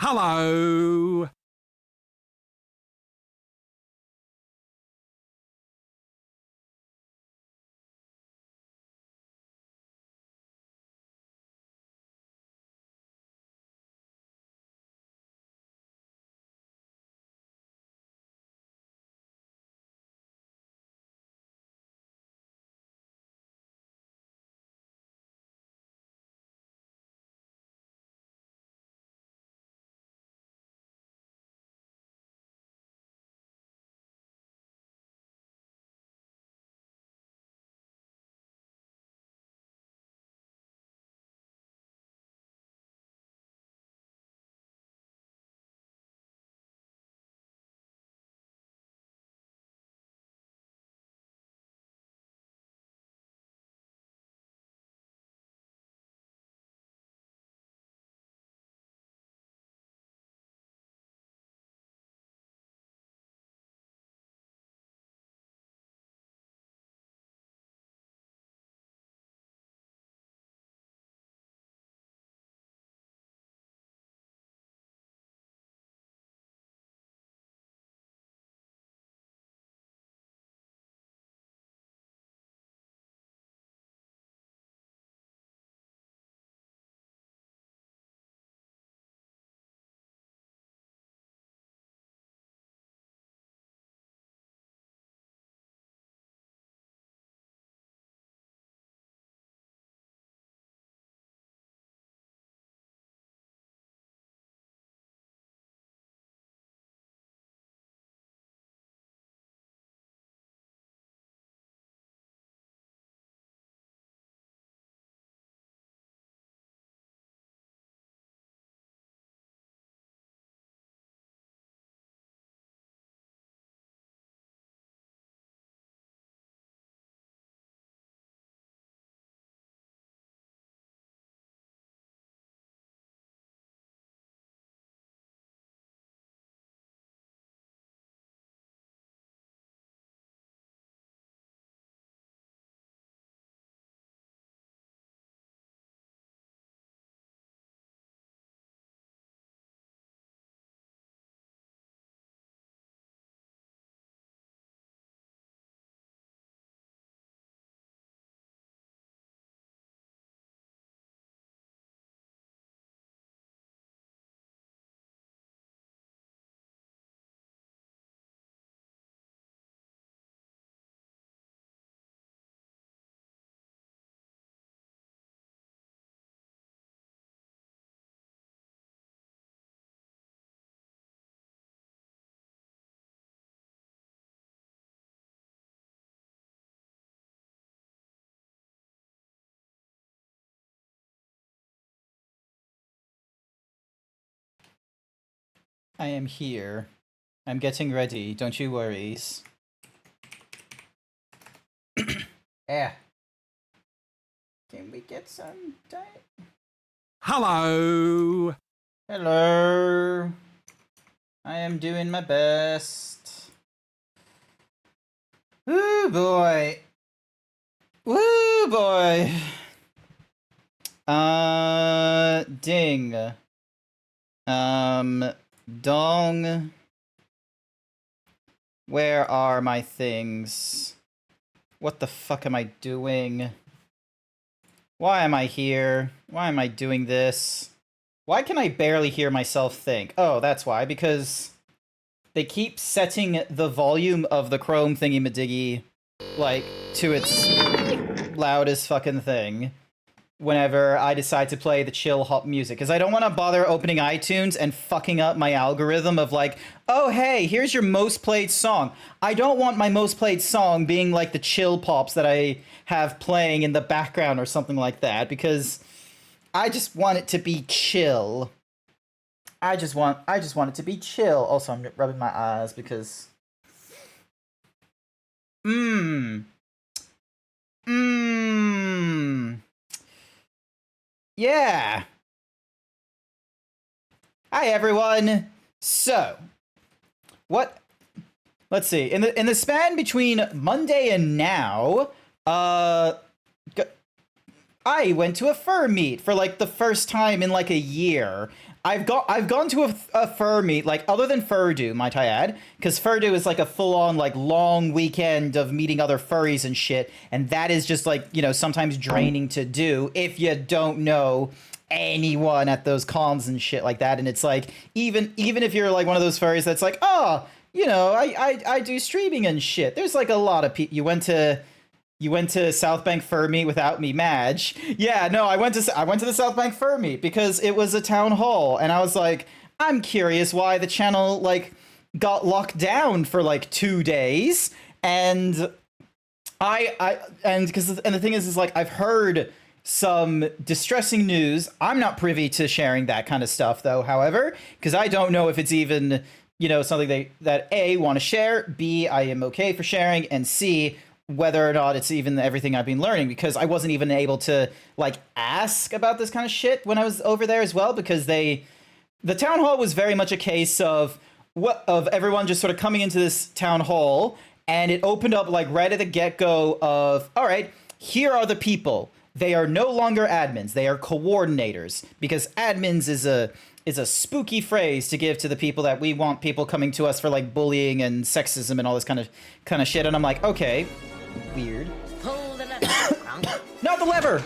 Hello. I am here. I'm getting ready, don't you worries. Yeah. Can we get some diet? Hello. Hello. I am doing my best. Woo boy. Woo boy. Ding. Dong. Where are my things? What the fuck am I doing? Why am I here? Why am I doing this? Why can I barely hear myself think? Oh, that's why. Because they keep setting the volume of the Chrome thingy-madiggy, like, to its loudest fucking thing whenever I decide to play the chill hop music. Because I don't want to bother opening iTunes and fucking up my algorithm of like, oh, hey, here's your most played song. I don't want my most played song being like the chill pops that I have playing in the background or something like that, because I just want it to be chill. I just want it to be chill. Also, I'm rubbing my eyes because Mmm. Yeah. Hi everyone. So, what let's see. In the span between Monday and now, I went to a fur meet for like the first time in like a year. I've gone to a fur meet, like other than Furdo, might I add, because Furdo is like a full on like long weekend of meeting other furries and shit, and that is just like, you know, sometimes draining to do if you don't know anyone at those cons and shit like that. And it's like, even if you're like one of those furries that's like, oh, you know, I do streaming and shit. There's like a lot of people. You went to South Bank Fur Meet without me, Madge. Yeah, no, I went to the South Bank Fur Meet because it was a town hall, and I was like, I'm curious why the channel like got locked down for like 2 days, and the thing is like I've heard some distressing news. I'm not privy to sharing that kind of stuff though, however, because I don't know if it's even, you know, something that A, want to share, B, I am okay for sharing, and C, whether or not it's even everything I've been learning, because I wasn't even able to like ask about this kind of shit when I was over there as well, because the town hall was very much a case of everyone just sort of coming into this town hall, and it opened up like right at the get-go of, all right, here are the people. They are no longer admins, they are coordinators, because admins is a spooky phrase to give to the people that we want people coming to us for like bullying and sexism and all this kind of shit. And I'm like, okay, weird. Pull the lever. Not the lever.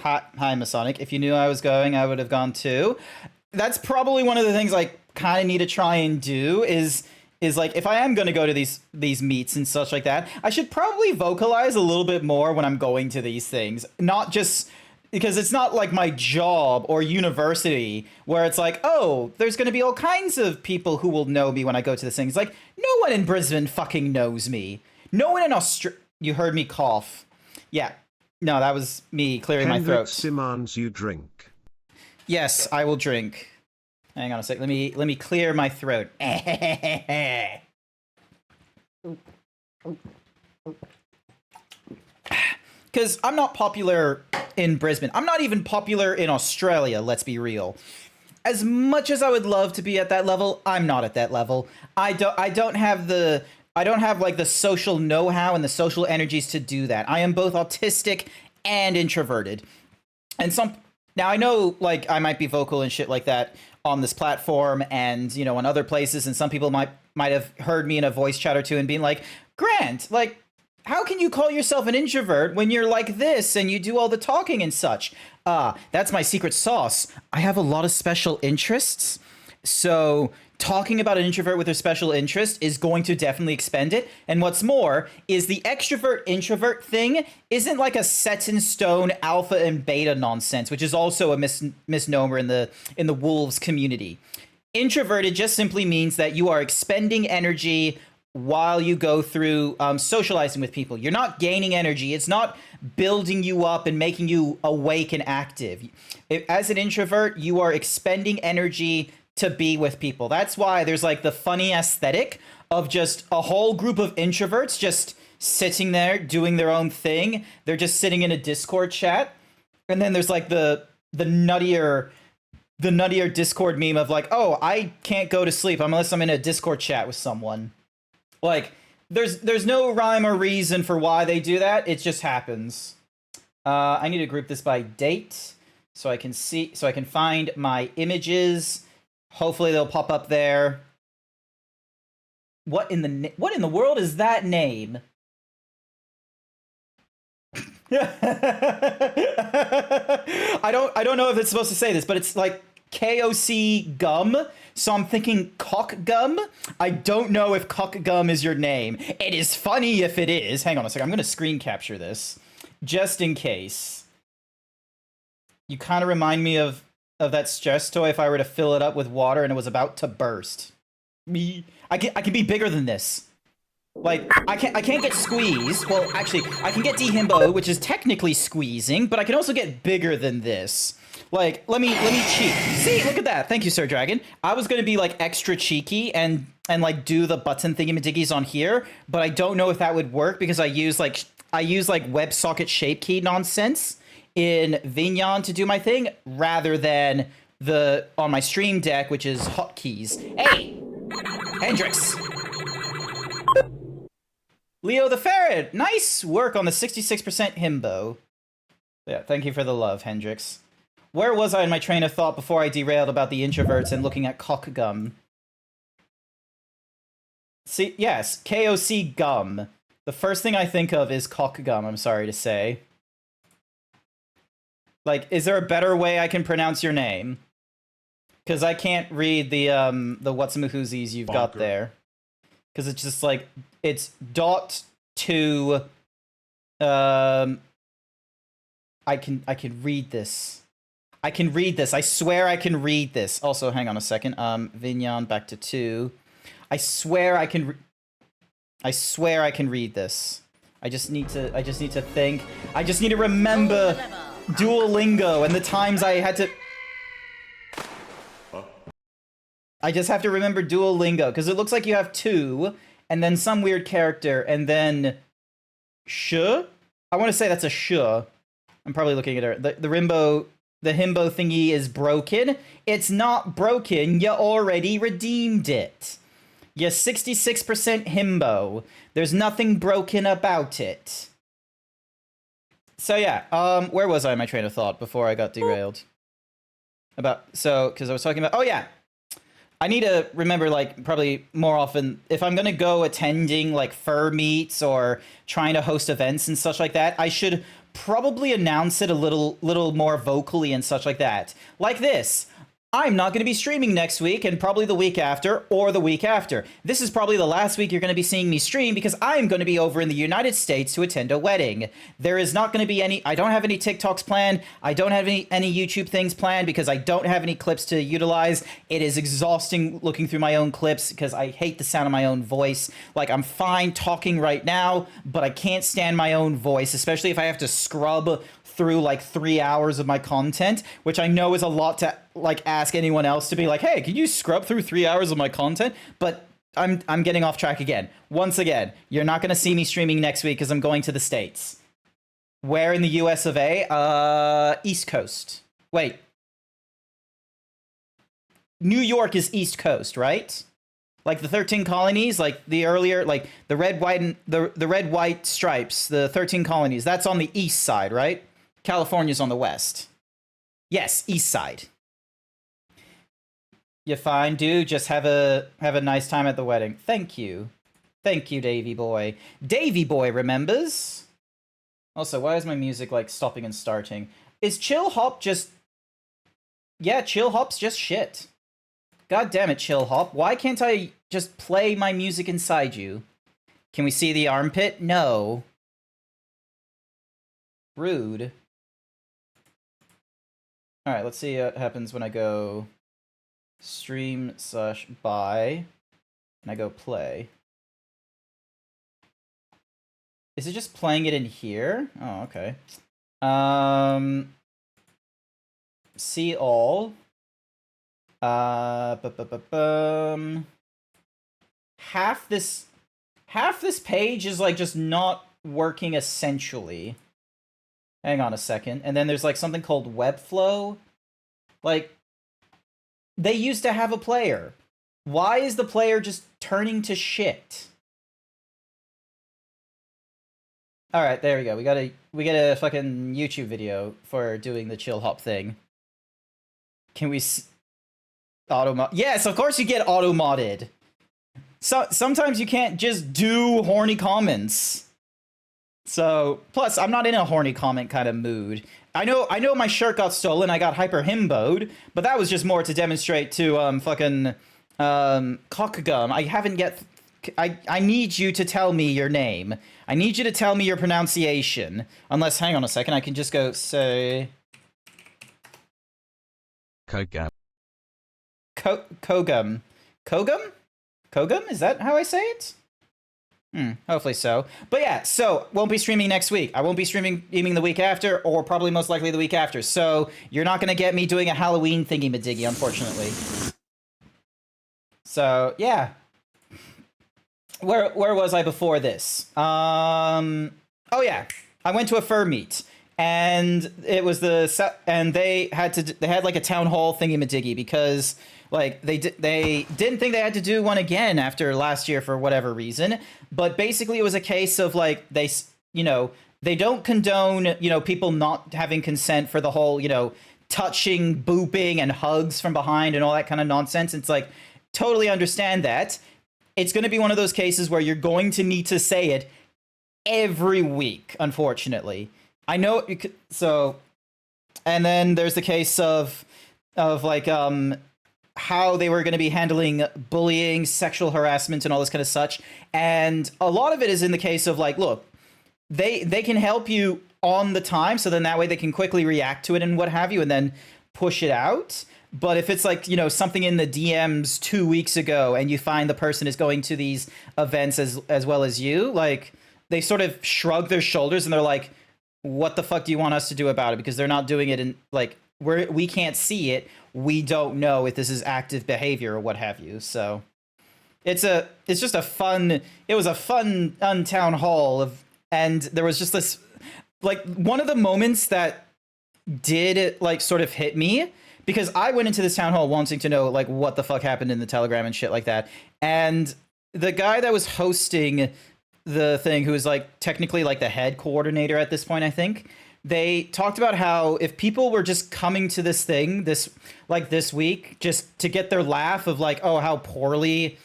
Hi, Masonic. If you knew I was going, I would have gone too. That's probably one of the things I kind of need to try and do is like, if I am going to go to these meets and such like that, I should probably vocalize a little bit more when I'm going to these things. Not just because it's not like my job or university where it's like, oh, there's going to be all kinds of people who will know me when I go to this thing. It's like, no one in Brisbane fucking knows me. No one in Australia. You heard me cough. Yeah. No, that was me clearing my throat. Demands you drink. Yes, I will drink. Hang on a sec. Let me clear my throat. Because I'm not popular in Brisbane. I'm not even popular in Australia, let's be real. As much as I would love to be at that level, I'm not at that level. I don't have like the social know-how and the social energies to do that. I am both autistic and introverted. And now I know like I might be vocal and shit like that on this platform and, you know, on other places, and some people might have heard me in a voice chat or two and being like, Grant, like, how can you call yourself an introvert when you're like this and you do all the talking and such? That's my secret sauce. I have a lot of special interests. So talking about an introvert with a special interest is going to definitely expend it. And what's more is the extrovert introvert thing isn't like a set in stone alpha and beta nonsense, which is also a misnomer in the wolves community. Introverted just simply means that you are expending energy while you go through socializing with people. You're not gaining energy. It's not building you up and making you awake and active. As an introvert, you are expending energy to be with people. That's why there's like the funny aesthetic of just a whole group of introverts just sitting there doing their own thing. They're just sitting in a Discord chat. And then there's like the nuttier Discord meme of like, oh, I can't go to sleep unless I'm in a Discord chat with someone. Like, there's no rhyme or reason for why they do that. It just happens. I need to group this by date so I can find my images. Hopefully they'll pop up there. What in the world is that name? I don't know if it's supposed to say this, but it's like KOC gum. So I'm thinking cock gum. I don't know if cock gum is your name. It is funny if it is. Hang on a second. I'm going to screen capture this just in case. You kind of remind me of that stress toy if I were to fill it up with water and it was about to burst. I can be bigger than this. Like, I can't get squeezed. Well, actually, I can get dehimbo, which is technically squeezing, but I can also get bigger than this. Like, let me cheat. See, look at that. Thank you, Sir Dragon. I was gonna be like extra cheeky and like do the button thingy-majiggies on here, but I don't know if that would work because I use like WebSocket shape key nonsense in Vignon to do my thing rather than on my stream deck, which is hotkeys. Hey, Hendrix. Leo the Ferret, nice work on the 66% himbo. Yeah, thank you for the love, Hendrix. Where was I in my train of thought before I derailed about the introverts and looking at cock gum? See, yes, KOC gum. The first thing I think of is cock gum, I'm sorry to say. Like, is there a better way I can pronounce your name? Because I can't read the whatsamahoozies you've got there. Because it's just like, it's dot to, I can read this. I can read this. I swear I can read this. Also, hang on a second. Vignon back to 2. I swear I can read this. I just need to think. I just need to remember Duolingo and the times I had to. I just have to remember Duolingo because it looks like you have 2 and then some weird character and then sh. I want to say that's a sh. I'm probably looking at her. The himbo thingy is broken. It's not broken. You already redeemed it. You're 66% himbo. There's nothing broken about it. So yeah, where was I in my train of thought before I got derailed? Because I was talking about, oh yeah. I need to remember, like, probably more often, if I'm gonna go attending, like, fur meets or trying to host events and such like that, I should probably announce it a little more vocally and such like that. Like this. I'm not going to be streaming next week and probably the week after or the week after. This is probably the last week you're going to be seeing me stream because I'm going to be over in the United States to attend a wedding. There is not going to be any, I don't have any TikToks planned. I don't have any YouTube things planned because I don't have any clips to utilize. It is exhausting looking through my own clips because I hate the sound of my own voice. Like, I'm fine talking right now, but I can't stand my own voice, especially if I have to scrub through like 3 hours of my content, which I know is a lot to like ask anyone else to be like, hey, can you scrub through 3 hours of my content? But I'm getting off track again. Once again, you're not going to see me streaming next week because I'm going to the States. Where in the US of A? East Coast. Wait. New York is East Coast, right? Like the 13 colonies, like the earlier, like the red, white, and the red, white stripes, the 13 colonies, that's on the east side, right? California's on the west. Yes, east side. You're fine, dude. Just have a nice time at the wedding. Thank you. Thank you, Davy boy. Davy boy remembers. Also, why is my music like stopping and starting? Is chill hop just... Yeah, chill hop's just shit. God damn it, chill hop. Why can't I just play my music inside you? Can we see the armpit? No. Rude. Alright, let's see what happens when I go stream/buy and I go play. Is it just playing it in here? Oh, okay. See all. Half this page is like just not working essentially. Hang on a second. And then there's like something called Webflow. Like, they used to have a player. Why is the player just turning to shit? All right, there we go. We got a fucking YouTube video for doing the chill hop thing. Can we auto mod? Yes, of course you get auto modded. So sometimes you can't just do horny comments. So, plus, I'm not in a horny comment kind of mood. I know my shirt got stolen, I got hyper himboed, but that was just more to demonstrate to, fucking, cockgum. I haven't yet... I need you to tell me your name. I need you to tell me your pronunciation. Unless, hang on a second, I can just go say... Kogum. Kogum. Kogum? Kogum? Is that how I say it? Hopefully so. But yeah, so, won't be streaming next week. I won't be streaming the week after, or probably most likely the week after. So, you're not going to get me doing a Halloween thingy-majiggy, unfortunately. So, yeah. Where was I before this? Oh yeah, I went to a fur meet. and it was and they had like a town hall thingy-majiggy because like they didn't think they had to do one again after last year for whatever reason, but basically it was a case of like they don't condone people not having consent for the whole touching, booping, and hugs from behind and all that kind of nonsense. It's like, totally understand that. It's going to be one of those cases where you're going to need to say it every week, unfortunately. I know you could, so, and then there's the case of like how they were going to be handling bullying, sexual harassment, and all this kind of such. And a lot of it is in the case of like, look, they can help you on the time, so then that way they can quickly react to it and what have you, and then push it out. But if it's like, something in the DMs 2 weeks ago and you find the person is going to these events as well as you, like, they sort of shrug their shoulders and they're like, what the fuck do you want us to do about it? Because they're not doing it in, like, we can't see it. We don't know if this is active behavior or what have you. So it's just a fun town hall and there was just this, like, one of the moments that did like sort of hit me, because I went into this town hall wanting to know like what the fuck happened in the Telegram and shit like that. And the guy that was hosting the thing, who is like technically like the head coordinator at this point, I think, they talked about how if people were just coming to this thing this week just to get their laugh of like, oh, how poorly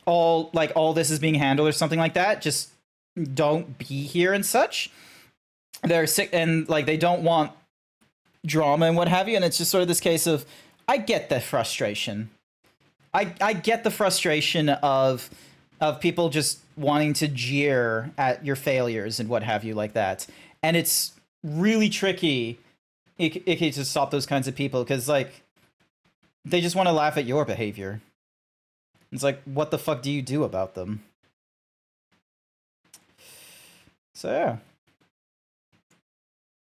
all this is being handled or something like that, just don't be here and such. They're sick and like they don't want drama and what have you. And it's just sort of this case of, I get the frustration. I get the frustration of people just wanting to jeer at your failures and what have you like that. And it's really tricky to stop those kinds of people, because like they just want to laugh at your behavior. It's like, what the fuck do you do about them? So yeah.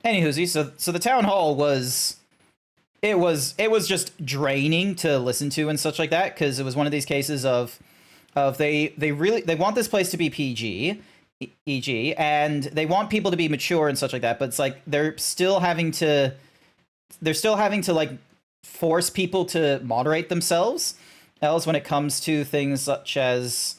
Anywho, so the town hall was just draining to listen to and such like that, because it was one of these cases of they want this place to be PG, EG, and they want people to be mature and such like that, but it's like they're still having to like force people to moderate themselves else when it comes to things such as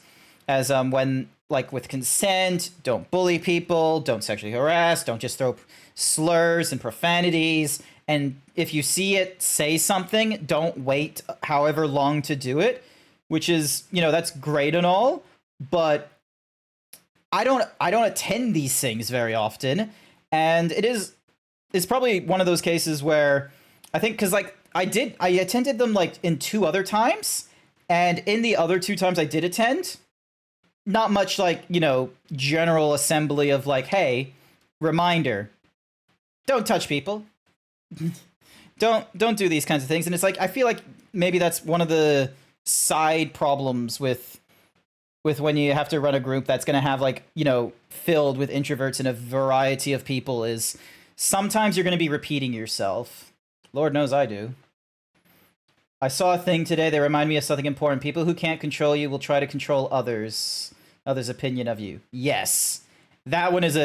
when, like, with consent, don't bully people, don't sexually harass, don't just throw slurs and profanities, and if you see it, say something, don't wait however long to do it, which is, that's great and all, but I don't attend these things very often, and it's probably one of those cases where I think, because like I attended them like in 2 other times, and in the other 2 times I did attend, not much like, general assembly of like, hey, reminder, don't touch people. don't do these kinds of things. And it's like, I feel like maybe that's one of the side problems with when you have to run a group that's going to have like, filled with introverts and a variety of people, is sometimes you're going to be repeating yourself. Lord knows I do. I saw a thing today that reminded me of something important. People who can't control you will try to control others' opinion of you. Yes. That is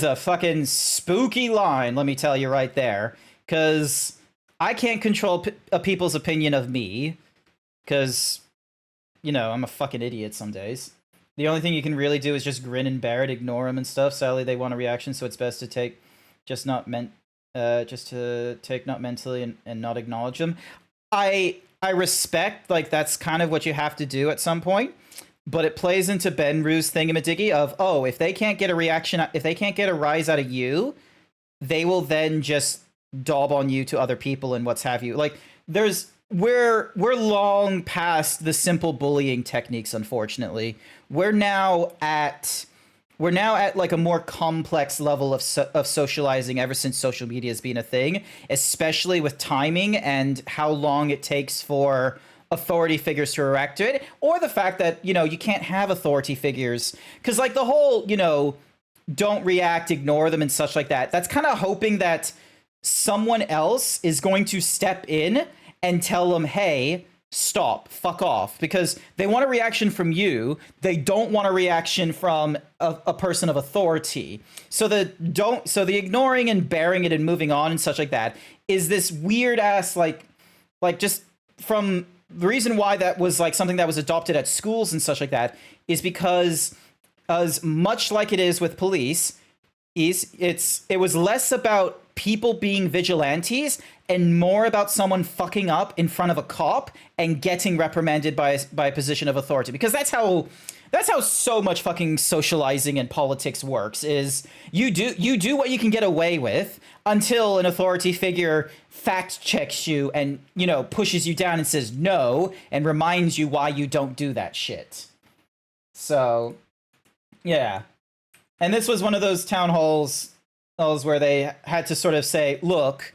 a fucking spooky line, let me tell you right there. Because I can't control people's opinion of me. Because, I'm a fucking idiot some days. The only thing you can really do is just grin and bear it, ignore them and stuff. Sadly, they want a reaction, so it's best to take not mentally and not acknowledge them. I respect, like, that's kind of what you have to do at some point, but it plays into Benru's thingamadiggy of, oh, if they can't get a reaction, if they can't get a rise out of you, they will then just daub on you to other people and what's have you. Like, we're long past the simple bullying techniques, unfortunately. We're now at like a more complex level of socializing ever since social media has been a thing, especially with timing and how long it takes for authority figures to react to it, or the fact that, you can't have authority figures. Because like the whole, don't react, ignore them and such like that, that's kind of hoping that someone else is going to step in and tell them, hey, stop, fuck off, because they want a reaction from you. They don't want a reaction from a person of authority. So the ignoring and bearing it and moving on and such like that is this weird ass like just from the reason why that was like something that was adopted at schools and such like that is because as much like it is with police, it was less about people being vigilantes and more about someone fucking up in front of a cop and getting reprimanded by a position of authority, because that's how so much fucking socializing and politics works. Is you do what you can get away with until an authority figure fact checks you and, you know, pushes you down and says no and reminds you why you don't do that shit. So yeah. And this was one of those town halls where they had to sort of say, look,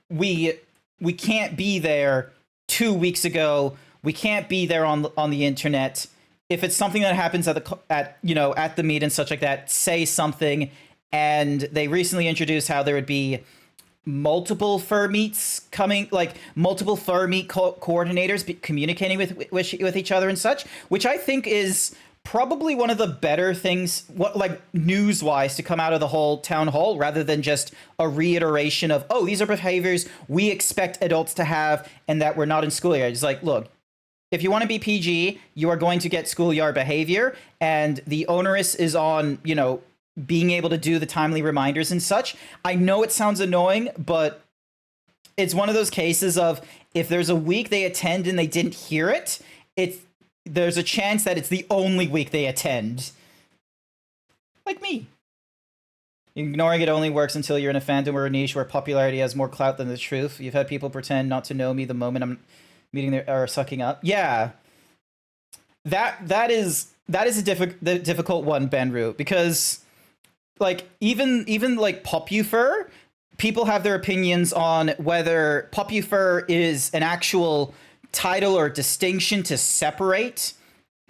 we can't be there 2 weeks ago. We can't be there on the internet. If it's something that happens at the meet and such like that, say something. And they recently introduced how there would be multiple fur meets coming, like multiple fur meet coordinators communicating with each other and such, which I think is probably one of the better things, news-wise, to come out of the whole town hall, rather than just a reiteration of, oh, these are behaviors we expect adults to have and that we're not in schoolyard. It's like, look, if you want to be PG, you are going to get schoolyard behavior, and the onus is on, you know, being able to do the timely reminders and such. I know it sounds annoying, but it's one of those cases of if there's a week they attend and they didn't hear it, there's a chance that it's the only week they attend. Like me. Ignoring it only works until you're in a fandom or a niche where popularity has more clout than the truth. You've had people pretend not to know me the moment I'm meeting or sucking up. Yeah. That is a difficult one, Benru, because like even like Popufur, people have their opinions on whether Popufur is an actual title or distinction to separate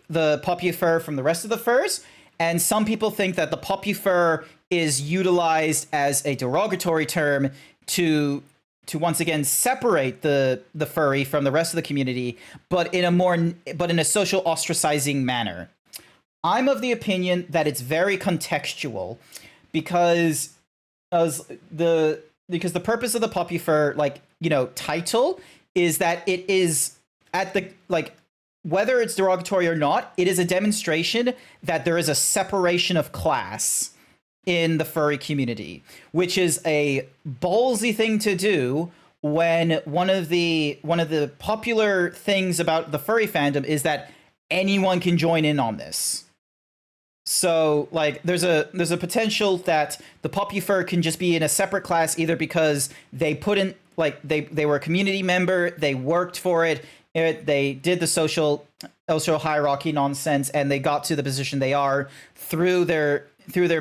the Popufur from the rest of the furs, and some people think that the Popufur is utilized as a derogatory term to once again separate the furry from the rest of the community, but in a social ostracizing manner. I'm of the opinion that it's very contextual, because the purpose of the Popufur, like, you know, title is that it is at the, like, whether it's derogatory or not, it is a demonstration that there is a separation of class in the furry community, which is a ballsy thing to do when one of the popular things about the furry fandom is that anyone can join in on this. So, like, there's a potential that the Popufur can just be in a separate class, either because they put in, like, they were a community member, they worked for it, they did the social hierarchy nonsense, and they got to the position they are through their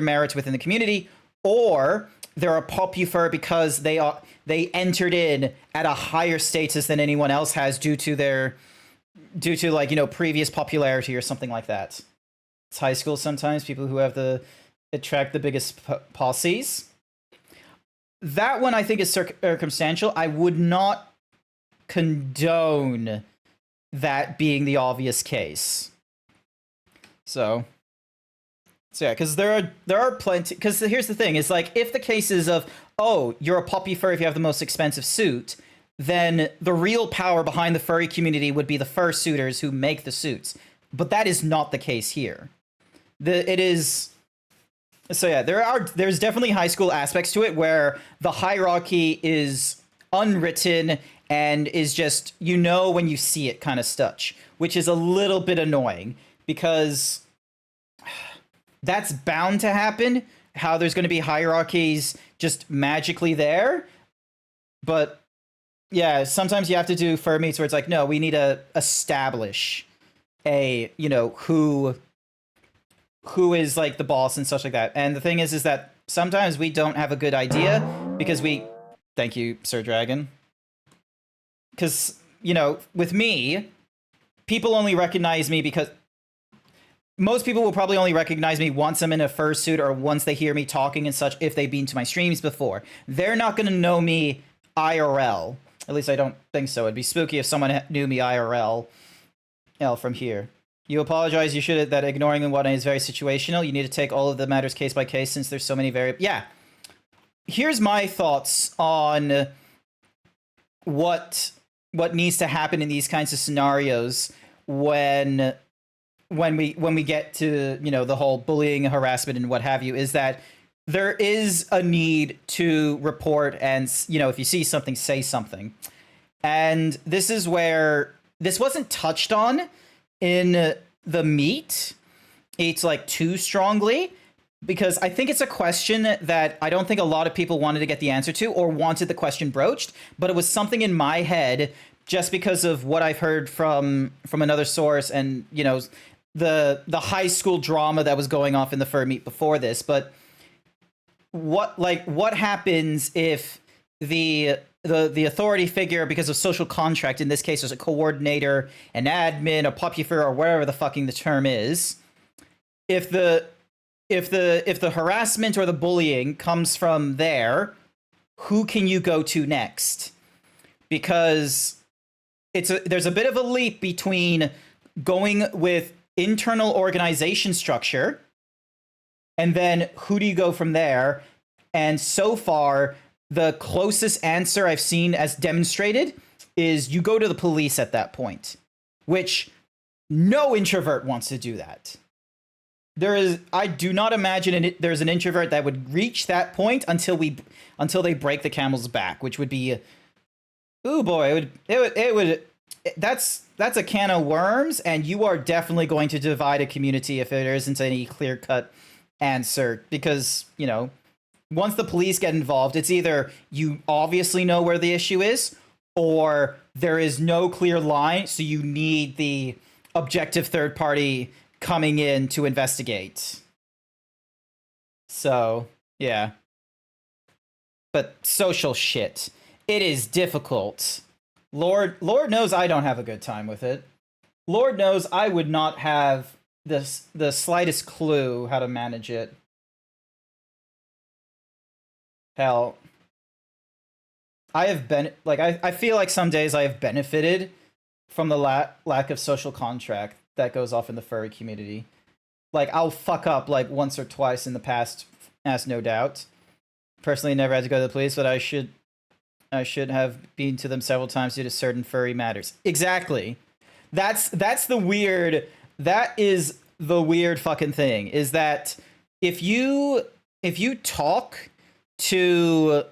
merits within the community, or they're a Popufur because they entered in at a higher status than anyone else has due to like, you know, previous popularity or something like that. It's high school sometimes, people who have attract the biggest posses. That one I think is circumstantial. I would not condone that being the obvious case. So yeah, because there are plenty. Because here's the thing: is like, if the case is of, oh, you're a Popufur if you have the most expensive suit, then the real power behind the furry community would be the fursuiters who make the suits. But that is not the case here. It is. So yeah, there's definitely high school aspects to it where the hierarchy is unwritten and is just, you know, when you see it kind of stuff, which is a little bit annoying, because that's bound to happen, how there's going to be hierarchies just magically there. But yeah, sometimes you have to do fur meets where it's like, no, we need to establish a, you know, who is like the boss and such like that. And the thing is that sometimes we don't have a good idea because thank you, Sir Dragon. Because, you know, with me, people only recognize me because most people will probably only recognize me once I'm in a fursuit or once they hear me talking and such, if they've been to my streams before. They're not going to know me IRL. At least I don't think so. It'd be spooky if someone knew me IRL from here. You apologize. You should. That ignoring one is very situational. You need to take all of the matters case by case since there's so many variables. Yeah. Here's my thoughts on what needs to happen in these kinds of scenarios when we get to, you know, the whole bullying, harassment, and what have you, is that there is a need to report and, you know, if you see something, say something. And this is where this wasn't touched on in the meet. It's like too strongly, because I think it's a question that I don't think a lot of people wanted to get the answer to or wanted the question broached, but it was something in my head just because of what I've heard from another source and, you know, the high school drama that was going off in the fur meet before this. But what happens if the authority figure, because of social contract, in this case there's a coordinator, an admin, a puppifer, or whatever the fucking the term is, if the harassment or the bullying comes from there, who can you go to next? Because there's a bit of a leap between going with internal organization structure and then who do you go from there? And so far, the closest answer I've seen as demonstrated is you go to the police at that point, which no introvert wants to do that. I do not imagine there's an introvert that would reach that point until they break the camel's back, which would be, ooh boy, that's a can of worms, and you are definitely going to divide a community if there isn't any clear-cut answer. Because, you know, once the police get involved, it's either you obviously know where the issue is, or there is no clear line, so you need the objective third party coming in to investigate. So, yeah. But social shit. It is difficult. Lord knows I don't have a good time with it. Lord knows I would not have the slightest clue how to manage it. Hell, I have been, like, I feel like some days I have benefited from the lack of social contract that goes off in the furry community. Like, I'll fuck up, like, once or twice in the past, as no doubt. Personally, never had to go to the police, but I should have been to them several times due to certain furry matters. Exactly. That is the weird fucking thing, is that if you talk to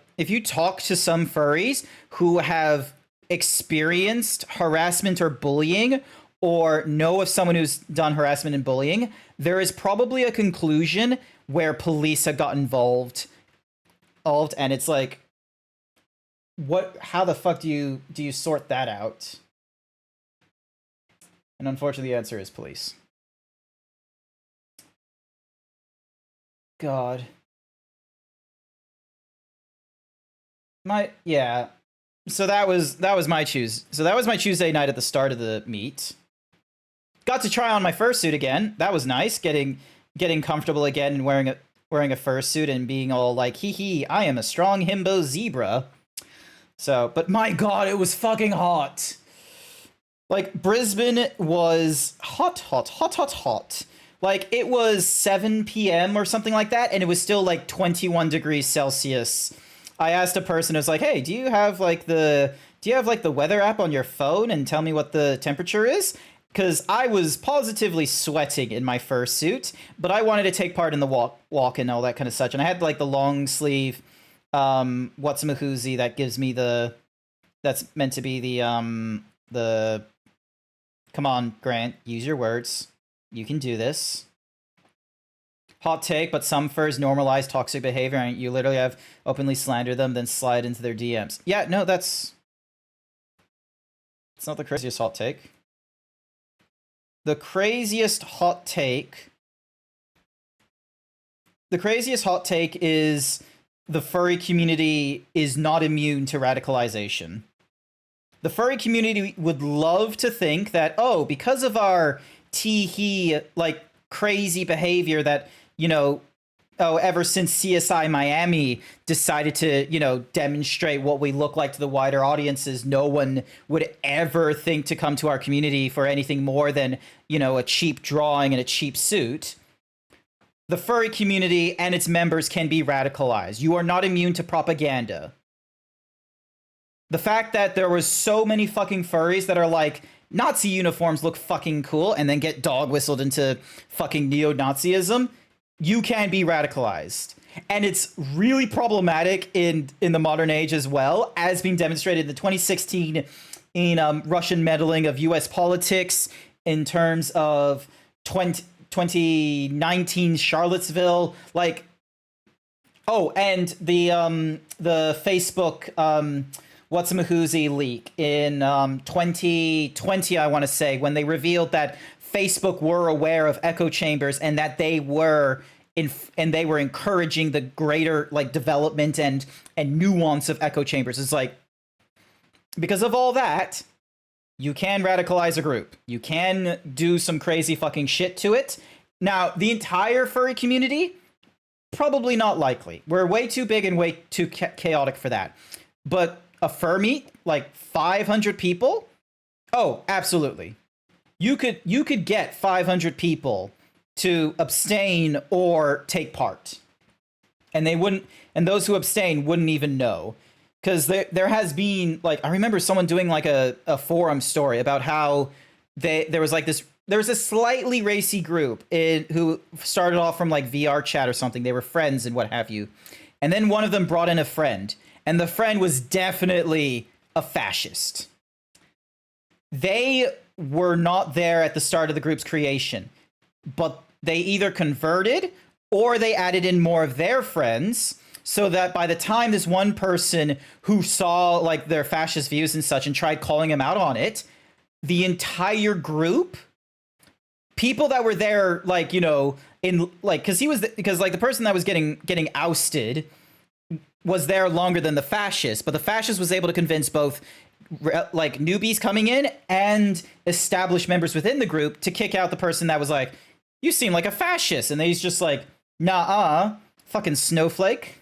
some furries who have experienced harassment or bullying, or know of someone who's done harassment and bullying, there is probably a conclusion where police have got involved, and it's like, how the fuck do you sort that out? And unfortunately the answer is police. God. So that was my Tuesday night at the start of the meet. Got to try on my fursuit again. That was nice, getting comfortable again and wearing a fursuit and being all like, hee hee, I am a strong himbo zebra. So, but my god, it was fucking hot. Like, Brisbane was hot. Like, it was 7 p.m. or something like that, and it was still like 21 degrees Celsius. I asked a person, I was like, hey, do you have like the weather app on your phone and tell me what the temperature is? Because I was positively sweating in my fursuit, but I wanted to take part in the walk and all that kind of such. And I had like the long sleeve what's-a-mahoozy that gives me that's meant to be the come on, Grant, use your words. You can do this. Hot take, but some furs normalize toxic behavior and you literally have openly slander them, then slide into their DMs. Yeah, no, it's not the craziest hot take. The craziest hot take is the furry community is not immune to radicalization. The furry community would love to think that, oh, because of our tee-hee, like, crazy behavior that, you know, ever since CSI Miami decided to, demonstrate what we look like to the wider audiences, no one would ever think to come to our community for anything more than, a cheap drawing and a cheap suit. The furry community and its members can be radicalized. You are not immune to propaganda. The fact that there was so many fucking furries that are like, Nazi uniforms look fucking cool, and then get dog whistled into fucking neo-Nazism, you can be radicalized. And it's really problematic in the modern age as well, as being demonstrated in the 2016 in Russian meddling of US politics in terms of 2019 Charlottesville. Like, oh, and the Facebook what's-a-mahoozy leak in 2020, I want to say, when they revealed that Facebook were aware of echo chambers and that they were encouraging the greater like development and nuance of echo chambers. It's like, because of all that, you can radicalize a group. You can do some crazy fucking shit to it. Now, the entire furry community, probably not likely. We're way too big and way too chaotic for that. But a fur meet, like 500 people? Oh, absolutely. You could get 500 people to abstain or take part. And they wouldn't, and those who abstain wouldn't even know. Because there has been, like, I remember someone doing like a forum story about how there was a slightly racy group who started off from like VR chat or something. They were friends and what have you. And then one of them brought in a friend. And the friend was definitely a fascist. They were not there at the start of the group's creation, but they either converted or they added in more of their friends, so that by the time this one person who saw like their fascist views and such and tried calling him out on it, the entire group, people that were there, like, in like, because the person that was getting ousted was there longer than the fascist, but the fascist was able to convince both like newbies coming in and established members within the group to kick out the person that was like, you seem like a fascist. And he's just like, nah, fucking snowflake.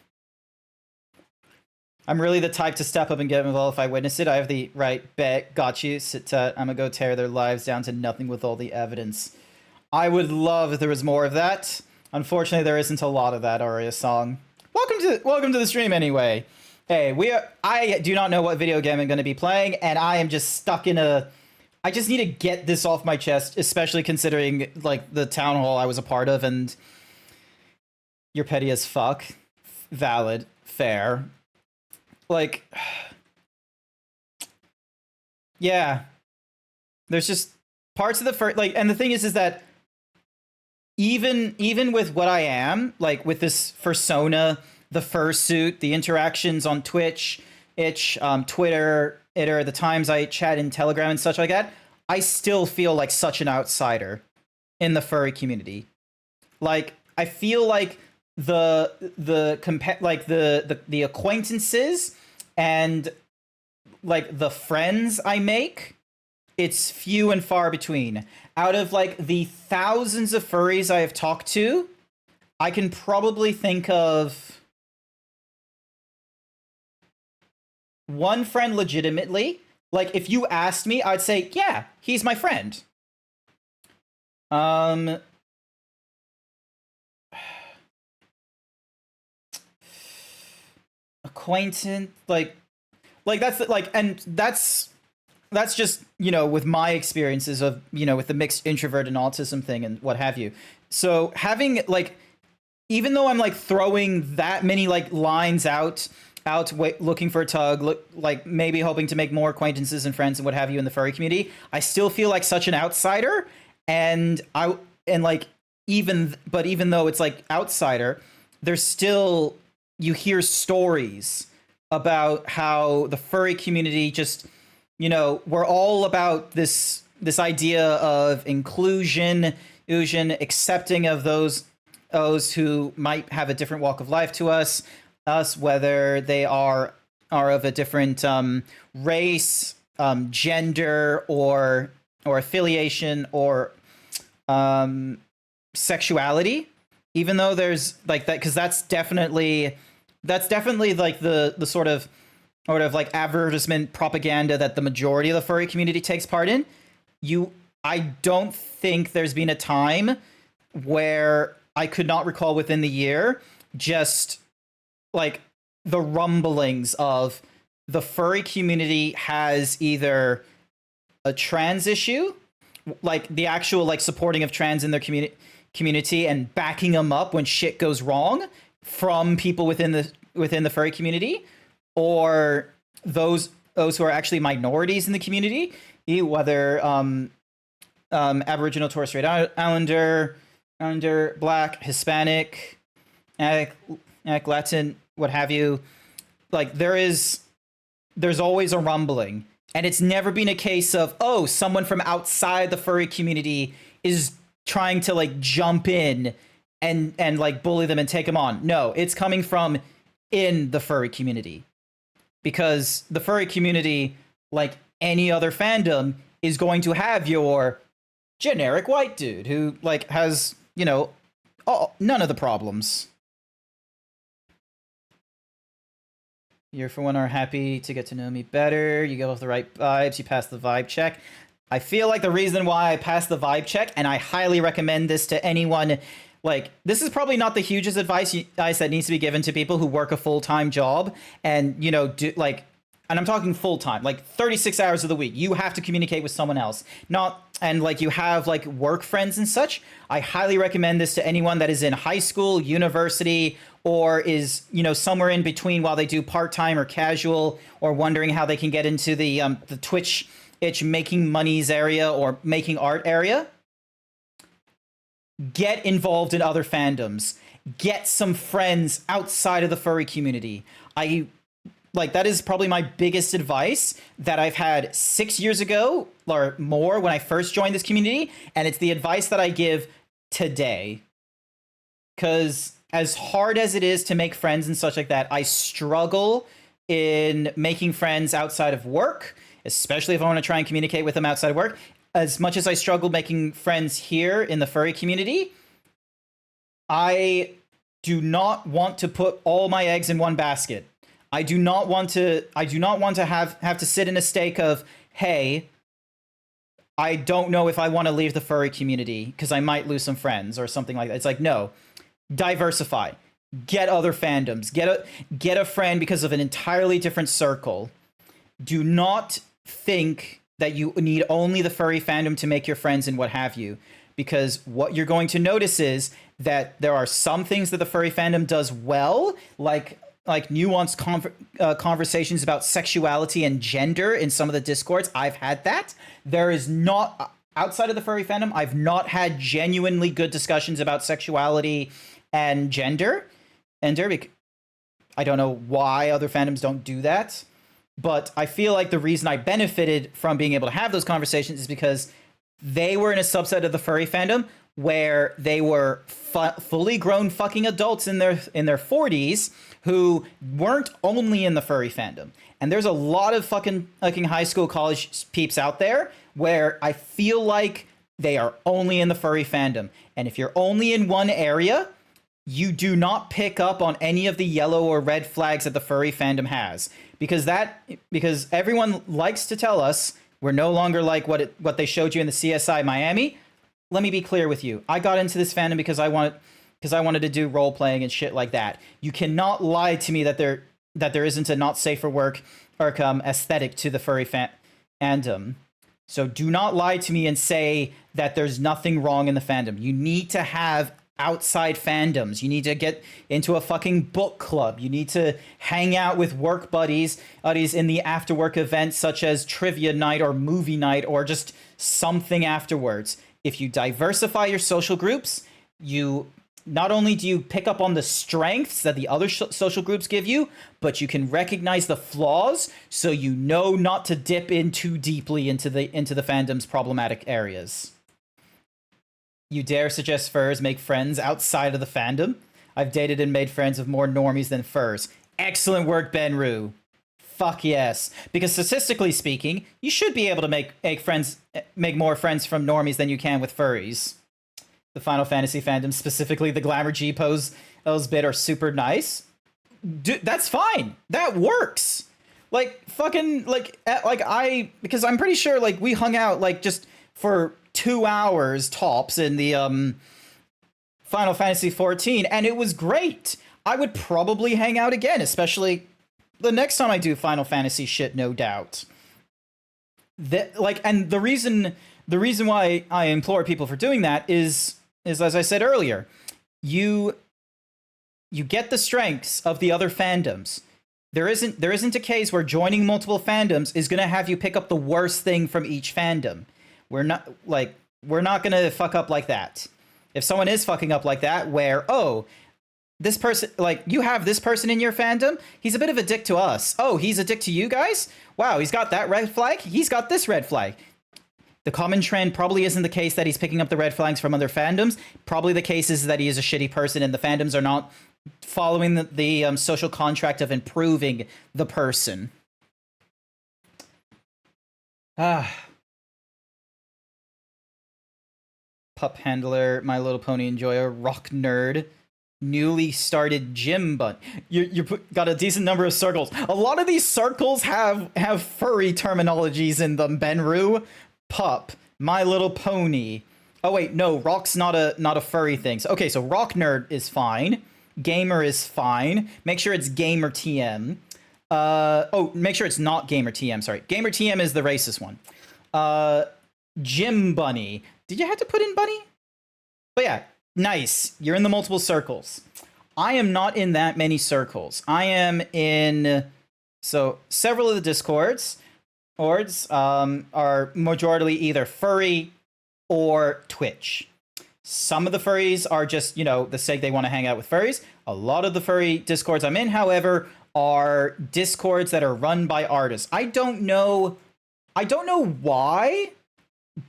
I'm really the type to step up and get involved if I witness it. I have the right bet. Got you. Sit tight. I'm gonna go tear their lives down to nothing with all the evidence. I would love if there was more of that. Unfortunately, there isn't a lot of that Aria song. Welcome to the stream anyway. Hey, I do not know what video game I'm going to be playing, and I am just stuck in I just need to get this off my chest, especially considering like the town hall I was a part of, and you're petty as fuck. Valid, fair. Like, yeah. There's just parts of the first, like, and the thing is that even with what I am, like with this persona, the fursuit, the interactions on Twitch, Twitter, the times I chat in Telegram and such like that, I still feel like such an outsider in the furry community. Like, I feel like the acquaintances and like the friends I make, it's few and far between. Out of like the thousands of furries I have talked to, I can probably think of one friend legitimately. Like, if you asked me, I'd say, yeah, he's my friend. Acquaintance, like that's like, and that's just, with my experiences of, with the mixed introvert and autism thing and what have you. So having like, even though I'm like throwing that many like lines out looking for a tug, like maybe hoping to make more acquaintances and friends and what have you in the furry community, I still feel like such an outsider. And even though it's like outsider, there's still, you hear stories about how the furry community just, we're all about this idea of inclusion, accepting of those who might have a different walk of life to us, whether they are of a different race, gender, or affiliation, or sexuality. even though there's like that, because that's definitely like the sort of like advertisement propaganda that the majority of the furry community takes part in. I don't think there's been a time where I could not recall within the year just like the rumblings of the furry community has either a trans issue, like the actual like supporting of trans in their community and backing them up when shit goes wrong from people within the furry community, or those who are actually minorities in the community, whether Aboriginal, Torres Strait Islander, Black, Hispanic, Latin, what have you. Like there's always a rumbling, and it's never been a case of, oh, someone from outside the furry community is trying to like jump in and like bully them and take them on. No, it's coming from in the furry community, because the furry community, like any other fandom, is going to have your generic white dude who like has, you know, none of the problems. You for one are happy to get to know me better. You go with the right vibes. You pass the vibe check. I feel like the reason why I passed the vibe check, and I highly recommend this to anyone, like, this is probably not the hugest advice that needs to be given to people who work a full-time job and, you know, do like, and I'm talking full-time, like 36 hours of the week. You have to communicate with someone else. And like you have like work friends and such. I highly recommend this to anyone that is in high school, university, or is, you know, somewhere in between while they do part-time or casual, or wondering how they can get into the Twitch itch making monies area or making art area. Get involved in other fandoms. Get some friends outside of the furry community. Like, that is probably my biggest advice that I've had 6 years ago or more when I first joined this community, and it's the advice that I give today. Because as hard as it is to make friends and such like that, I struggle in making friends outside of work, especially if I want to try and communicate with them outside of work. As much as I struggle making friends here in the furry community, I do not want to put all my eggs in one basket. I do not want to have to sit in a stake of, hey, I don't know if I want to leave the furry community because I might lose some friends or something like that. It's like, no, diversify, get other fandoms, get a friend because of an entirely different circle. Do not think that you need only the furry fandom to make your friends and what have you, because what you're going to notice is that there are some things that the furry fandom does well, like nuanced conversations about sexuality and gender in some of the discords. I've had that. There is not, outside of the furry fandom, I've not had genuinely good discussions about sexuality and gender. I don't know why other fandoms don't do that, but I feel like the reason I benefited from being able to have those conversations is because they were in a subset of the furry fandom where they were fully grown fucking adults in their 40s who weren't only in the furry fandom. And there's a lot of fucking high school, college peeps out there where I feel like they are only in the furry fandom. And if you're only in one area, you do not pick up on any of the yellow or red flags that the furry fandom has. Because everyone likes to tell us we're no longer like what they showed you in the CSI Miami. Let me be clear with you. I got into this fandom because I wanted to do role playing and shit like that. You cannot lie to me that there isn't a not safe for work or aesthetic to the furry fandom. So do not lie to me and say that there's nothing wrong in the fandom. You need to have outside fandoms. You need to get into a fucking book club. You need to hang out with work buddies in the after work events such as trivia night or movie night or just something afterwards. If you diversify your social groups, you not only do you pick up on the strengths that the other social groups give you, but you can recognize the flaws so you know not to dip in too deeply into the fandom's problematic areas. You dare suggest furs make friends outside of the fandom? I've dated and made friends with more normies than furs. Excellent work, Benru. Fuck yes. Because statistically speaking, you should be able to make more friends from normies than you can with furries. the Final Fantasy fandom, specifically the Glamour G pose bit, are super nice. Dude, that's fine. That works. Like fucking because I'm pretty sure like we hung out like just for 2 hours tops in the Final Fantasy 14, and it was great. I would probably hang out again, especially the next time I do Final Fantasy shit, no doubt. That and the reason why I implore people for doing that is as I said earlier, you get the strengths of the other fandoms. There isn't a case where joining multiple fandoms is going to have you pick up the worst thing from each fandom. We're not going to fuck up like that. If someone is fucking up like that, where, oh, this person, like, you have this person in your fandom, he's a bit of a dick to us. Oh, he's a dick to you guys? Wow, he's got that red flag? He's got this red flag. The common trend probably isn't the case that he's picking up the red flags from other fandoms. Probably the case is that he is a shitty person and the fandoms are not following the social contract of improving the person. Pup Handler, My Little Pony Enjoyer, Rock Nerd, newly started Gym Bun. Got a decent number of circles. A lot of these circles have furry terminologies in them. Benru, Pup, My Little Pony. Oh wait, no, Rock's not a furry thing. So, okay, so Rock Nerd is fine. Gamer is fine. Make sure it's Gamer TM. Make sure it's not Gamer TM. Sorry, Gamer TM is the racist one. Gym Bunny. Did you have to put in Bunny? But yeah, nice. You're in the multiple circles. I am not in that many circles. I am in several of the Discords. Are majority either furry or Twitch. Some of the furries are just, the sake they want to hang out with furries. A lot of the furry Discords I'm in, however, are Discords that are run by artists. I don't know why,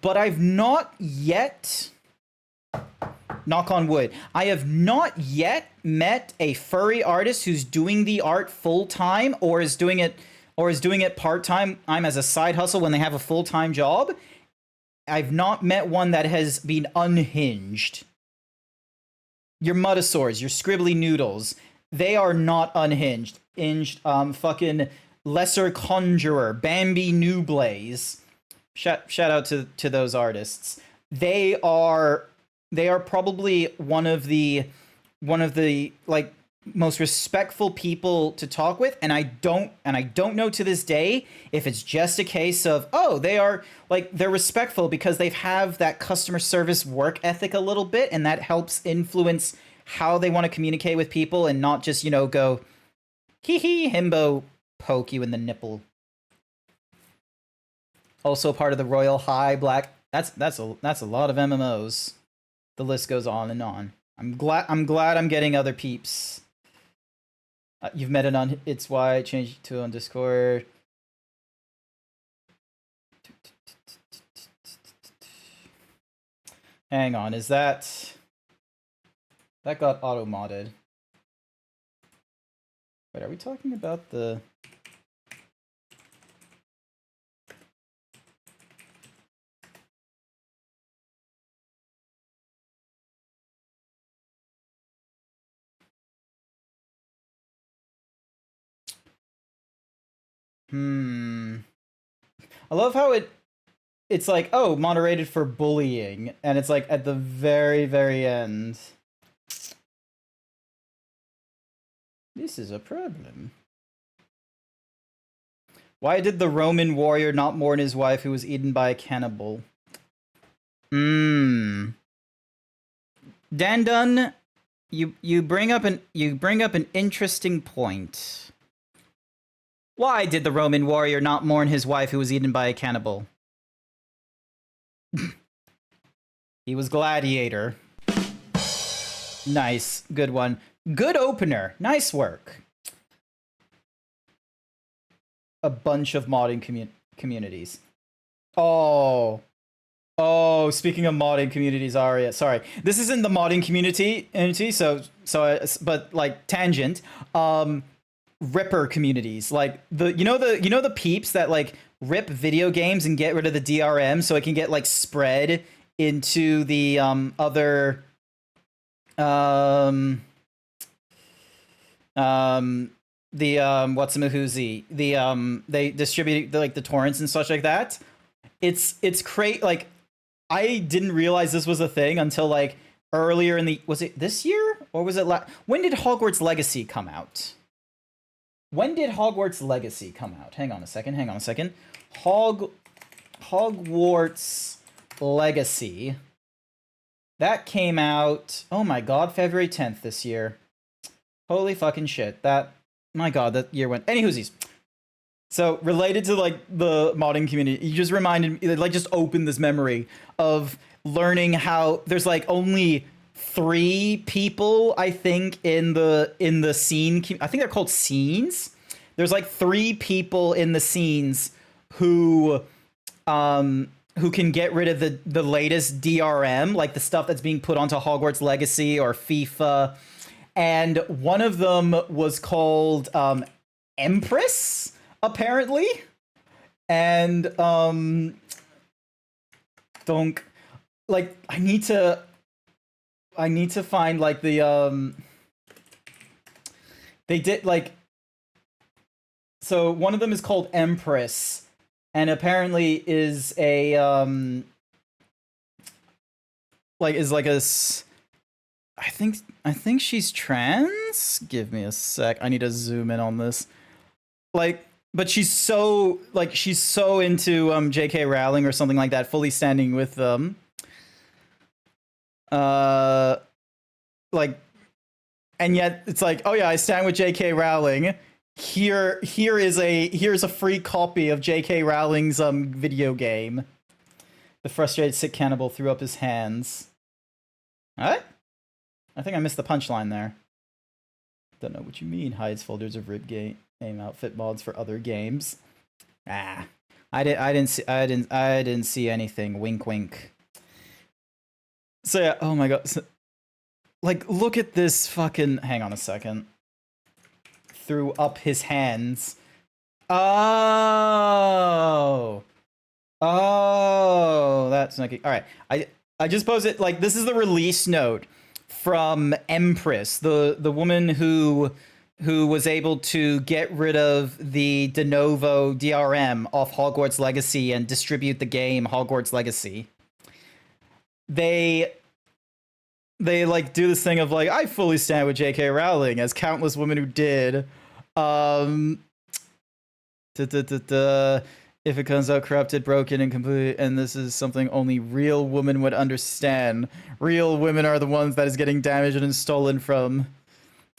but I've not yet, knock on wood, I have not yet met a furry artist who's doing the art full time or is doing it part-time. I'm as a side hustle when they have a full-time job. I've not met one that has been unhinged. Your Mudosaurs, your Scribbly Noodles, they are not unhinged. Fucking Lesser Conjurer, Bambi Newblaze. Shout out to those artists. They are probably one of the like most respectful people to talk with, and I don't know to this day if it's just a case of, oh, they're respectful because they have that customer service work ethic a little bit, and that helps influence how they want to communicate with people and not just, go hee hee himbo, poke you in the nipple. Also part of the Royal High Black. That's a lot of MMOs. The list goes on and on. I'm glad I'm getting other peeps. You've met it on It's Why I changed to on Discord. Hang on, is that got auto modded? Wait, are we talking about the I love how it's like, oh, moderated for bullying, and it's like at the very, very end. This is a problem. Why did the Roman warrior not mourn his wife who was eaten by a cannibal? Dan Dunn, you bring up an interesting point. Why did the Roman warrior not mourn his wife who was eaten by a cannibal? He was Gladiator. Nice. Good one. Good opener. Nice work. A bunch of modding communities. Oh, speaking of modding communities, Aria. Sorry. This isn't the modding community, but like tangent. Ripper communities, like the peeps that like rip video games and get rid of the DRM so it can get like spread into the other what's-a-mahoozy, they distribute like the torrents and such like that. It's great. Like, I didn't realize this was a thing until like earlier in the, was it this year or was it when did Hogwarts Legacy come out? When did Hogwarts Legacy come out? Hang on a second. Hogwarts Legacy. That came out, oh my god, February 10th this year. Holy fucking shit. My god, that year went. Anywhoosies. So, related to, like, the modding community, you just reminded me, like, just opened this memory of learning how there's, like, only 3 people, I think, in the scene. I think they're called scenes. There's, like, 3 people in the scenes who can get rid of the latest DRM, like the stuff that's being put onto Hogwarts Legacy or FIFA. And one of them was called Empress, apparently. And like, I need to find like the they did like, so one of them is called Empress, and apparently is a I think she's trans. Give me a sec. I need to zoom in on this. Like, but she's so into JK Rowling or something like that, fully standing with them. Like, and yet it's like, oh yeah, I stand with JK Rowling. Here's a free copy of JK Rowling's video game. The frustrated sick cannibal threw up his hands. What? I think I missed the punchline there. Don't know what you mean. Hides folders of rib game outfit mods for other games. I didn't see anything. Wink, wink. So yeah. Oh my god. So, like, look at this fucking. Hang on a second. Threw up his hands. Oh, that's not good. All right. I just posted, like, this is the release note from Empress, the woman who was able to get rid of the de novo DRM off Hogwarts Legacy and distribute the game Hogwarts Legacy. They like do this thing of like, I fully stand with J.K. Rowling, as countless women who did. If it comes out corrupted, broken, and complete, and this is something only real women would understand. Real women are the ones that is getting damaged and stolen from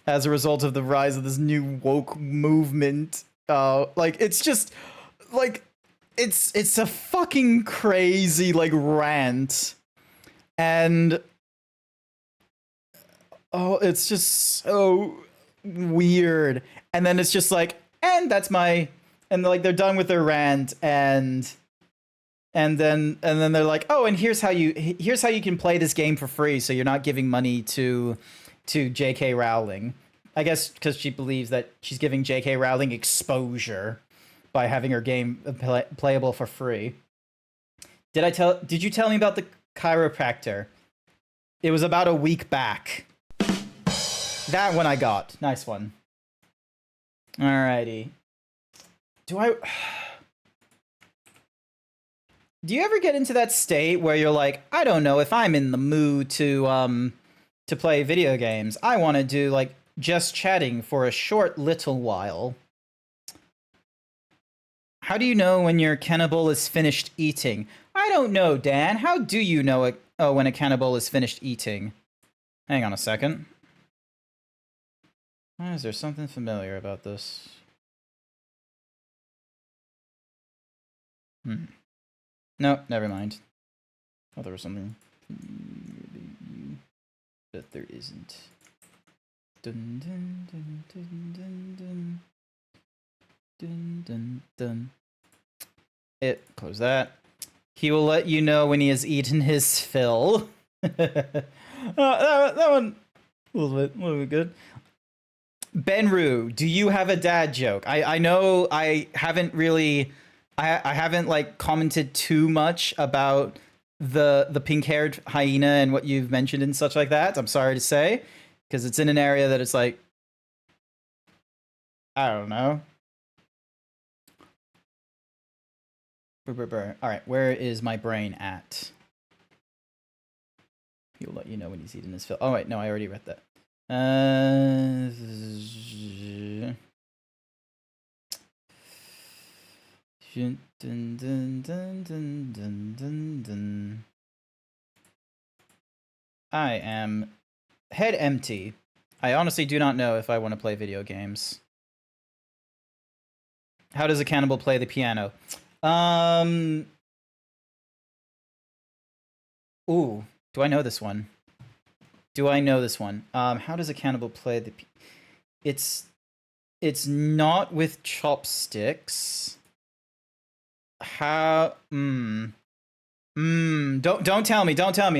as a result of the rise of this new woke movement. Like, it's just, like, it's a fucking crazy, like, rant. And, oh, it's just so weird. And then it's just like, and that's my... And like, they're done with their rant, and then they're like, oh, and here's how you can play this game for free, so you're not giving money to J.K. Rowling. I guess because she believes that she's giving J.K. Rowling exposure by having her game playable for free. Did you tell me about the chiropractor? It was about a week back. That one I got. Nice one. Alrighty. Do you ever get into that state where you're like, I don't know if I'm in the mood to play video games. I want to do like just chatting for a short little while. How do you know when your cannibal is finished eating? I don't know, Dan. How do you know when a cannibal is finished eating? Hang on a second. Why is there something familiar about this? No, never mind. Oh, there was something. But there isn't. Dun, dun, dun, dun, dun, dun. Dun, dun, dun. Close that. He will let you know when he has eaten his fill. That one, a little bit good. Benru, do you have a dad joke? I know I haven't really... I haven't, like, commented too much about the pink-haired hyena and what you've mentioned and such like that. I'm sorry to say, because it's in an area that it's like, I don't know. All right, where is my brain at? He'll let you know when he's eating his fill. Oh wait, no, I already read that. I am head empty. I honestly do not know if I want to play video games. How does a cannibal play the piano? Ooh, do I know this one? How does a cannibal play the It's not with chopsticks. How don't tell me.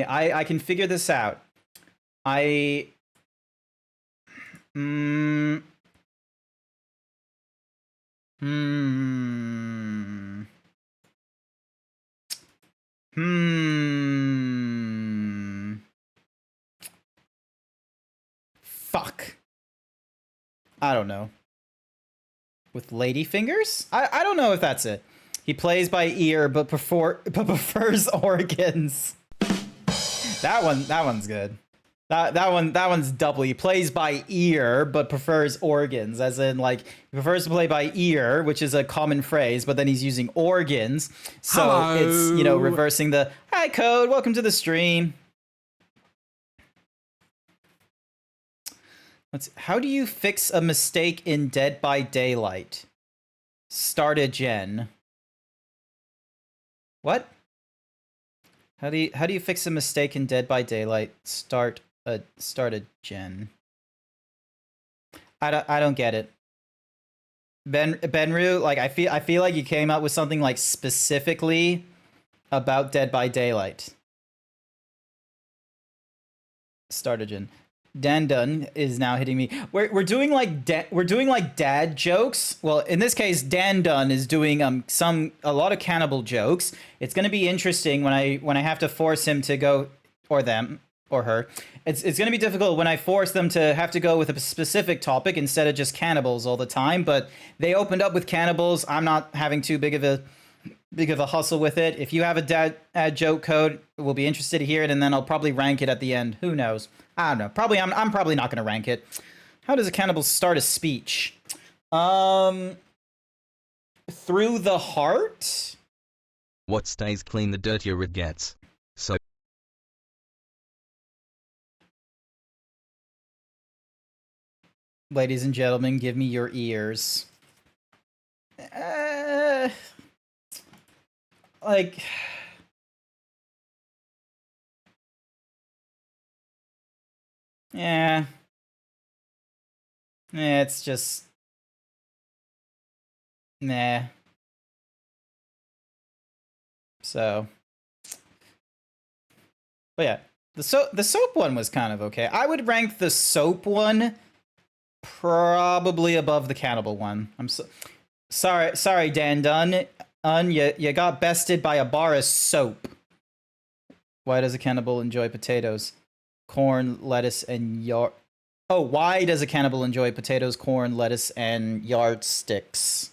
I can figure this out. I Fuck. I don't know. With lady fingers? I don't know if that's it. He plays by ear, but prefers organs. That one's good. That one's double. He plays by ear, but prefers organs, as in like he prefers to play by ear, which is a common phrase, but then he's using organs, so Hello. It's, you know, reversing the hi Code, welcome to the stream. How do you fix a mistake in Dead by Daylight? Start a gen. What? How do you fix a mistake in Dead by Daylight? Start a gen. I don't get it. Benru, like I feel like you came up with something like specifically about Dead by Daylight. Start a gen. Dan Dunn is now hitting me. We're doing like dad jokes. Well, in this case, Dan Dunn is doing a lot of cannibal jokes. It's gonna be interesting when I have to force him to go, or them or her. It's gonna be difficult when I force them to have to go with a specific topic instead of just cannibals all the time. But they opened up with cannibals. I'm not having too big of a hustle with it. If you have a dad joke Code, we'll be interested to hear it, and then I'll probably rank it at the end. Who knows? I don't know. Probably I'm probably not going to rank it. How does a cannibal start a speech? Through the heart? What stays clean, the dirtier it gets. So Ladies and gentlemen, give me your ears. Like yeah. It's just nah. So, but yeah, the soap one was kind of okay. I would rank the soap one probably above the cannibal one. I'm sorry, Dan Dunn. You got bested by a bar of soap. Why does a cannibal enjoy potatoes, corn, lettuce, and yard? Oh, why does a cannibal enjoy potatoes, corn, lettuce, and yardsticks?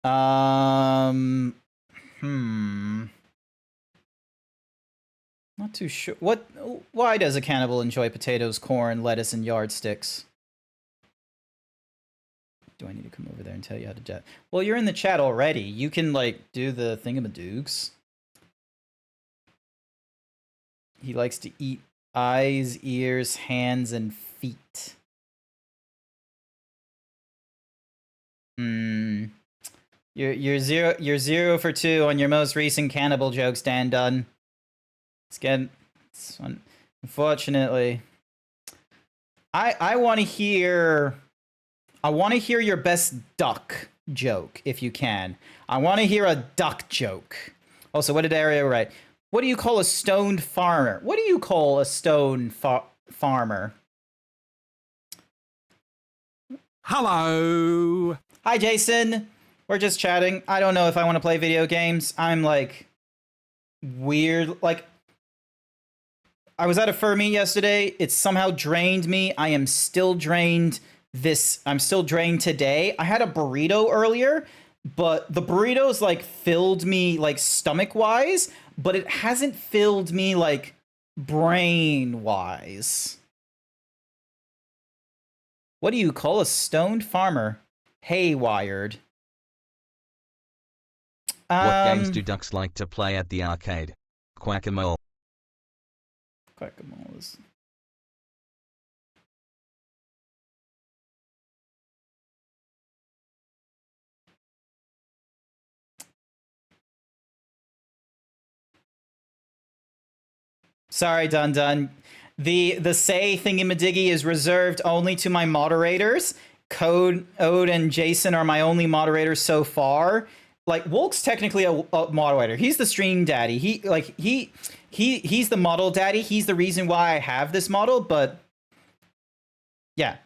Not too sure. Why does a cannibal enjoy potatoes, corn, lettuce, and yardsticks? Do I need to come over there and tell you how to chat? Well, you're in the chat already. You can, like, do the thingamadoogs. He likes to eat eyes, ears, hands, and feet. You're 0 for 2 on your most recent cannibal jokes, Dan Dunn. It's unfortunately. I want to hear your best duck joke if you can. I want to hear a duck joke. Also, what did Aria write? What do you call a stoned farmer? What do you call a stoned farmer? Hello. Hi, Jason. We're just chatting. I don't know if I want to play video games. I'm like weird, like, I was at a fur meet yesterday. It somehow drained me. I am still drained I'm still drained today. I had a burrito earlier, but the burrito's like filled me like stomach wise, but it hasn't filled me like brain wise. What do you call a stoned farmer? Haywired. What games do ducks like to play at the arcade? Quack-a-mole. Quack-a-mole is... Sorry, Dun Dun. The say thingy-majiggy is reserved only to my moderators. Code, Ode, and Jason are my only moderators so far. Like, Wolk's technically a moderator. He's the stream daddy. He's the model daddy. He's the reason why I have this model, but yeah.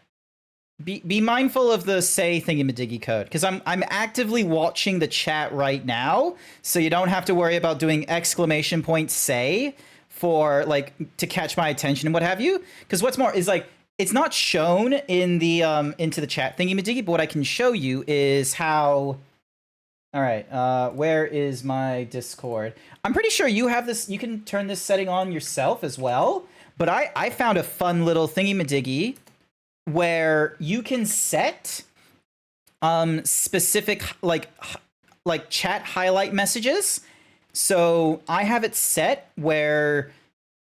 Be mindful of the say thingy-majiggy code, because I'm actively watching the chat right now, so you don't have to worry about doing exclamation point say for like to catch my attention and what have you. Because what's more is like it's not shown in the into the chat thingy-majiggy, but what I can show you is how. All right, where is my Discord? I'm pretty sure you have this. You can turn this setting on yourself as well. But I found a fun little thingy-majiggy where you can set specific like chat highlight messages. So I have it set where,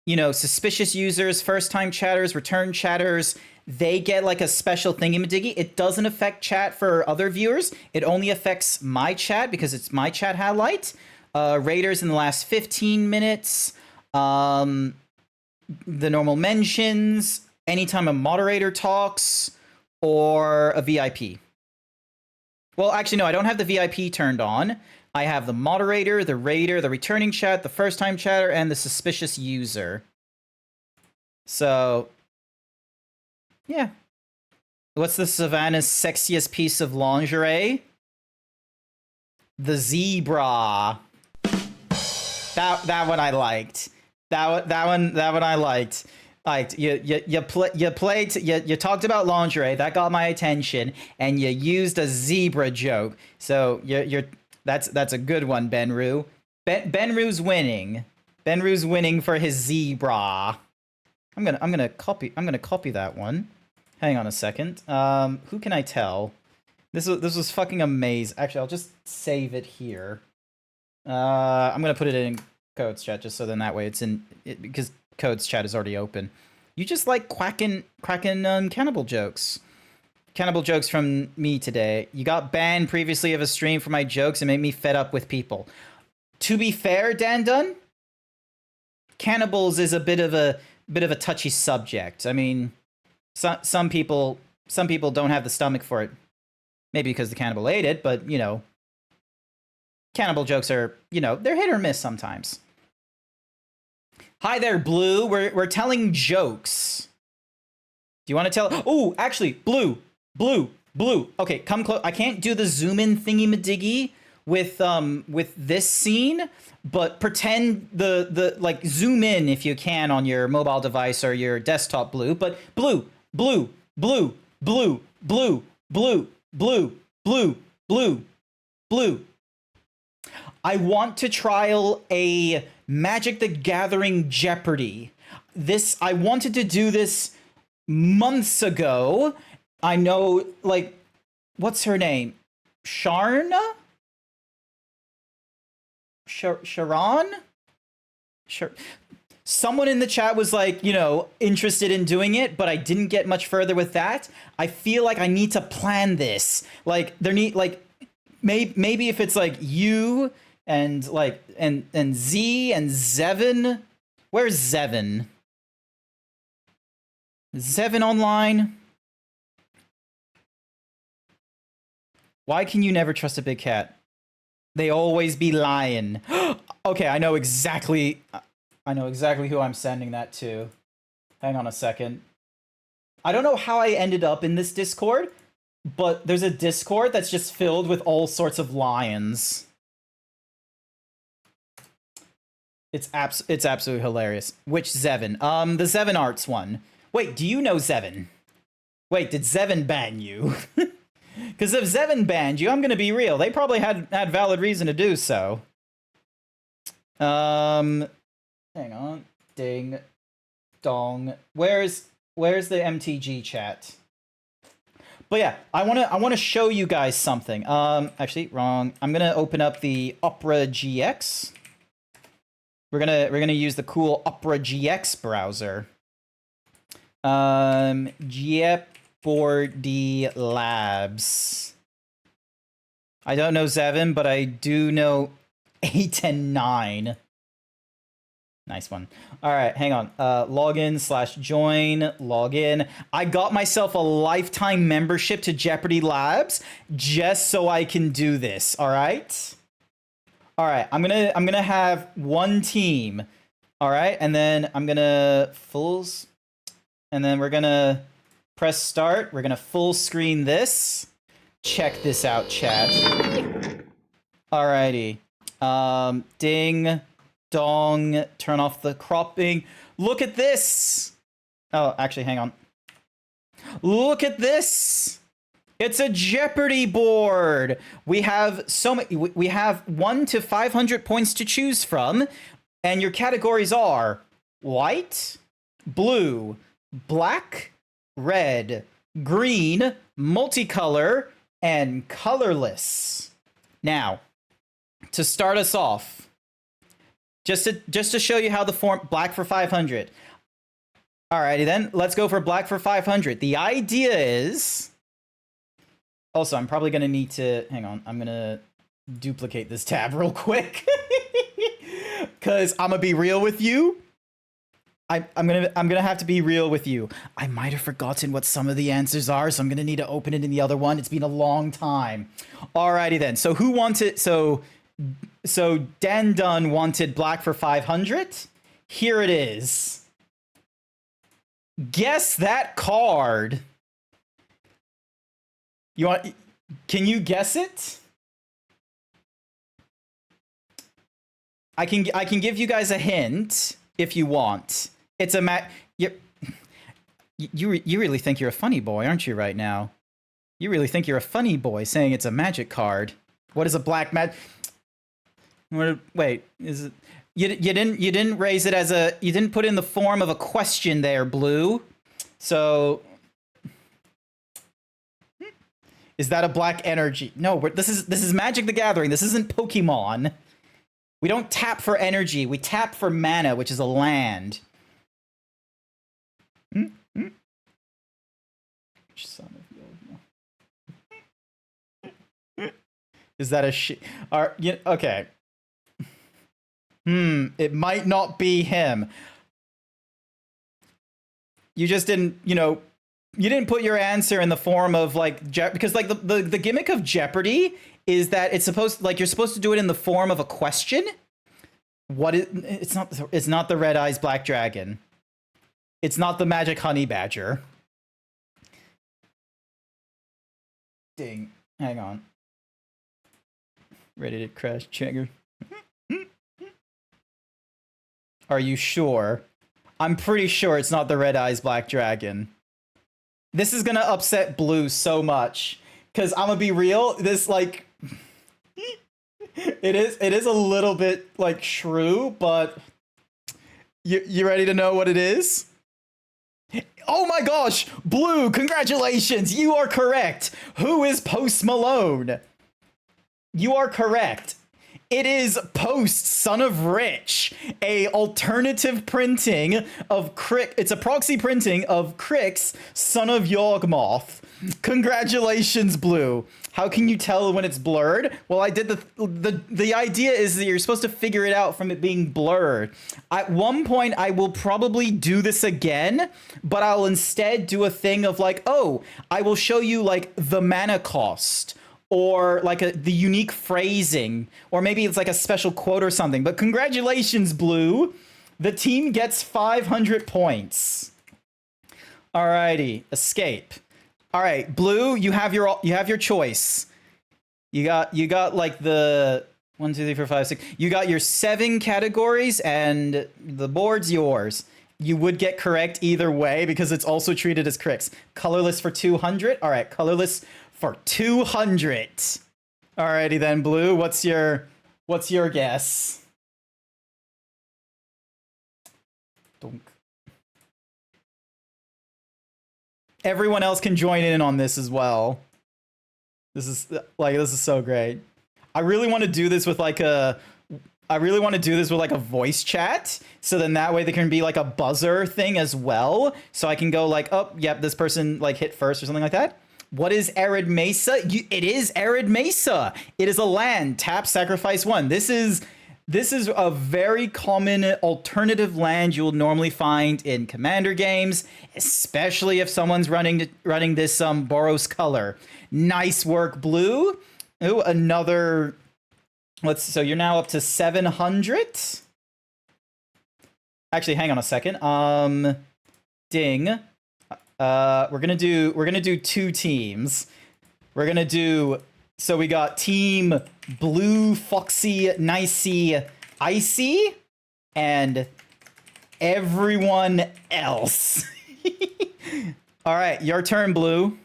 you know, suspicious users, first-time chatters, return chatters, they get like a special thingy-majiggy. It doesn't affect chat for other viewers. It only affects my chat because it's my chat highlight. Raiders in the last 15 minutes. The normal mentions. Anytime a moderator talks. Or a VIP. Well, actually, no, I don't have the VIP turned on. I have the moderator, the raider, the returning chat, the first-time chatter, and the suspicious user. So, yeah. What's the Savannah's sexiest piece of lingerie? The zebra. That one I liked. That one I liked. Like you talked about lingerie, that got my attention, and you used a zebra joke. So that's a good one, Benru. Benru's winning. Benru's winning for his zebra. I'm gonna copy that one. Hang on a second. Who can I tell? This was fucking amazing. Actually, I'll just save it here. I'm gonna put it in Codes chat just so then that way it's in it, because Codes chat is already open. You just like cracking cannibal jokes. Cannibal jokes from me today. You got banned previously of a stream for my jokes and made me fed up with people. To be fair, Dan Dunn, cannibals is a bit of a touchy subject. I mean, some people don't have the stomach for it. Maybe because the cannibal ate it, but you know, cannibal jokes are, you know, they're hit or miss sometimes. Hi there, Blue. We're telling jokes. Do you want to tell? Oh, actually, Blue. Okay, come close. I can't do the zoom in thingy-majiggy with this scene, but pretend the like zoom in if you can on your mobile device or your desktop, Blue. But blue. I want to trial a Magic the Gathering Jeopardy. I wanted to do this months ago. I know, like, what's her name? Sharna? Sharon? Someone in the chat was like, you know, interested in doing it, but I didn't get much further with that. I feel like I need to plan this. Like, maybe if it's like you and like and Z and Zevin. Where's Zevin? Zevin online? Why can you never trust a big cat? They always be lying. Okay, I know exactly who I'm sending that to. Hang on a second. I don't know how I ended up in this Discord, but there's a Discord that's just filled with all sorts of lions. It's absolutely hilarious. Which Zevin? The Zevin Arts one. Wait, do you know Zevin? Wait, did Zevin ban you? Because if Zevin banned you, I'm gonna be real. They probably had valid reason to do so. Hang on. Ding. Dong. Where's the MTG chat? But yeah, I wanna show you guys something. Actually, wrong. I'm gonna open up the Opera GX. We're gonna use the cool Opera GX browser. Jeopardy Labs. I don't know Zevin, but I do know 8 and 9. Nice one. All right, hang on. Login/join, login. I got myself a lifetime membership to Jeopardy Labs just so I can do this. All right. All right. I'm gonna have one team. All right, and then I'm gonna and then we're gonna press start. We're gonna full screen this. Check this out, chat. Alrighty. Ding. Dong, turn off the cropping. Look at this. Oh, actually, hang on. Look at this. It's a Jeopardy board. We have so many. We have 1 to 500 points to choose from, and your categories are white, blue, black, red, green, multicolor, and colorless. Now, to start us off. Just to show you how the form black for 500. Alrighty then, let's go for black for 500. The idea is also I'm probably gonna need to hang on. I'm gonna duplicate this tab real quick because I'm gonna be real with you. I'm gonna have to be real with you. I might have forgotten what some of the answers are, so I'm gonna need to open it in the other one. It's been a long time. Alrighty then. So who wanted So Dan Dunn wanted black for 500. Here it is. Guess that card. Can you guess it? I can give you guys a hint if you want. It's a you really think you're a funny boy, aren't you right now? You really think you're a funny boy saying it's a magic card. What is a black Wait, is it you didn't raise it as you didn't put in the form of a question there, Blue. So is that a black energy? No, this is Magic the Gathering. This isn't Pokemon. We don't tap for energy. We tap for mana, which is a land. Son of Is that a shit? Okay. It might not be him. You just didn't, you didn't put your answer in the form of like, because like the gimmick of Jeopardy is that it's you're supposed to do it in the form of a question. It's not the Red Eyes Black Dragon. It's not the Magic Honey Badger. Ding. Hang on. Ready to crash Chegger. Are you sure? I'm pretty sure it's not the Red Eyes Black Dragon. This is gonna upset Blue so much. Cause I'm gonna be real, this like it is a little bit like shrew, but you ready to know what it is? Oh my gosh, Blue, congratulations, you are correct. Who is Post Malone? You are correct. It is Post, Son of Rich, a alternative printing of Crick. It's a proxy printing of Crix, Son of Yawgmoth. Congratulations, Blue. How can you tell when it's blurred? Well, I did the idea is that you're supposed to figure it out from it being blurred. At one point, I will probably do this again, but I'll instead do a thing of like, oh, I will show you like the mana cost. Or like the unique phrasing, or maybe it's like a special quote or something. But congratulations, Blue. The team gets 500 points. Alrighty, escape. All right, Blue, you have your choice. You got like the 1, 2, 3, 4, 5, 6. You got your 7 categories, and the board's yours. You would get correct either way because it's also treated as critics. Colorless for 200. All right, colorless for 200. Alrighty then, Blue. What's your guess? Donk. Everyone else can join in on this as well. This is so great. I really want to do this with like a voice chat, so then that way there can be like a buzzer thing as well, so I can go like, oh, yep, this person like hit first or something like that. What is Arid Mesa? It is Arid Mesa. It is a land. Tap, sacrifice 1. This is a very common alternative land you'll normally find in Commander games, especially if someone's running this Boros color. Nice work, Blue. Ooh, another. So you're now up to 700. Actually, hang on a second. Ding. We're gonna do 2 teams. We're gonna do. So we got Team Blue, Foxy, Nicey, Icy, and everyone else. All right, your turn, Blue.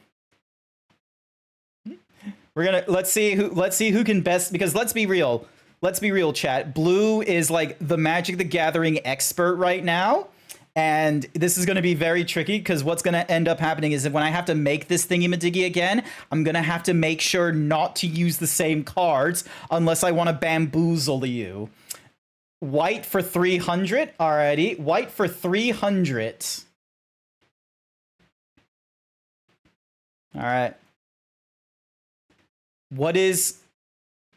Let's see who can best, because let's be real, chat. Blue is like the Magic the Gathering expert right now. And this is going to be very tricky because what's going to end up happening is that when I have to make this thingy-majiggy again, I'm going to have to make sure not to use the same cards unless I want to bamboozle you. White for 300. Alrighty. White for 300. All right. What is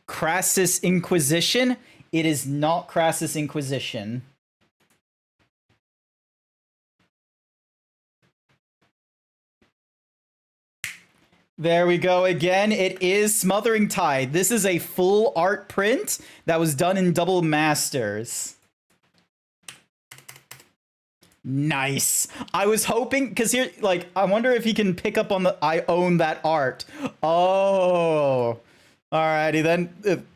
Crassus Inquisition? It is not Crassus Inquisition. There we go again. It is Smothering Tide. This is a full art print that was done in Double Masters. Nice. I was hoping, because here, like, I wonder if he can pick up on the I own that art. Oh. Alrighty then.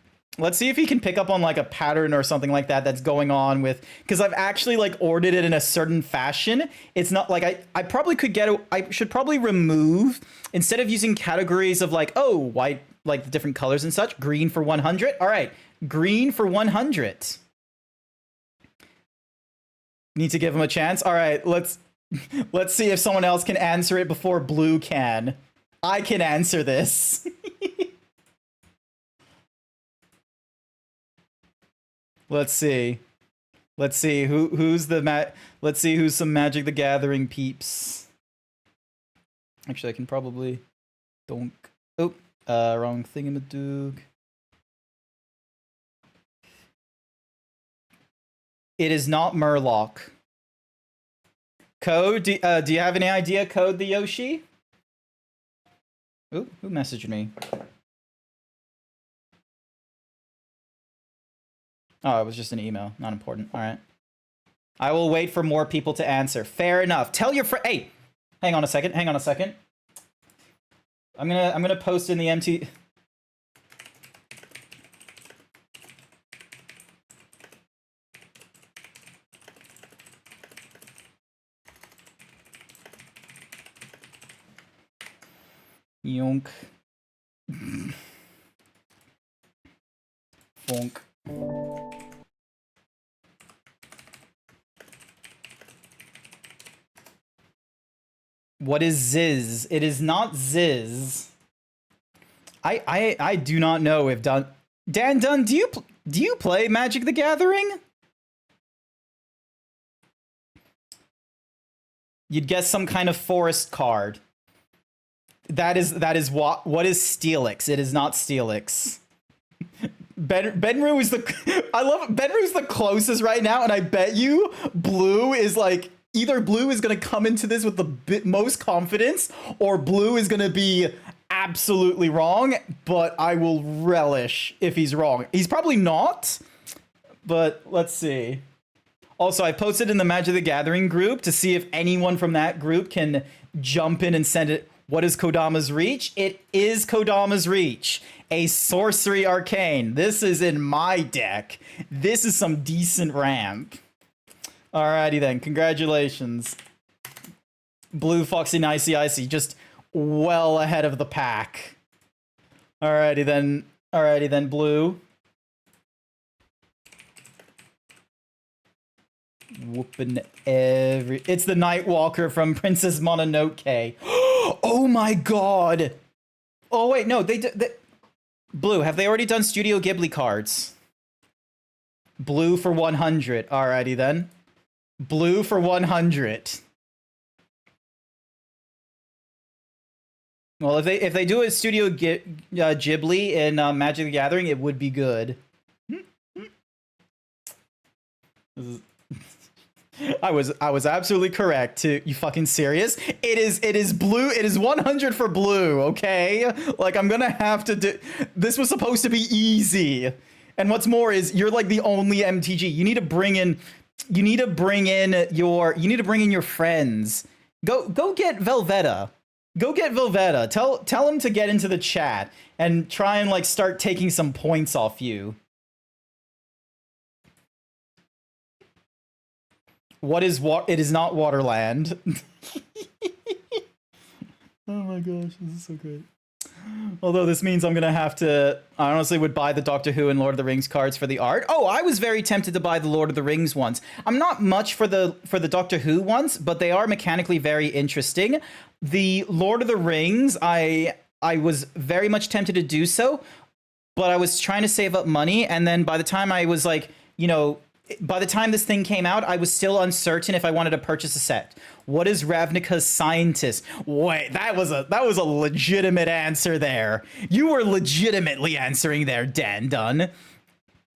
Let's see if he can pick up on like a pattern or something like that that's going on with, because I've actually like ordered it in a certain fashion. It's not like I probably could get I should probably remove, instead of using categories of like, oh, white, like the different colors and such, green for 100. All right, green for 100. Need to give him a chance. All right, let's see if someone else can answer it before Blue can. I can answer this. Let's see who's some Magic the Gathering peeps. Actually, I can probably wrong thingamadoog. It is not Murloc. Code, do you have any idea, Code the Yoshi? Ooh, who messaged me? Oh, it was just an email. Not important. All right. I will wait for more people to answer. Fair enough. Tell your friend. Hey, hang on a second. I'm gonna post in the MT. Yonk. Fonk. What is Ziz? It is not Ziz. I do not know if Dan Dunn, do you play Magic the Gathering? You'd guess some kind of forest card. That is what is Steelix? It is not Steelix. Benru is Benru's the closest right now, and I bet you Blue is like, either Blue is going to come into this with the most confidence, or Blue is going to be absolutely wrong, but I will relish if he's wrong. He's probably not, but let's see. Also, I posted in the Magic the Gathering group to see if anyone from that group can jump in and send it. What is Kodama's Reach? It is Kodama's Reach. A sorcery arcane. This is in my deck. This is some decent ramp. Alrighty then, congratulations. Blue Foxy Nicey Icy, just well ahead of the pack. Alrighty then, Blue. Whooping it's the Nightwalker from Princess Mononoke. Oh my god! Oh wait, no, they Blue, have they already done Studio Ghibli cards? Blue for 100. Alrighty then. Blue for 100. Well, if they do a Studio Ghibli in Magic the Gathering, it would be good. I was absolutely correct. You fucking serious? It is blue. It is 100 for blue. Okay, like I'm gonna have to do. This was supposed to be easy. And what's more is you're like the only MTG. You need to bring in. You need to bring in your friends. Go get Velveta. Go get Velveta. Tell him to get into the chat and try and like start taking some points off you. What is it is not Waterland. Oh my gosh, this is so great. Although this means I'm gonna have to, I honestly would buy the Doctor Who and Lord of the Rings cards for the art. Oh, I was very tempted to buy the Lord of the Rings ones. I'm not much for the Doctor Who ones, but they are mechanically very interesting. The Lord of the Rings, I was very much tempted to do so, but I was trying to save up money, and then by the time I was like, by the time this thing came out, I was still uncertain if I wanted to purchase a set. What is Ravnica's Scientist? Wait, that was a legitimate answer there. You were legitimately answering there, Dan Dunn.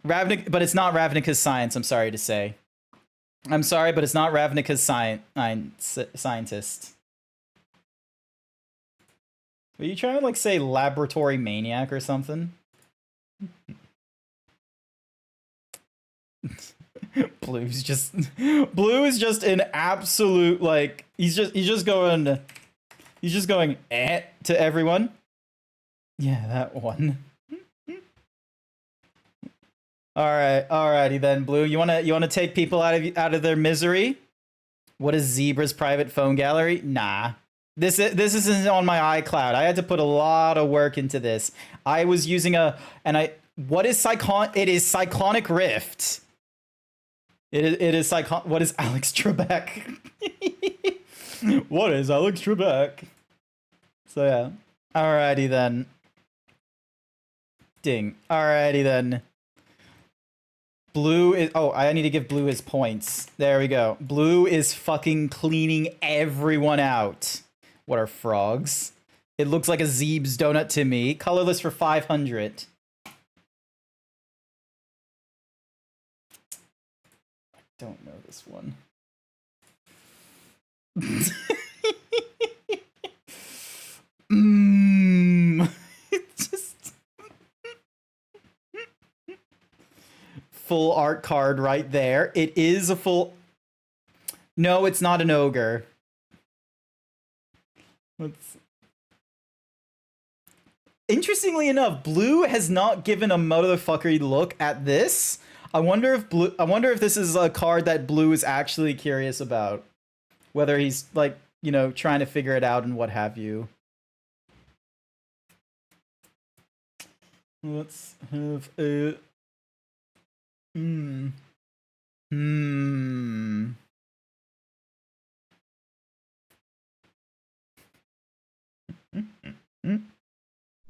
But it's not Ravnica's Science, I'm sorry to say. I'm sorry, but it's not Ravnica's Scientist. Are you trying to like say Laboratory Maniac or something? Blue is just an absolute like he's just going to everyone. Yeah, that one. Alrighty then, Blue. You wanna take people out of their misery? What is Zebra's private phone gallery? Nah. This isn't on my iCloud. I had to put a lot of work into this. I was using what is it is Cyclonic Rift. It is what is Alex Trebek? What is Alex Trebek? So yeah. Alrighty then. Ding. Alrighty then. Blue is I need to give Blue his points. There we go. Blue is fucking cleaning everyone out. What are frogs? It looks like a Zeebs donut to me. Colorless for 500. Don't know this one. Just full art card right there. It is a full. No, it's not an ogre. Interestingly enough, Blue has not given a motherfuckery look at this. I wonder if this is a card that Blue is actually curious about. Whether he's like, trying to figure it out and what have you. Let's have a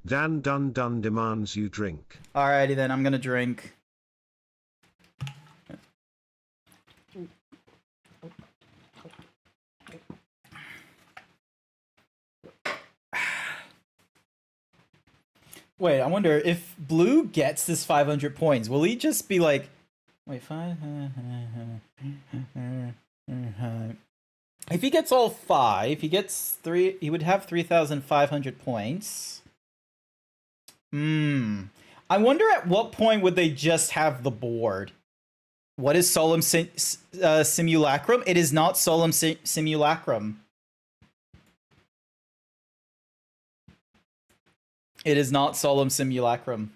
Dan Dun Dun demands you drink. Alrighty then, I'm gonna drink. Wait, I wonder if Blue gets this 500 points, will he just be like, wait, 5? If he gets all 5, he gets 3, he would have 3,500 points. I wonder at what point would they just have the board? What is Solemn Simulacrum? It is not Solemn Simulacrum. It is not Solemn Simulacrum.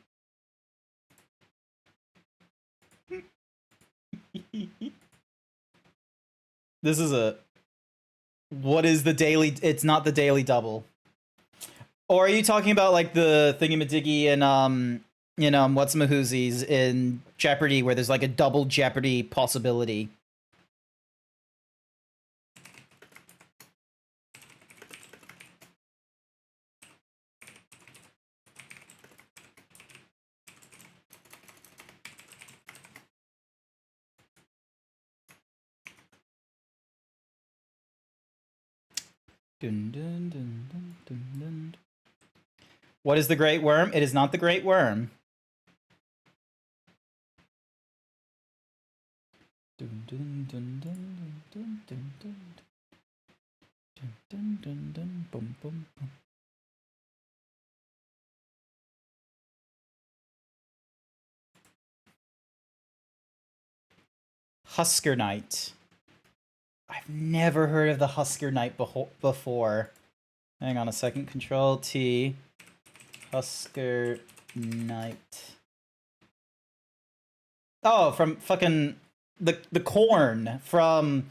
This is a... What is the daily... It's not the daily double. Or are you talking about, like, the thingamadiggy in, what's-mahoozies in Jeopardy, where there's, like, a double Jeopardy possibility? Dun, dun, dun, dun, dun, dun. What is the Great Worm? It is not the Great Worm. Dun, dun, dun, dun, dun, dun, dun, dun, dun, dun, dun, bum, bum, bum. Husker Knight. I've never heard of the Husker Knight before. Hang on a second. Control T. Husker Knight. Oh, from fucking the corn from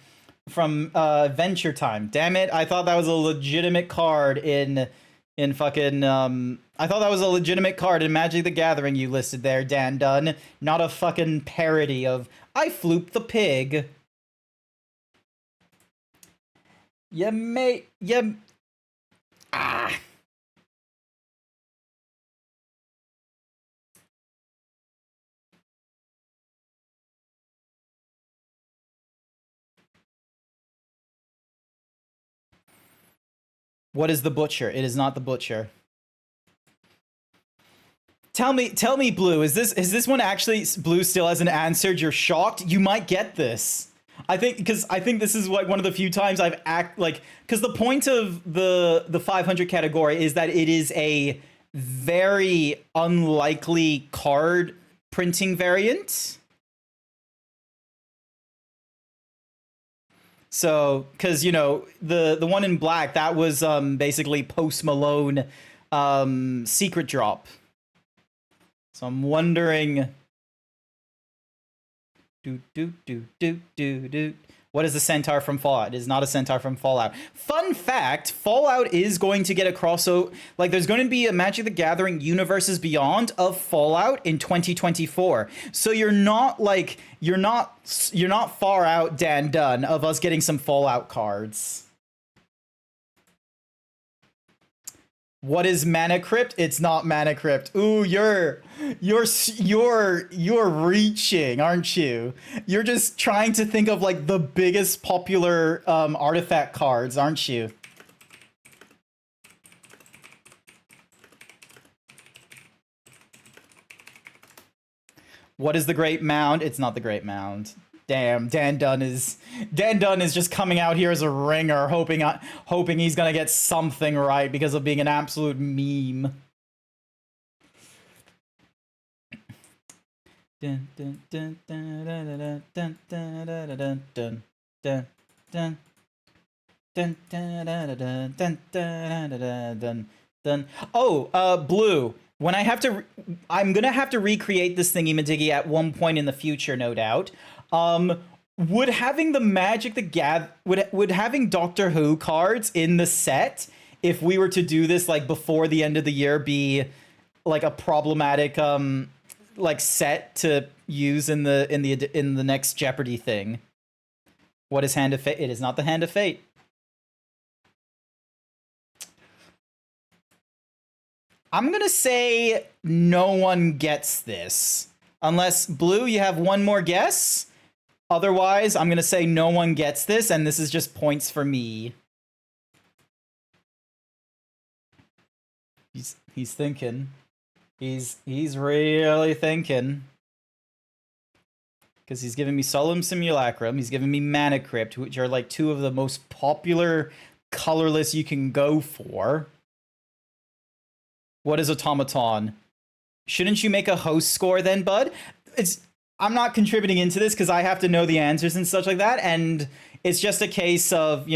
Adventure Time. Damn it! I thought that was a legitimate card in fucking I thought that was a legitimate card in Magic the Gathering you listed there, Dan Dunn. Not a fucking parody of I flooped the pig. Yeah, mate. Yeah. Ah. What is the Butcher? It is not the Butcher. Tell me, Blue, is this one actually Blue still hasn't answered? You're shocked? You might get this. I think this is like one of the few times I've because the point of the 500 category is that it is a very unlikely card printing variant. So, because the one in black, that was basically Post Malone secret drop. So I'm wondering. What is the centaur from Fallout? It is not a centaur from Fallout. Fun fact, Fallout is going to get a crossover. Like, there's going to be a Magic the Gathering Universes Beyond of Fallout in 2024. So you're not far out, Dan Dunn, of us getting some Fallout cards. What is Mana Crypt? It's not Mana Crypt. Ooh, you're reaching, aren't you? You're just trying to think of like the biggest popular artifact cards, aren't you? What is the Great Mound? It's not the Great Mound. Damn, Dan Dunn is just coming out here as a ringer, hoping he's gonna get something right because of being an absolute meme. Dun, dun, dun, dun, dun, dun, dun, dun, dun, dun, dun. Dun, dun, dun, dun, dun, dun, dun, dun. Oh, Blue. When I'm gonna have to recreate this thingy-majiggy at one point in the future, no doubt. Would having the would having Doctor Who cards in the set, if we were to do this like before the end of the year, be like a problematic like set to use in the next Jeopardy thing? What is Hand of Fate? It is not the Hand of Fate. I'm gonna say no one gets this. Unless, Blue, you have one more guess? Otherwise, I'm gonna say no one gets this, and this is just points for me. He's thinking. He's really thinking. Because he's giving me Solemn Simulacrum, he's giving me Mana Crypt, which are like two of the most popular colorless you can go for. What is Automaton? Shouldn't you make a host score then, bud? I'm not contributing into this because I have to know the answers and such like that, and it's just a case of,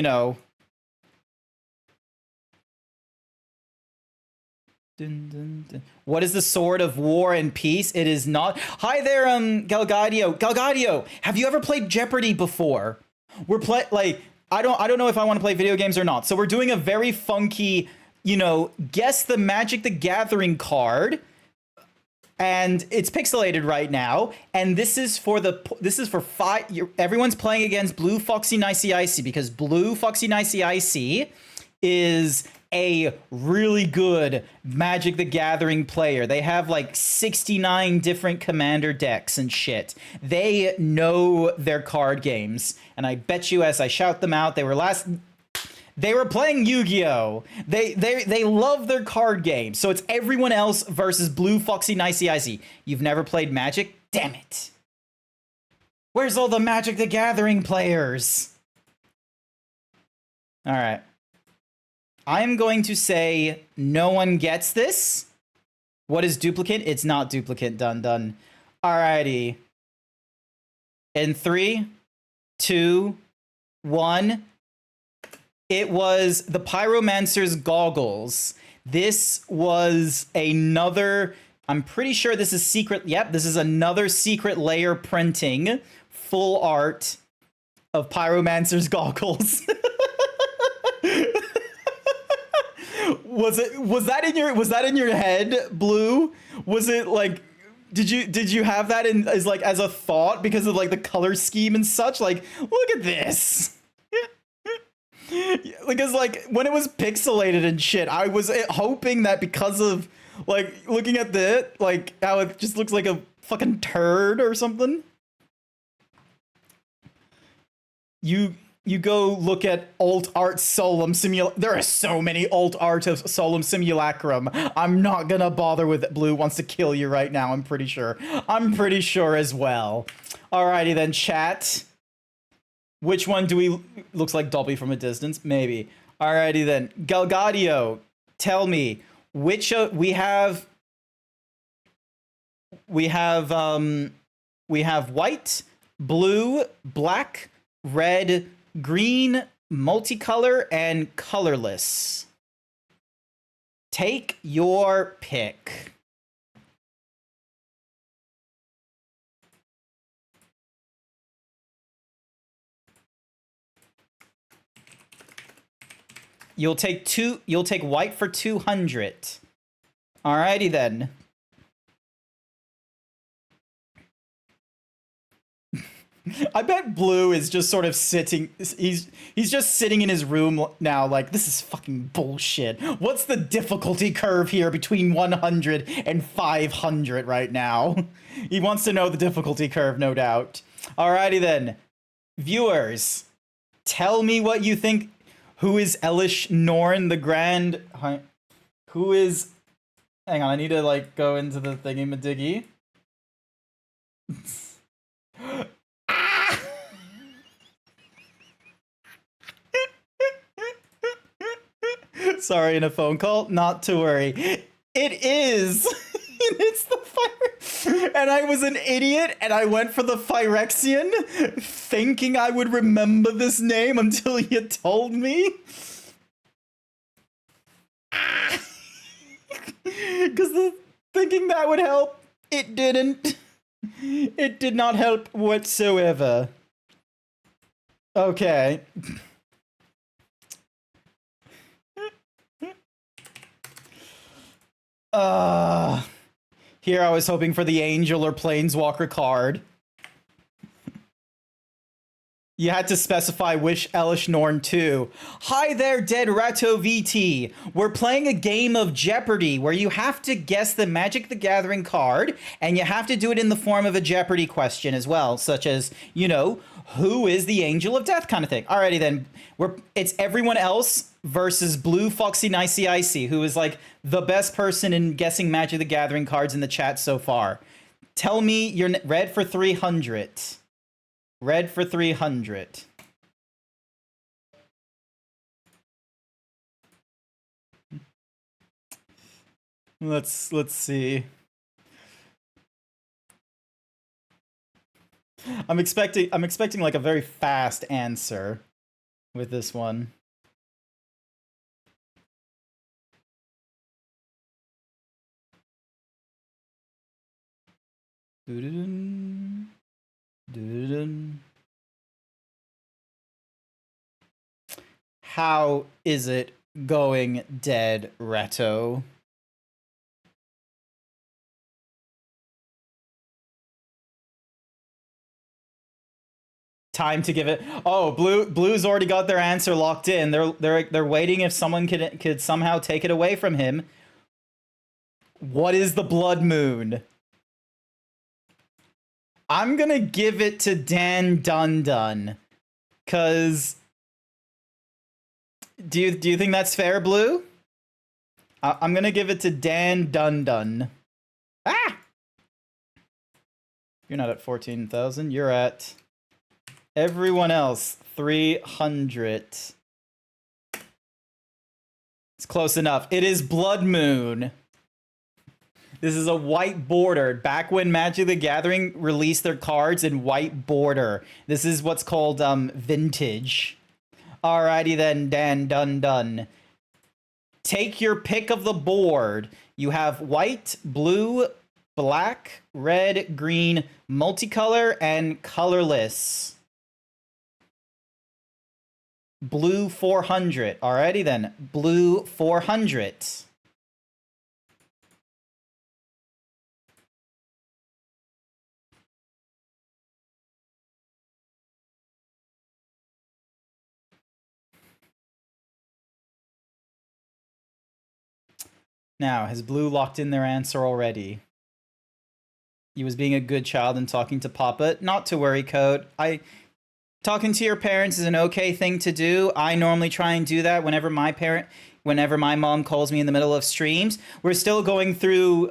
Dun, dun, dun. What is the sword of war and peace? It is not. Hi there, Galgadio. Galgadio, have you ever played Jeopardy before? We're I don't know if I want to play video games or not. So we're doing a very funky, you know, guess the Magic the Gathering card. And it's pixelated right now, and this is for everyone's playing against Blue Foxy Nicey Icy, because Blue Foxy Nicey Icy is a really good Magic the Gathering player. They have like 69 different commander decks and shit. They know their card games, and I bet you as I shout them out, they were playing Yu-Gi-Oh! They love their card game. So it's everyone else versus Blue Foxy Nicey Icy. You've never played Magic? Damn it. Where's all the Magic the Gathering players? All right. I'm going to say no one gets this. What is duplicate? It's not duplicate. Done, done. Alrighty. In 3, 2, 1... It was the Pyromancer's Goggles. This was another, I'm pretty sure this is secret. Yep, this is another secret layer printing, full art of Pyromancer's Goggles. Was that in your head, Blue? Was it like, did you have that as a thought because of like the color scheme and such? Like, look at this. Because like when it was pixelated and shit, I was hoping that because of like looking at like how it just looks like a fucking turd or something. You go look at alt art Solum Simulacrum. There are so many alt art of Solum Simulacrum. I'm not gonna bother with it. Blue wants to kill you right now. I'm pretty sure as well. Alrighty then, chat. Which one do we... Looks like Dobby from a distance. Maybe. Alrighty then. Galgadio, tell me, which... we have white, blue, black, red, green, multicolor, and colorless. Take your pick. You'll take white for 200. Alrighty then. I bet Blue is just sort of sitting, he's just sitting in his room now like, this is fucking bullshit. What's the difficulty curve here between 100 and 500 right now? He wants to know the difficulty curve, no doubt. Alrighty then. Viewers, tell me what you think. Who is Elish Norn, the Grand... Who is... Hang on, I need to, like, go into the thingy-madiggy. Sorry, in a phone call? Not to worry. It is! It's the fire... And I was an idiot, and I went for the Phyrexian, thinking I would remember this name until you told me. Because thinking that would help, it didn't. It did not help whatsoever. Okay. Here I was hoping for the Angel or Planeswalker card. You had to specify which Elish Norn 2. Hi there, Dead Rato VT. We're playing a game of Jeopardy where you have to guess the Magic the Gathering card, and you have to do it in the form of a Jeopardy question as well, such as, you know, who is the Angel of Death kind of thing. Alrighty then, it's everyone else versus Blue Foxy Nicey Icy, who is like the best person in guessing Magic the Gathering cards in the chat so far. Tell me you're red for 300. Red for 300. Let's see. I'm expecting like a very fast answer with this one. Doo-doo-dun. Doo-doo-dun. How is it going, Dead Reto? Time to give it. Oh, Blue's already got their answer locked in. They're waiting if someone could somehow take it away from him. What is the blood moon? I'm gonna give it to Dan Dun. Cause do you think that's fair, Blue? I'm gonna give it to Dan Dun. Ah! You're not at 14,000. You're at everyone else 300. It's close enough. It is Blood Moon. This is a white border. Back when Magic the Gathering released their cards in white border. This is what's called vintage. Alrighty then, Dan Dun. Take your pick of the board. You have white, blue, black, red, green, multicolor, and colorless. Blue 400. Alrighty then, blue 400. Now, has Blue locked in their answer already? He was being a good child and talking to Papa. Not to worry, Code. Talking to your parents is an okay thing to do. I normally try and do that whenever my mom calls me in the middle of streams. We're still going through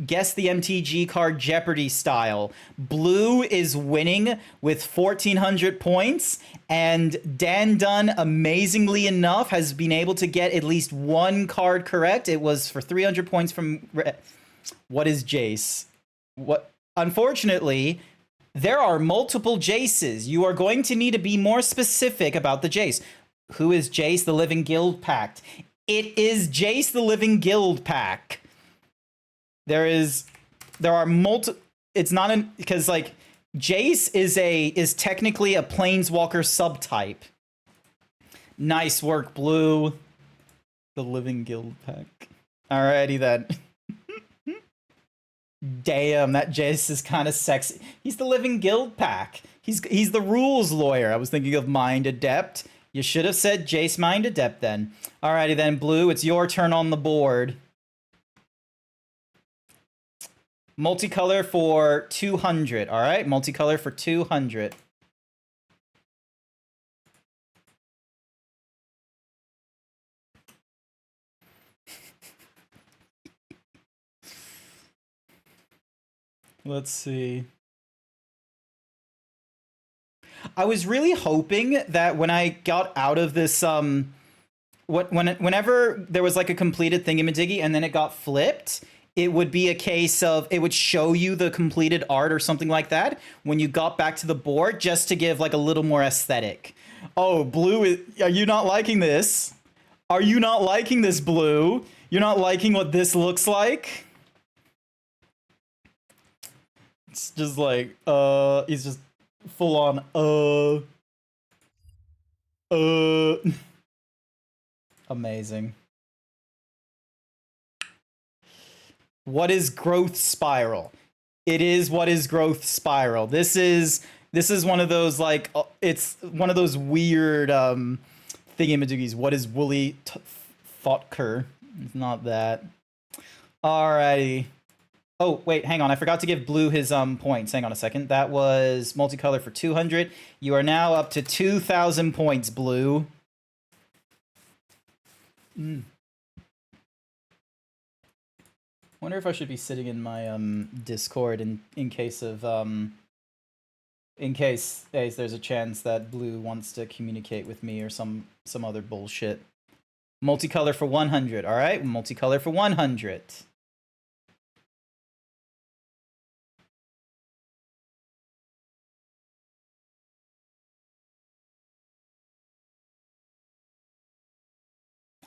Guess the MTG card Jeopardy style. Blue is winning with 1,400 points, and Dan Dunn, amazingly enough, has been able to get at least one card correct. It was for 300 points from... What is Jace? Unfortunately, there are multiple Jaces. You are going to need to be more specific about the Jace. Who is Jace the Living Guild Pact? It is Jace the Living Guild Pack. There are multiple... It's not an... Because, like, Jace is technically a Planeswalker subtype. Nice work, Blue. The Living Guild Pack. Alrighty, then. Damn, that Jace is kind of sexy. He's the Living Guild Pack. He's the rules lawyer. I was thinking of Mind Adept. You should have said Jace Mind Adept then. Alrighty then, Blue, it's your turn on the board. Multicolor for 200, alright? Multicolor for 200. Let's see. I was really hoping that when I got out of this, whenever there was like a completed thingamadiggy and then it got flipped, it would be a case of, it would show you the completed art or something like that when you got back to the board, just to give like a little more aesthetic. Oh, Blue, are you not liking this? Are you not liking this, Blue? You're not liking what this looks like? It's just like, he's just full on, Amazing. What is Growth Spiral? It is what is Growth Spiral. This is one of those, like, it's one of those weird, thingamajiggies. What is Woolly Thotker? It's not that. Alrighty. Oh, wait, hang on. I forgot to give Blue his points. Hang on a second. That was multicolor for 200. You are now up to 2,000 points, Blue. Wonder if I should be sitting in my Discord in case of in case there's a chance that Blue wants to communicate with me or some other bullshit. Multicolor for 100. All right, multicolor for 100.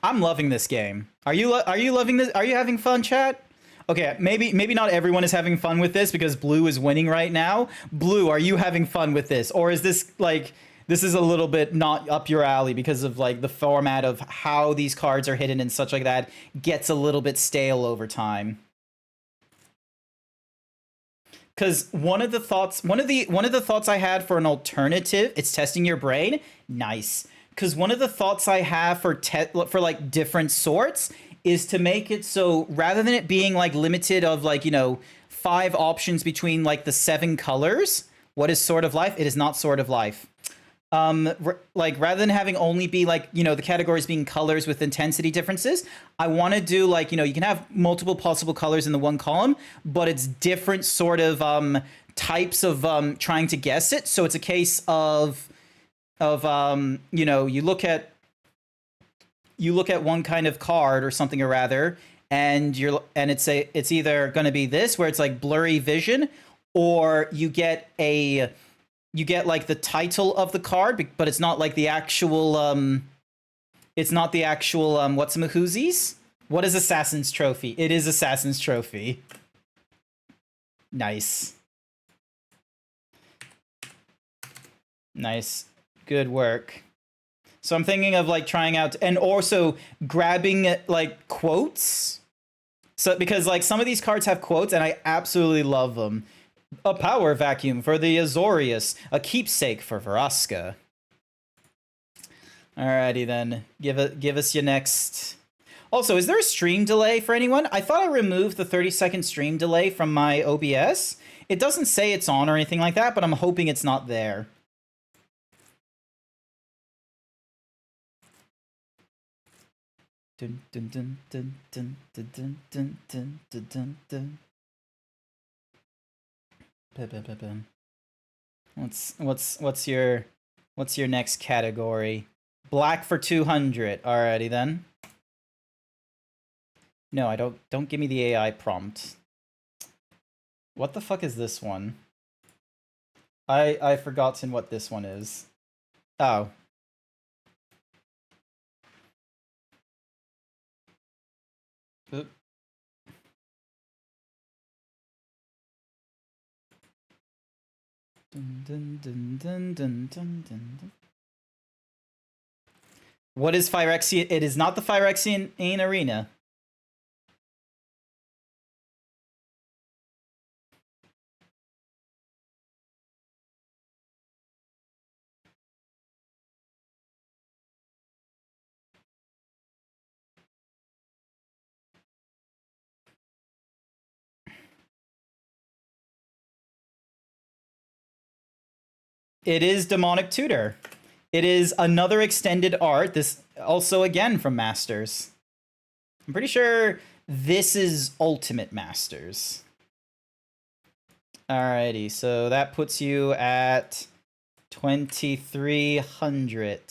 I'm loving this game. Are you loving this? Are you having fun, chat? Okay, maybe not everyone is having fun with this because blue is winning right now. Blue, are you having fun with this? Or is this like this is a little bit not up your alley because of like the format of how these cards are hidden and such like that gets a little bit stale over time? Because one of the thoughts I had for an alternative, it's testing your brain. Nice. Because one of the thoughts I have for like different sorts is to make it so rather than it being like limited of like, you know, 5 options between like the 7 colors, what is Sword of Life? It is not Sword of Life. Like rather than having only be like, you know, the categories being colors with intensity differences, I want to do like, you know, you can have multiple possible colors in the one column, but it's different sort of types of trying to guess it. So it's a case of you know, you look at one kind of card or something or rather, and it's either going to be this where it's like blurry vision, or you get like the title of the card, but it's not like the actual what's-a-mahoozies? What is Assassin's Trophy? It is Assassin's Trophy. Nice. Nice. Good work. So I'm thinking of like trying out and also grabbing like quotes. So because like some of these cards have quotes and I absolutely love them. A power vacuum for the Azorius, a keepsake for Vraska. Alrighty then, give us your next. Also, is there a stream delay for anyone? I thought I removed the 30-second stream delay from my OBS. It doesn't say it's on or anything like that, but I'm hoping it's not there. Dun, dun, dun, dun, dun, dun, dun, dun, dun, dun, dun. What's your next category? Black for 200. Alrighty then. No, I don't give me the AI prompt. What the fuck is this one? I've forgotten what this one is. Oh. Oop. Dun, dun, dun, dun, dun, dun, dun. What is Phyrexian? It is not the Phyrexian Arena. It is Demonic Tutor. It is another extended art. This also again from Masters. I'm pretty sure this is Ultimate Masters. Alrighty, so that puts you at 2,300.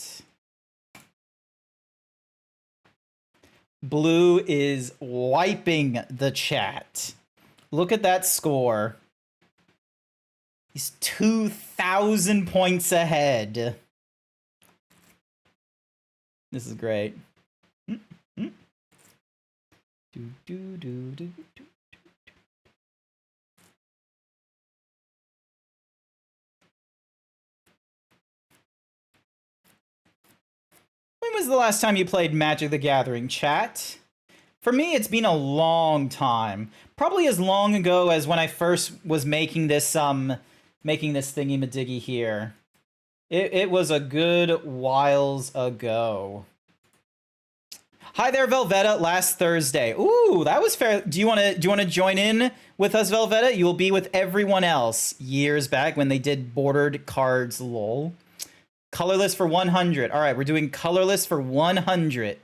Blue is wiping the chat. Look at that score. He's 2,000 points ahead. This is great. When was the last time you played Magic the Gathering, chat? For me, it's been a long time. Probably as long ago as when I first was making this thingy-madiggy here. It was a good whiles ago. Hi there, Velveta. Last Thursday. Ooh, that was fair. Do you want to join in with us, Velveta? You will be with everyone else years back when they did bordered cards. Lol. Colorless for 100. All right, we're doing colorless for 100.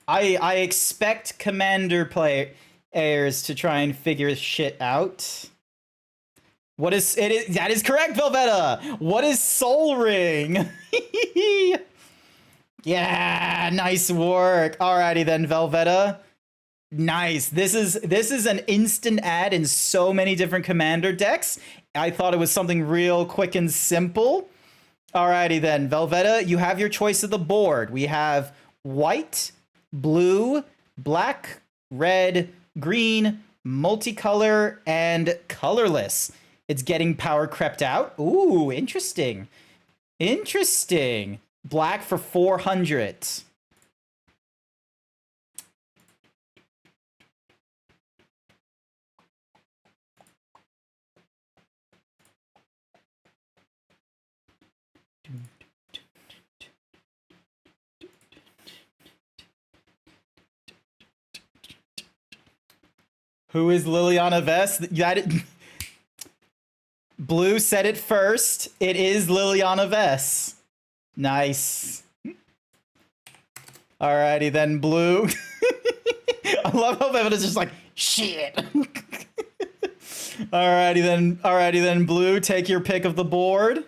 I expect Commander players to try and figure shit out. What is it? That is correct, Velveta. What is Soul Ring? Yeah, nice work. Alrighty then, Velveta. Nice. This is an instant add in so many different Commander decks. I thought it was something real quick and simple. Alrighty then, Velveta, you have your choice of the board. We have white, blue, black, red, green, multicolor, and colorless. It's getting power crept out. Ooh, interesting. Interesting. Black for 400. Who is Liliana Vess? Blue said it first. It is Liliana Vess. Nice. Alrighty then, Blue. I love how Evan is just like, shit. Alrighty then, Blue. Take your pick of the board.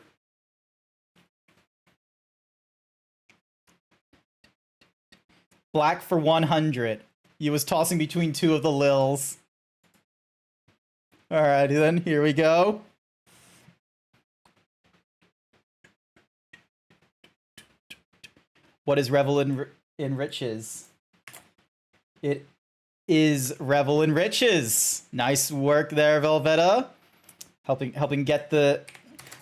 Black for 100. You was tossing between two of the Lils. Alrighty then, here we go. What is Revel in Riches? It is Revel in Riches. Nice work there, Velveta. Helping get the...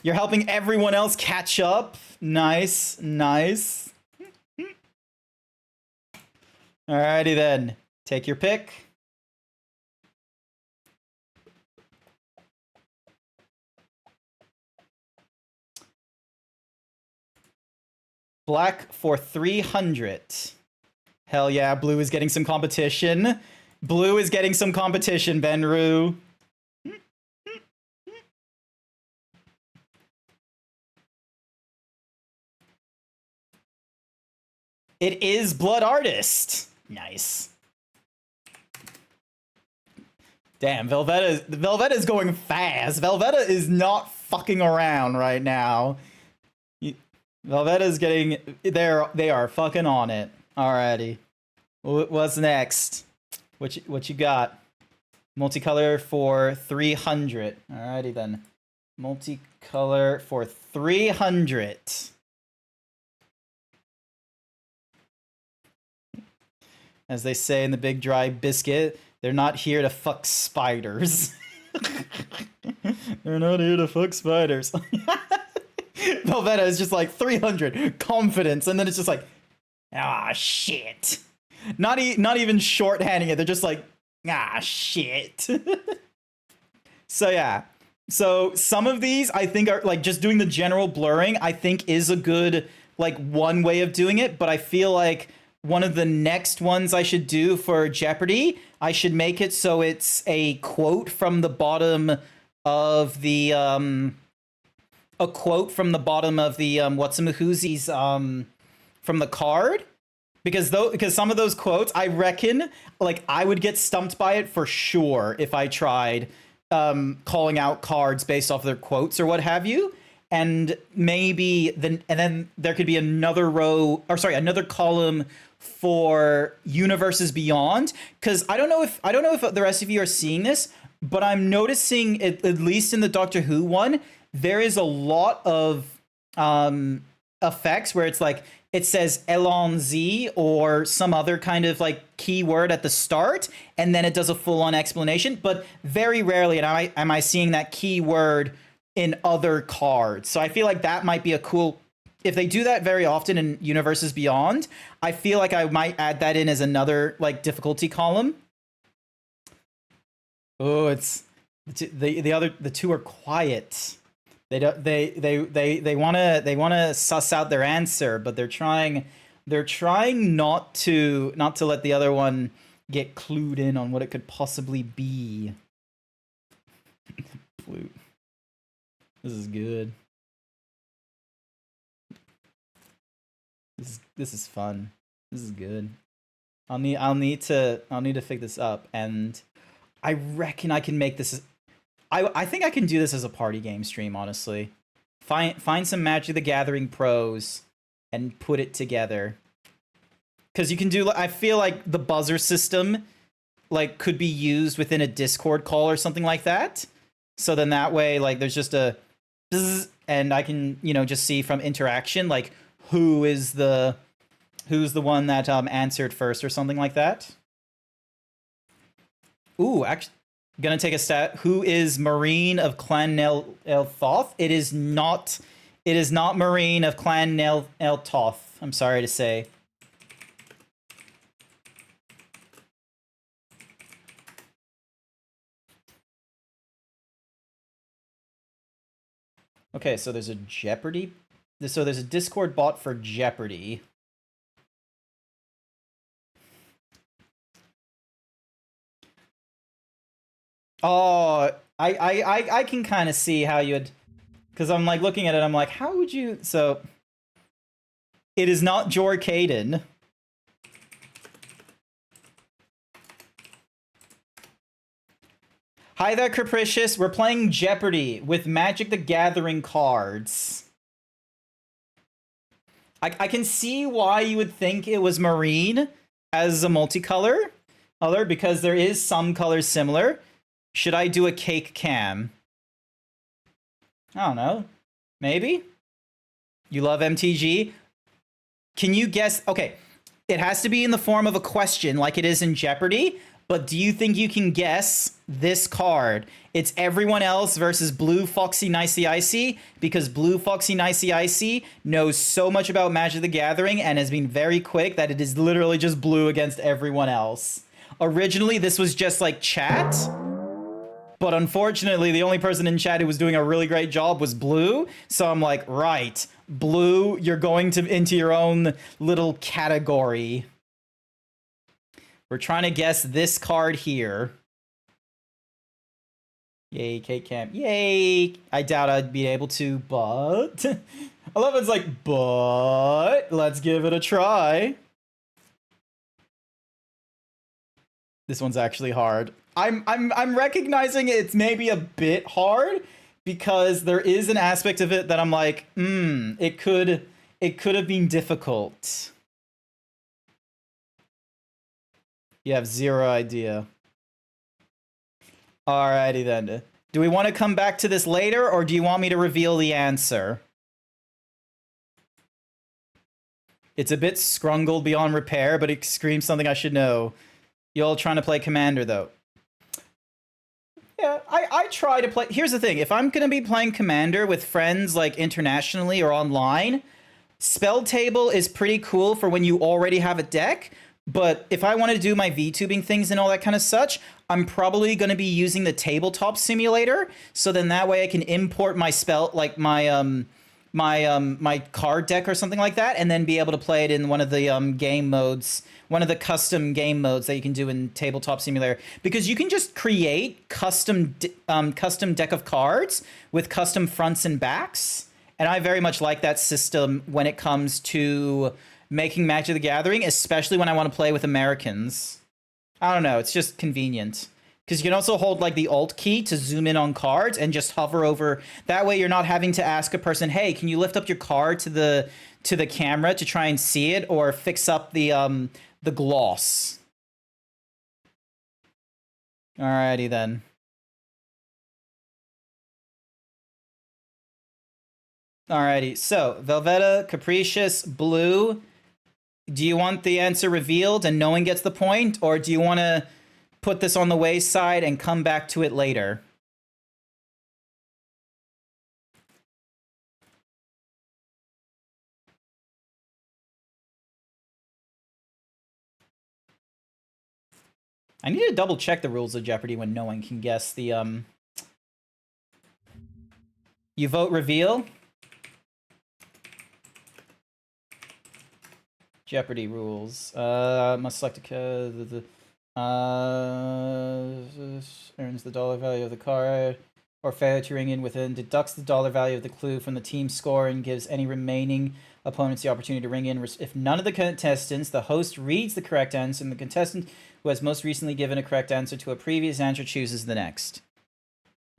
You're helping everyone else catch up. Nice, nice. Alrighty then. Take your pick. Black for 300. Hell yeah, Blue is getting some competition. Blue is getting some competition, Benru. It is Blood Artist. Nice. Damn, Velveta is going fast. Velveta is not fucking around right now. Velveta is getting... They are fucking on it. Alrighty. What's next? What you got? Multicolor for 300. Alrighty then. Multicolor for 300. As they say in the Big Dry Biscuit, they're not here to fuck spiders. They're not here to fuck spiders. Velveta is just like 300 confidence, and then it's just like, ah, shit. Not even shorthanding it. They're just like, ah, shit. So yeah. So some of these I think are like just doing the general blurring. I think is a good like one way of doing it, but I feel like one of the next ones I should do for Jeopardy, I should make it so it's a quote from the bottom of the what's-a-mahoozies from the card, because some of those quotes I reckon like I would get stumped by it for sure if I tried calling out cards based off their quotes or what have you. And then there could be another another column for Universes Beyond, because I don't know if the rest of you are seeing this, but I'm noticing at least in the Doctor Who one, there is a lot of effects where it's like it says Elon-Z or some other kind of like keyword at the start, and then it does a full-on explanation. But very rarely am I seeing that keyword in other cards. So I feel like that might be a cool... If they do that very often in Universes Beyond, I feel like I might add that in as another like difficulty column. Oh, it's the two are quiet. They don't they want to suss out their answer, but they're trying not to let the other one get clued in on what it could possibly be. Flute. This is good. This is fun. This is good. I'll need to figure this up, and I reckon I can make this. I think I can do this as a party game stream. Honestly, find some Magic the Gathering pros and put it together. Because you can do. I feel like the buzzer system, like, could be used within a Discord call or something like that. So then that way, like, there's just a bzz, and I can just see from interaction like who's the one that answered first or something like that. Ooh, actually, gonna take a stat. Who is Marine of Clan Nel El Thoth? It is not. It is not Marine of Clan Nel El Thoth. I'm sorry to say. Okay, so there's a Jeopardy. So there's a Discord bot for Jeopardy. Oh, I can kind of see how you'd, because I'm like looking at it, I'm like, how would you? So it is not Jorcaden. Hi there, Capricious. We're playing Jeopardy with Magic the Gathering cards. I can see why you would think it was Marine as a multicolor color, because there is some colors similar. Should I do a cake cam? I don't know. Maybe? You love MTG? Can you guess? Okay, it has to be in the form of a question like it is in Jeopardy, but do you think you can guess this card? It's everyone else versus Blue Foxy Nicey Icy, because Blue Foxy Nicey Icy knows so much about Magic the Gathering and has been very quick that it is literally just blue against everyone else. Originally, this was just like chat, but unfortunately, the only person in chat who was doing a really great job was Blue. So I'm like, right, Blue, you're going into your own little category. We're trying to guess this card here. Yay, cake camp. Yay! I doubt I'd be able to, but I love it's like, but let's give it a try. This one's actually hard. I'm recognizing it's maybe a bit hard because there is an aspect of it that I'm like, it could have been difficult. You have zero idea. Alrighty then. Do we want to come back to this later, or do you want me to reveal the answer? It's a bit scrungled beyond repair, but it screams something I should know. You all trying to play Commander, though. Yeah, I try to play... Here's the thing. If I'm going to be playing Commander with friends, like, internationally or online, Spell Table is pretty cool for when you already have a deck. But if I want to do my VTubing things and all that kind of such, I'm probably going to be using the tabletop simulator. So then that way I can import my spell, like my my card deck or something like that, and then be able to play it in one of the game modes, one of the custom game modes that you can do in tabletop simulator. Because you can just create custom deck of cards with custom fronts and backs, and I very much like that system when it comes to making Magic the Gathering, especially when I want to play with Americans. I don't know, it's just convenient. Because you can also hold like the Alt key to zoom in on cards and just hover over. That way you're not having to ask a person, hey, can you lift up your card to the camera to try and see it, or fix up the gloss. Alrighty then. Alrighty, so Velveta, Capricious, Blue. Do you want the answer revealed and no one gets the point, or do you want to put this on the wayside and come back to it later? I need to double check the rules of Jeopardy when no one can guess the You vote reveal? Jeopardy rules. Must select a earns the dollar value of the card, or failure to ring in within, deducts the dollar value of the clue from the team score and gives any remaining opponents the opportunity to ring in. If none of the contestants, the host reads the correct answer, and the contestant who has most recently given a correct answer to a previous answer chooses the next.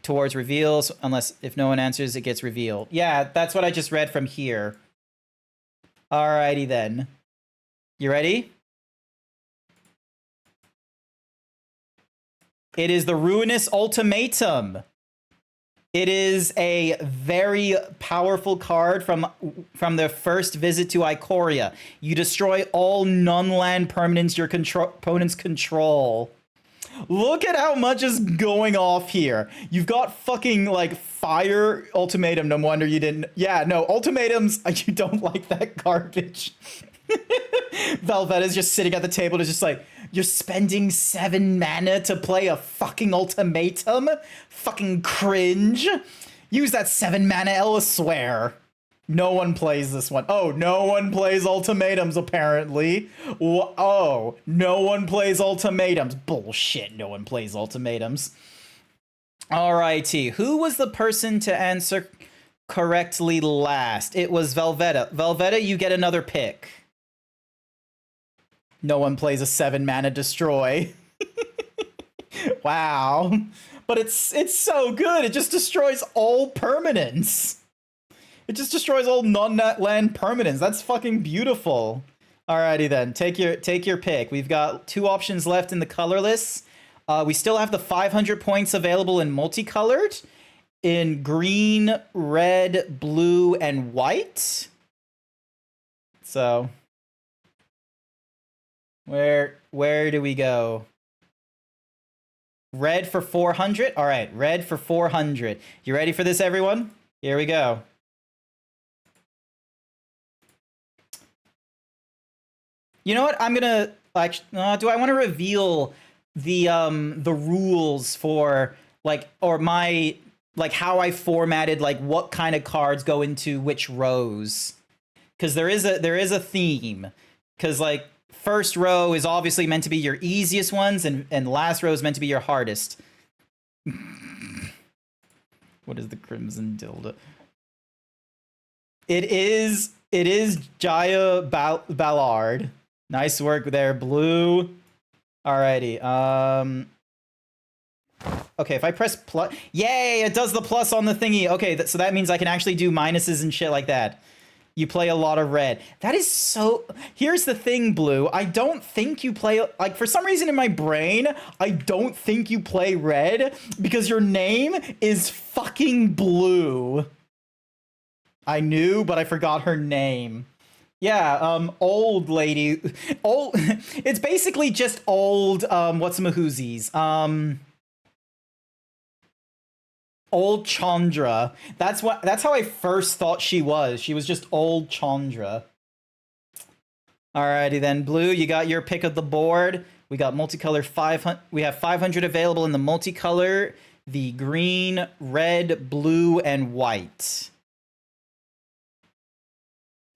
Towards reveals, unless if no one answers, it gets revealed. Yeah, that's what I just read from here. Alrighty then. You ready? It is the Ruinous Ultimatum. It is a very powerful card from the first visit to Ikoria. You destroy all non-land permanents your opponents control. Look at how much is going off here. You've got fucking, like, fire ultimatum. No wonder you didn't... Yeah, no, ultimatums, you don't like that garbage. Velvetta's just sitting at the table, is just like, you're spending 7 mana to play a fucking ultimatum? Fucking cringe. Use that 7 mana elsewhere. No one plays this one. Oh, no one plays ultimatums, apparently. Oh, no one plays ultimatums. Bullshit, no one plays ultimatums. Alrighty, who was the person to answer correctly last? It was Velvetta. Velvetta, you get another pick. No one plays a 7 mana destroy. Wow. But it's so good, it just destroys all permanents. It just destroys all non-net land permanents. That's fucking beautiful. Alrighty then, take your pick. We've got 2 options left in the colorless. We still have the 500 points available in multicolored, in green, red, blue, and white. So, where do we go? Red for 400. All right, red for 400. You ready for this, everyone? Here we go. You know what? I'm gonna do I want to reveal the rules for how I formatted what kind of cards go into which rows? Because there is a theme. Because first row is obviously meant to be your easiest ones, and last row is meant to be your hardest. What is the Crimson Dildo? It is Jaya Ballard. Nice work there, Blue. Alrighty. Okay, if I press plus... Yay, it does the plus on the thingy. Okay, so that means I can actually do minuses and shit like that. You play a lot of red. That is so... Here's the thing, Blue. I don't think you play... for some reason in my brain, I don't think you play red because your name is fucking Blue. I knew, but I forgot her name. Yeah, old lady. Old... It's basically just old, whatsamahoozies. Old Chandra. That's how I first thought she was. She was just old Chandra. Alrighty then, Blue, you got your pick of the board. We got multicolor 500. We have 500 available in the multicolor, the green, red, blue, and white.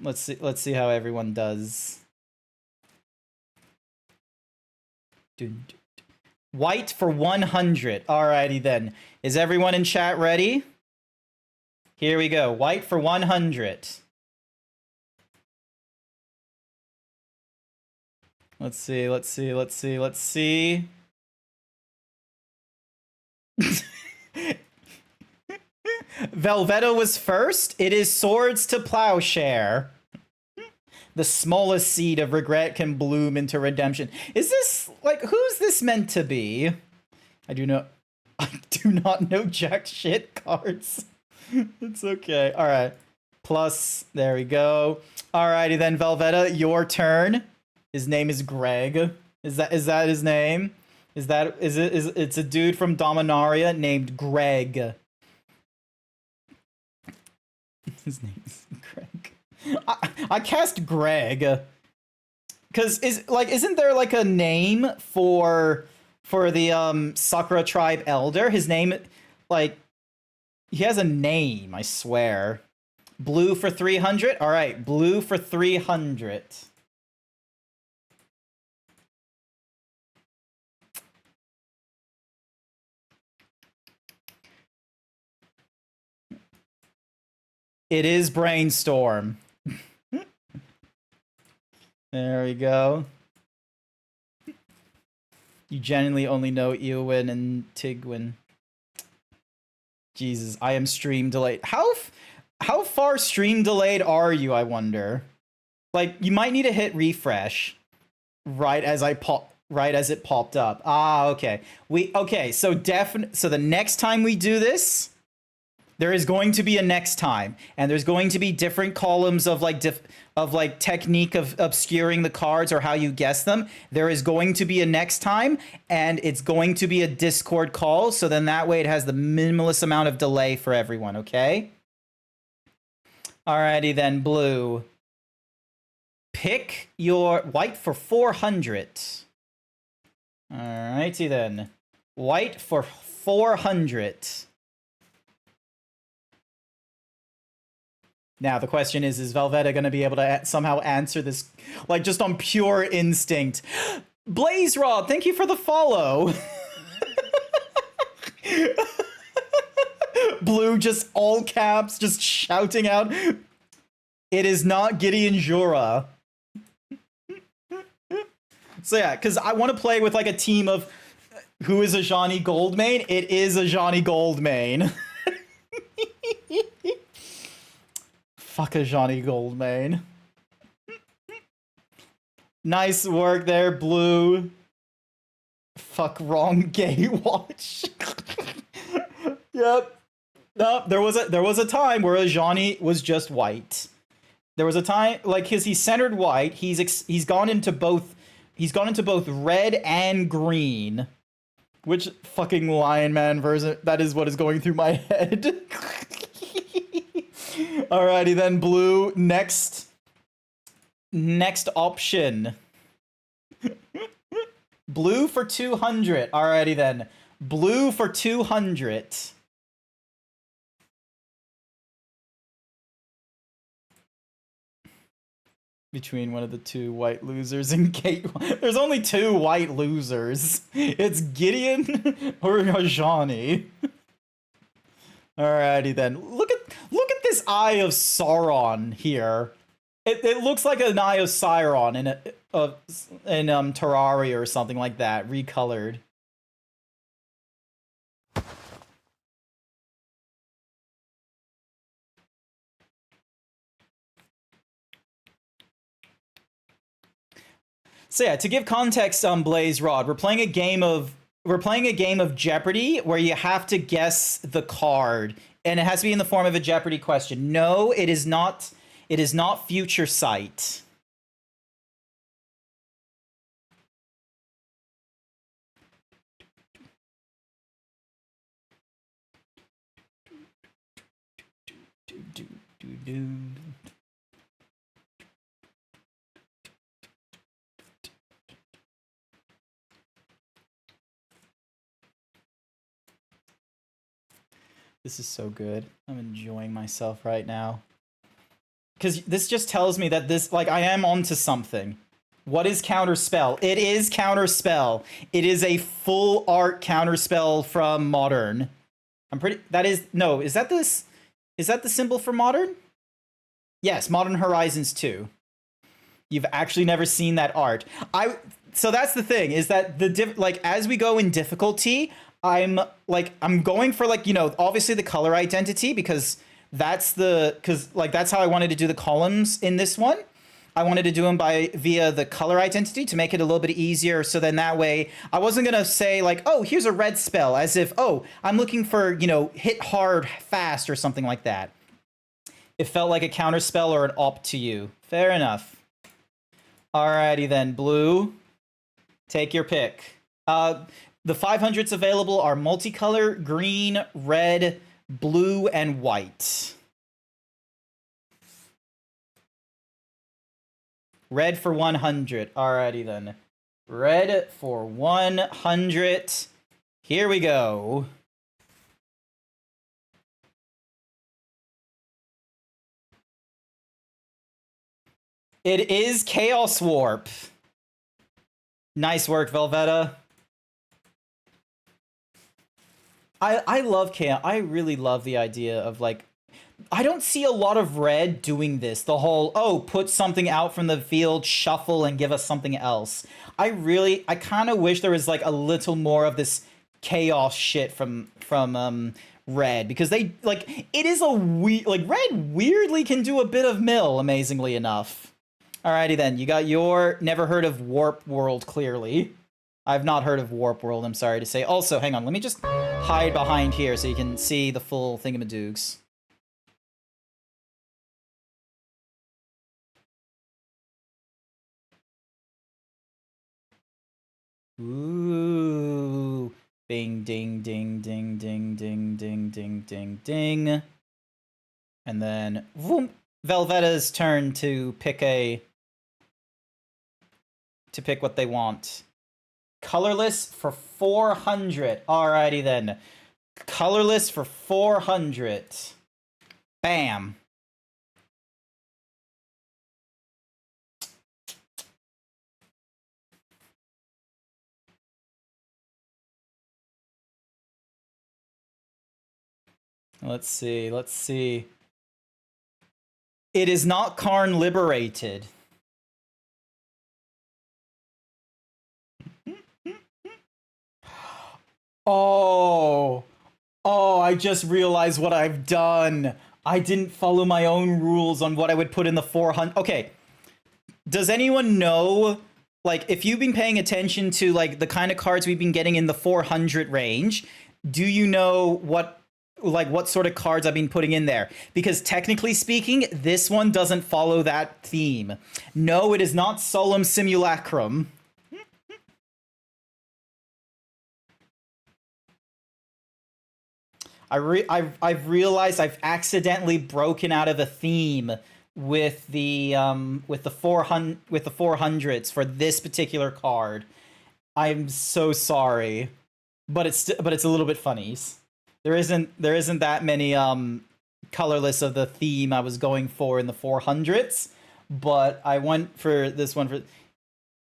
Let's see how everyone does. White for 100. Alrighty then. Is everyone in chat ready? Here we go. White for 100. Let's see. Velvetta was first. It is Swords to Plowshare. The smallest seed of regret can bloom into redemption. Is this, who's this meant to be? I do not know jack shit cards. It's okay. All right. Plus, there we go. Alrighty then, Velvetta, your turn. His name is Greg. Is that his name? It's a dude from Dominaria named Greg. His name is Greg. I cast Greg because isn't there a name for the Sakura tribe elder? His name he has a name, I swear. Blue for 300. All right, blue for 300. It is Brainstorm. There we go. You genuinely only know Eowyn and Tigwin. Jesus, I am stream delayed. How far stream delayed are you, I wonder? You might need to hit refresh right as it popped up. Ah, okay. So the next time we do this, There is going to be a next time, and there's going to be different columns of like technique of obscuring the cards or how you guess them. There is going to be a next time, and it's going to be a Discord call, so then that way it has the minimalist amount of delay for everyone, okay? Alrighty then, blue. Pick your white for 400. Alrighty then. White for 400. Now, the question is Velveta going to be able to somehow answer this, like, just on pure instinct? Blaze Rod, thank you for the follow. Blue, just all caps, just shouting out, it is not Gideon Jura. So yeah, because I want to play with, like, a team of who is a Johnny Goldmain. It is a Johnny Goldmain. Fuck a Johnny Goldmain. Nice work there, Blue. Fuck, wrong gay watch. Yep. No, there was a time where a Johnny was just white. There was a time, like, cause he's centered white. He's gone into both red and green. Which fucking Lion Man version? That is what is going through my head. Alrighty then, blue. Next option. Blue for 200. Alrighty then. Blue for 200. Between one of the two white losers and Kate. There's only two white losers. It's Gideon or Johnny. Alrighty then. Look at this Eye of Sauron here. It looks like an Eye of Sauron in Terraria or something like that, recolored. So yeah, to give context on Blaze Rod, we're playing a game of Jeopardy where you have to guess the card, and it has to be in the form of a Jeopardy question. No, it is not. It is not Future Sight. This is so good. I'm enjoying myself right now. Because this just tells me that this, like, I am onto something. What is Counterspell? It is Counterspell. It is a full art Counterspell from Modern. I'm pretty, that is, no, is that this, is that the symbol for Modern? Yes, Modern Horizons 2. You've actually never seen that art. So that's the thing, is that like, as we go in difficulty, I'm going for, like, you know, obviously the color identity, because that's that's how I wanted to do the columns in this one. I wanted to do them via the color identity to make it a little bit easier. So then that way I wasn't going to say, like, oh, here's a red spell, as if, oh, I'm looking for, you know, hit hard fast or something like that. It felt like a counter spell or an opt to you. Fair enough. Alrighty then, blue. Take your pick. The 500s available are multicolor, green, red, blue, and white. Red for 100. Alrighty then. Red for 100. Here we go. It is Chaos Warp. Nice work, Velveta. I love Chaos. I really love the idea of, like, I don't see a lot of red doing this. The whole, oh, put something out from the field, shuffle, and give us something else. I kind of wish there was, like, a little more of this chaos shit from red, because they, like, it is a like, red weirdly can do a bit of mill, amazingly enough. Alrighty then, you got your never heard of Warp World, clearly. I've not heard of Warp World, I'm sorry to say. Also, hang on, let me just hide behind here so you can see the full thingamadoogs. Ooh. Bing, ding, ding, ding, ding, ding, ding, ding, ding, ding. And then, whoom, Velvetta's turn to pick what they want. Colorless for 400. Alrighty then. Colorless for 400. Bam. Let's see. It is not Karn liberated. Oh, I just realized what I've done. I didn't follow my own rules on what I would put in the 400. Okay. Does anyone know, like, if you've been paying attention to, like, the kind of cards we've been getting in the 400 range, do you know what sort of cards I've been putting in there? Because technically speaking, this one doesn't follow that theme. No, it is not Solemn Simulacrum. I've realized I've accidentally broken out of a theme with the 400s for this particular card. I'm so sorry, but it's a little bit funnies. There isn't that many colorless of the theme I was going for in the 400s, but I went for this one for.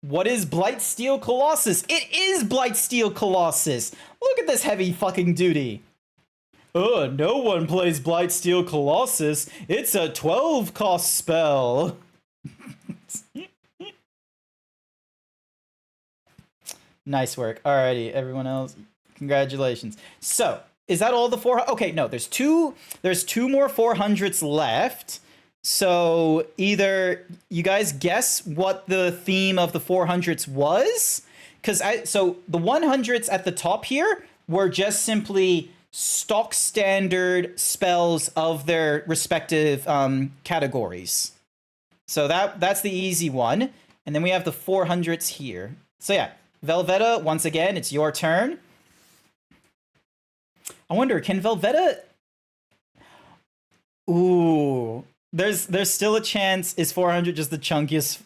What is Blightsteel Colossus? It is Blightsteel Colossus. Look at this heavy fucking duty. No one plays Blightsteel Colossus. It's a 12 cost spell. Nice work. Alrighty, everyone else, congratulations. So, is that all the 400? Okay, no, there's two more 400s left. So, either you guys guess what the theme of the 400s was? So the 100s at the top here were just simply stock standard spells of their respective categories. So that's the easy one. And then we have the 400s here. So yeah, Velvetta, once again, it's your turn. I wonder, can Velvetta... Ooh, there's still a chance. Is 400 just the chunkiest...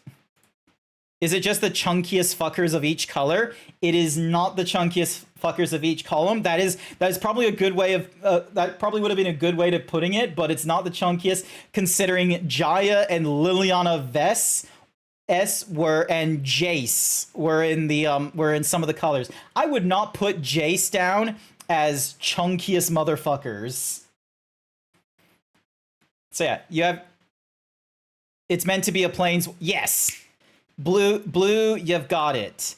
Is it just the chunkiest fuckers of each color? It is not the chunkiest fuckers of each column. That is probably a good way of that probably would have been a good way to putting it, but it's not the chunkiest considering Jaya and Liliana Vess and Jace were in some of the colors. I would not put Jace down as chunkiest motherfuckers. So yeah, you have. It's meant to be a plains. Yes. Blue, you've got it.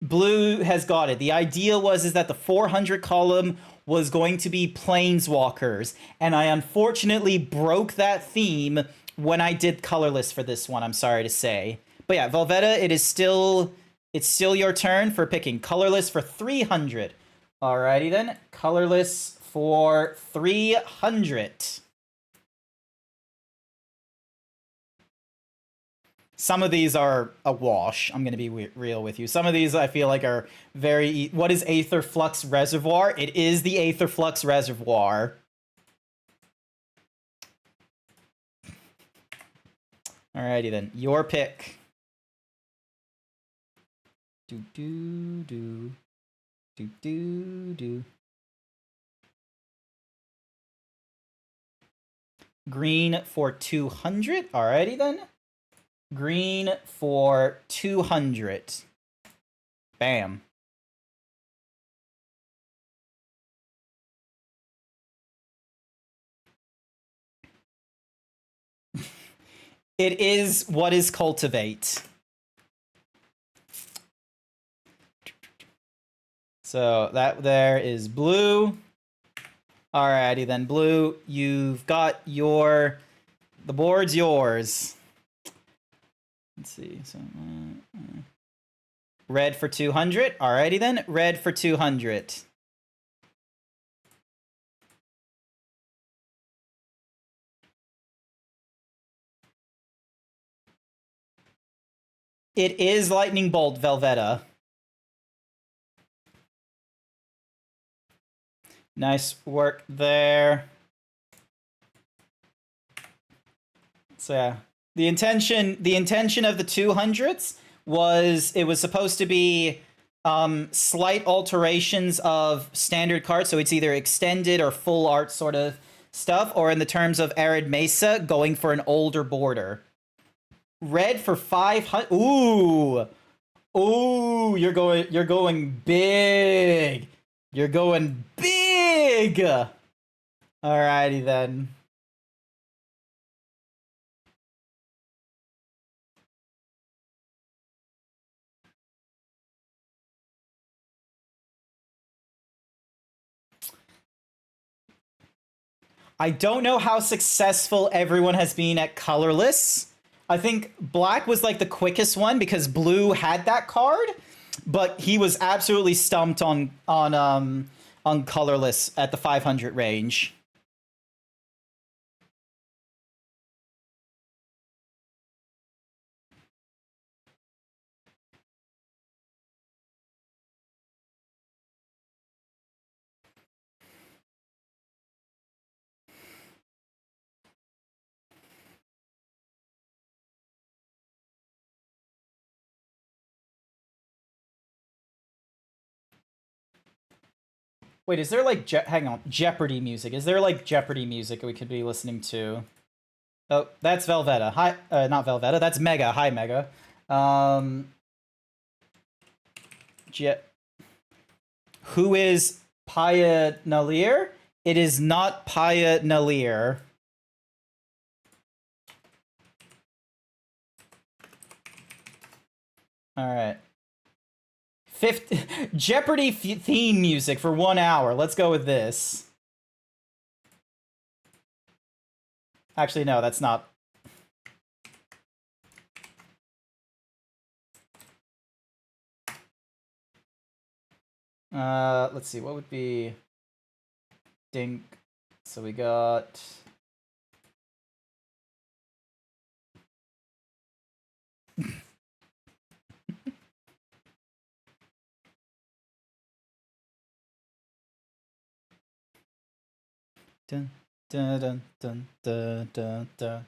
Blue has got it. The idea is that the 400 column was going to be planeswalkers, and I unfortunately broke that theme when I did colorless for this one, I'm sorry to say. But yeah, Velvetta, it's still your turn for picking colorless for 300. Alrighty then, colorless for 300. Some of these are a wash. I'm going to be real with you. Some of these I feel like are very... What is Aether Flux Reservoir? It is the Aether Flux Reservoir. Alrighty then. Your pick. Do. Green for 200. Alrighty then. Green for 200. Bam. It is what is Cultivate. So that there is blue. Alrighty then, blue. You've got the board's yours. Let's see. So, Red for 200. Alrighty then. Red for 200. It is Lightning Bolt, Velveta. Nice work there. So yeah, the intention of the 200s was it was supposed to be slight alterations of standard cards, so it's either extended or full art sort of stuff, or in the terms of Arid Mesa, going for an older border. Red for 500. Ooh, ooh, you're going big. You're going big. Alrighty then. I don't know how successful everyone has been at colorless. I think black was like the quickest one because blue had that card, but he was absolutely stumped on colorless at the 500 range. Wait, is there like hang on, Jeopardy music? Is there like Jeopardy music we could be listening to? Oh, that's Velveta. Hi, not Velveta. That's Mega. Hi, Mega. Who is Paya Nalir? It is not Paya Nalir. All right. Jeopardy theme music for 1 hour. Let's go with this. Actually, no, that's not. Let's see. What would be Dink? So we got. Dun, dun, dun, dun, dun, dun, dun.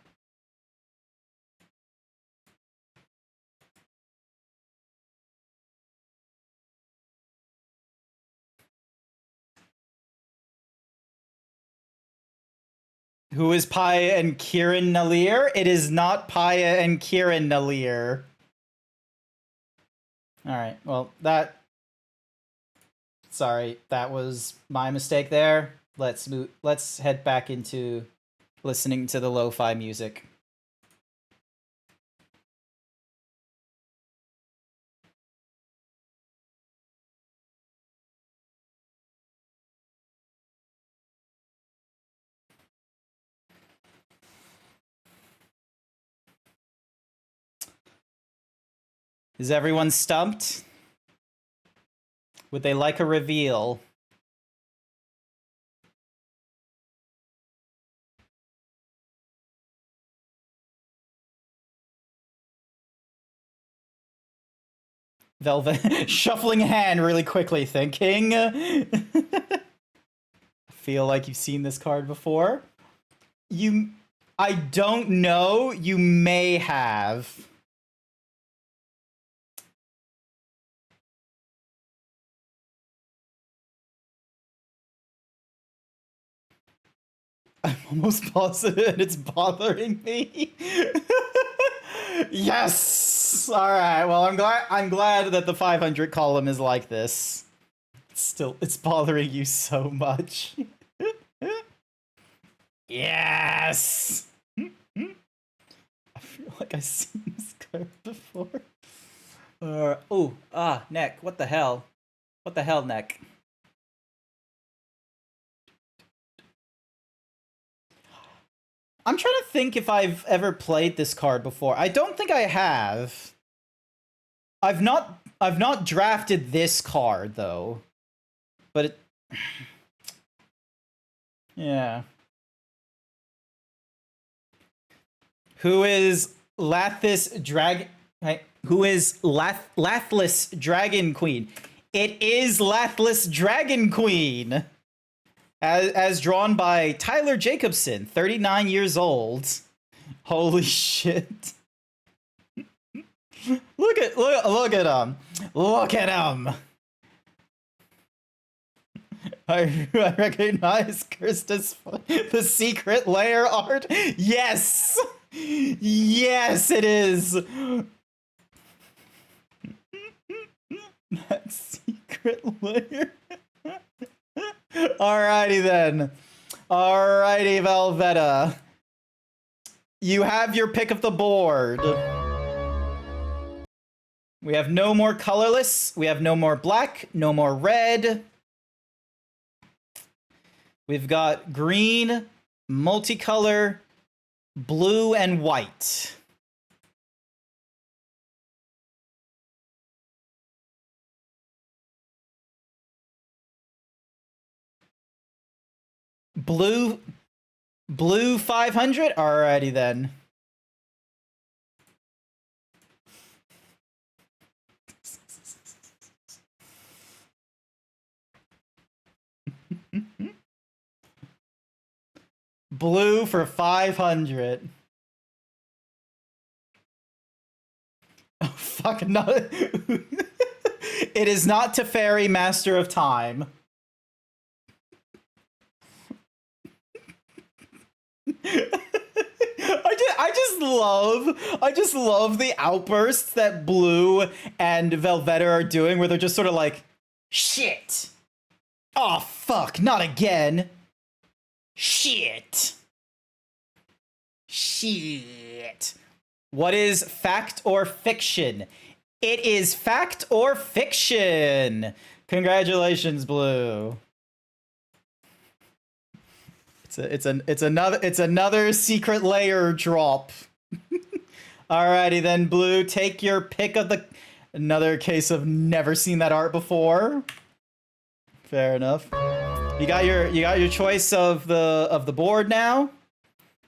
Who is Paya and Kieran Nalir? It is not Paya and Kieran Nalir. Alright, well, that... Sorry, that was my mistake there. Let's head back into listening to the lo-fi music. Is everyone stumped? Would they like a reveal? Velvet shuffling a hand really quickly, thinking. I feel like you've seen this card before. I don't know. You may have. I'm almost positive and it's bothering me. Yes! Alright, well I'm glad that the 500 column is like this. It's bothering you so much. Yes! I feel like I've seen this card before. Neck. What the hell? What the hell, Neck? I'm trying to think if I've ever played this card before. I don't think I have. I've not drafted this card though. But it yeah. Who is Lathis Drag Who is Lathless Dragon Queen? It is Lathless Dragon Queen. As drawn by Tyler Jacobson, 39 years old. Holy shit. Look at him. Look at him. I recognize Kirsta's the secret layer art. Yes. Yes, it is. That secret layer. Alrighty then. Alrighty, Velveta. You have your pick of the board. We have no more colorless. We have no more black. No more red. We've got green, multicolor, blue, and white. Blue 500? Alrighty then. Blue for 500. Oh, fuck, no. It is not Teferi, Master of Time. I just love the outbursts that Blue and Velveta are doing, where they're just sort of like, shit. Oh, fuck, not again. Shit. Shit. What is fact or fiction? It is fact or fiction. Congratulations, Blue. It's another secret layer drop. Alrighty then, Blue, take your pick of the another case of never seen that art before. Fair enough. You got your choice of the board now.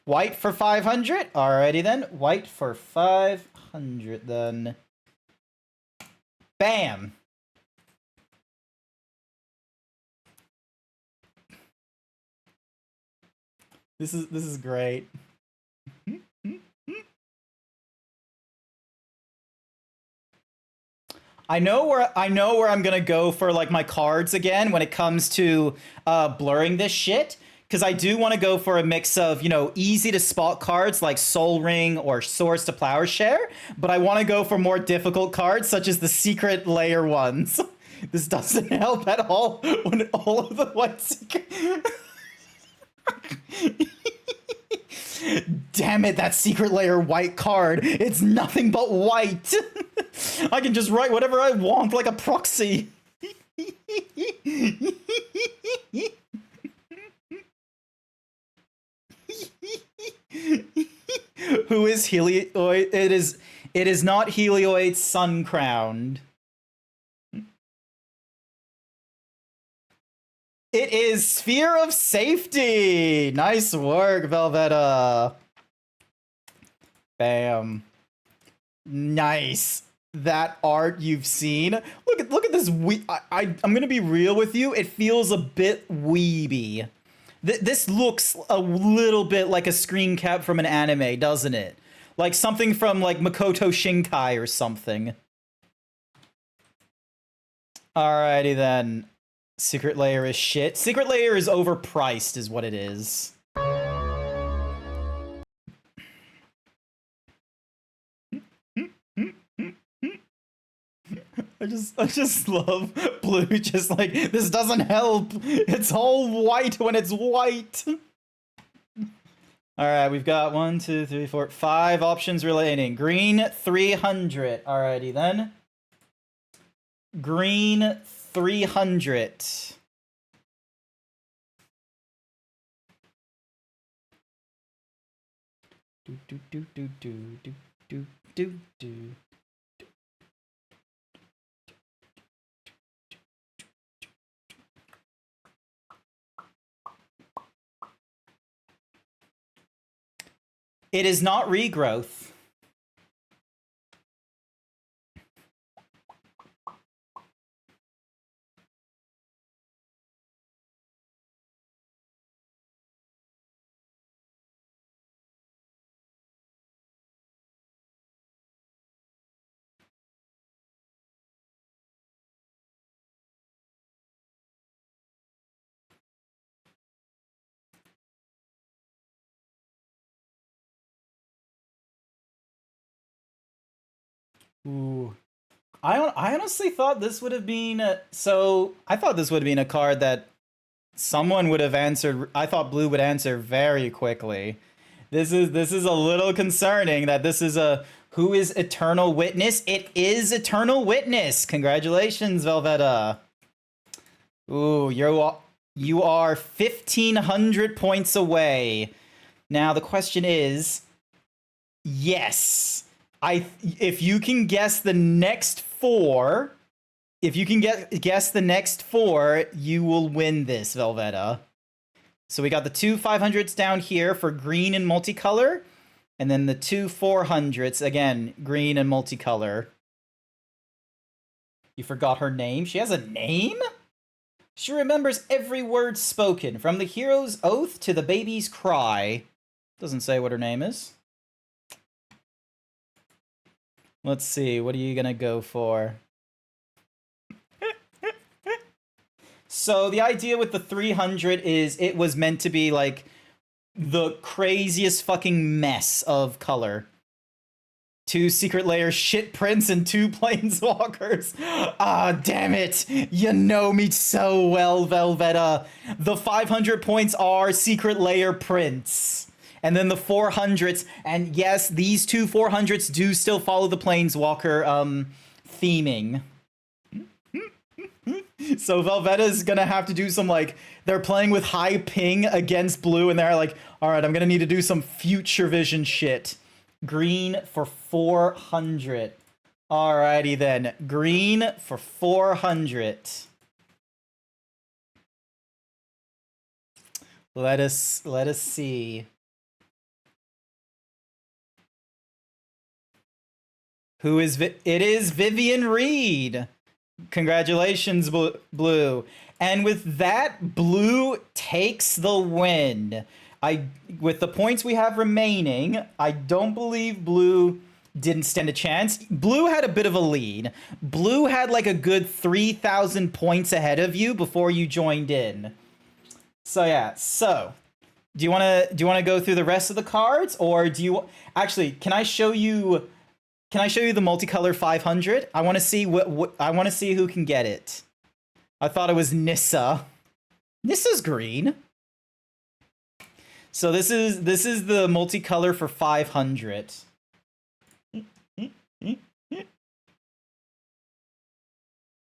White for 500. Alrighty then. White for 500 then. Bam. This is great. I know where I'm gonna go for like my cards again when it comes to blurring this shit, because I do want to go for a mix of, you know, easy to spot cards like Soul Ring or Swords to Plowshare, but I want to go for more difficult cards such as the secret layer ones. This doesn't help at all when all of the white secret. Damn it, that secret layer white card. It's nothing but white. I can just write whatever I want like a proxy. Who is Helioid? It is not Helioid Sun Crowned. It is Sphere of Safety. Nice work, Velveta. Bam. Nice. That art you've seen. Look at this. I'm gonna be real with you. It feels a bit weeby. This looks a little bit like a screen cap from an anime, doesn't it? Like something from like Makoto Shinkai or something. Alrighty then. Secret layer is shit. Secret layer is overpriced is what it is. I just love Blue just like, this doesn't help. It's all white when it's white. All right, we've got 1, 2, 3, 4, 5 options remaining. Green 300. Alrighty then. Green 300. Do do do do do do do do do. It is not regrowth. Ooh. I honestly thought this would have been I thought this would have been a card that someone would have answered. I thought blue would answer very quickly. This is a little concerning that this is a who is Eternal Witness? It is Eternal Witness. Congratulations, Velveta. Ooh, you are 1,500 points away. Now the question is, yes. If you can guess the next four, guess the next four, you will win this, Velveta. So we got the two 500s down here for green and multicolor, and then the two 400s, again, green and multicolor. You forgot her name? She has a name? She remembers every word spoken, from the hero's oath to the baby's cry. Doesn't say what her name is. Let's see, what are you gonna go for? So the idea with the 300 is it was meant to be like the craziest fucking mess of color. 2 secret layer shit prints and 2 planeswalkers. Ah, damn it. You know me so well, Velveta. The 500 points are secret layer prints. And then the 400s, and yes, these 2 400s do still follow the planeswalker theming. So Velveta's gonna have to do some, like, they're playing with high ping against blue, and they're like, alright, I'm gonna need to do some future vision shit. Green for 400. Alrighty then. Green for 400. Let us see. Who is it is Vivian Reed. Congratulations, Blue. And with that, Blue takes the win. With the points we have remaining, I don't believe Blue didn't stand a chance. Blue had a bit of a lead. Blue had like a good 3,000 points ahead of you before you joined in. So yeah, do you want to go through the rest of the cards, or do you actually, can I show you the multicolor 500? I want to see I want to see who can get it. I thought it was Nissa. Nissa's green. So this is the multicolor for 500.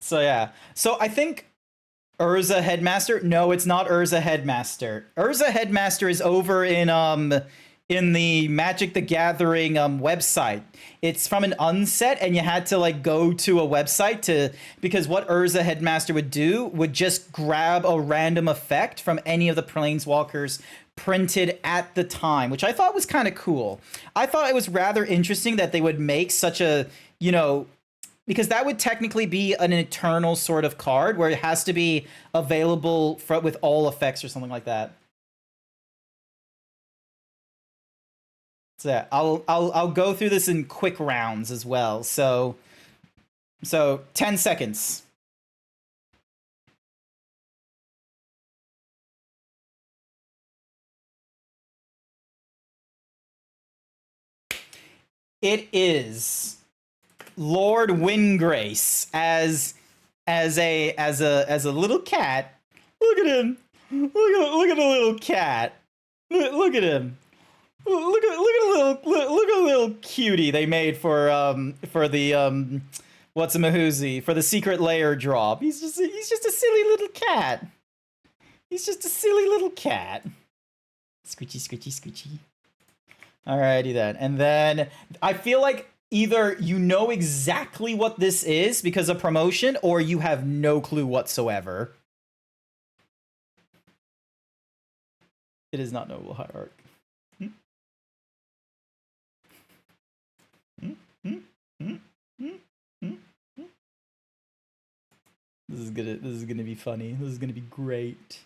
So yeah. So I think Urza Headmaster. No, it's not Urza Headmaster. Urza Headmaster is over in the Magic the Gathering website. It's from an unset, and you had to like go to a website because what Urza Headmaster would do would just grab a random effect from any of the planeswalkers printed at the time, which I thought was kind of cool. I thought it was rather interesting that they would make such a, because that would technically be an eternal sort of card where it has to be available with all effects or something like that. So yeah, I'll go through this in quick rounds as well. So 10 seconds. It is Lord Windgrace as a little cat. Look at him. Look at the little cat. Look at him. Look at a little cutie they made for the what's-a-mahoozy, for the secret layer drop. He's just a silly little cat. He's just a silly little cat. Scritchy, scritchy, scritchy. Alrighty then. And then I feel like either you know exactly what this is because of promotion, or you have no clue whatsoever. It is not Noble Hierarch. This is gonna be funny. This is gonna be great.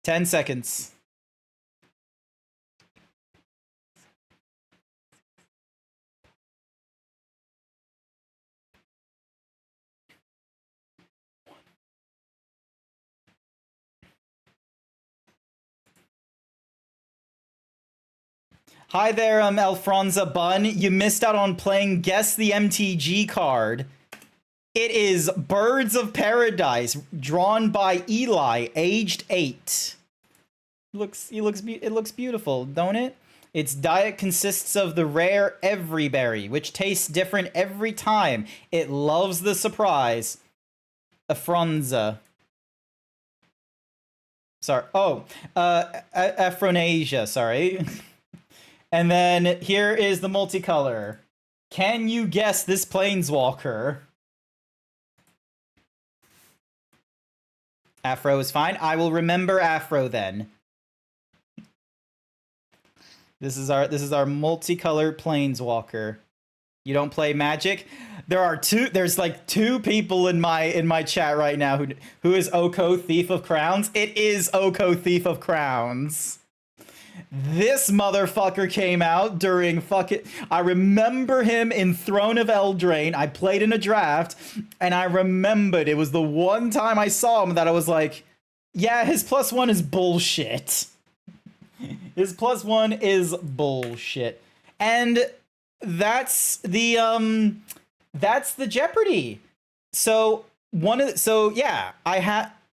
10 seconds. Hi there, Alfronza Bun. You missed out on playing Guess the MTG card. It is Birds of Paradise, drawn by Eli, aged 8. It looks beautiful, don't it? Its diet consists of the rare every berry, which tastes different every time. It loves the surprise. Afronza. Sorry. Oh, Afronasia, sorry. And then here is the multicolor. Can you guess this planeswalker? Afro is fine. I will remember Afro then. This is our multicolored planeswalker. You don't play Magic? There's like two people in my chat right now who is Oko Thief of Crowns. It is Oko Thief of Crowns. This motherfucker came out during I remember him in Throne of Eldraine. I played in a draft, and I remembered it was the one time I saw him that I was like, yeah, his +1 is bullshit. His +1 is bullshit. And that's the Jeopardy. So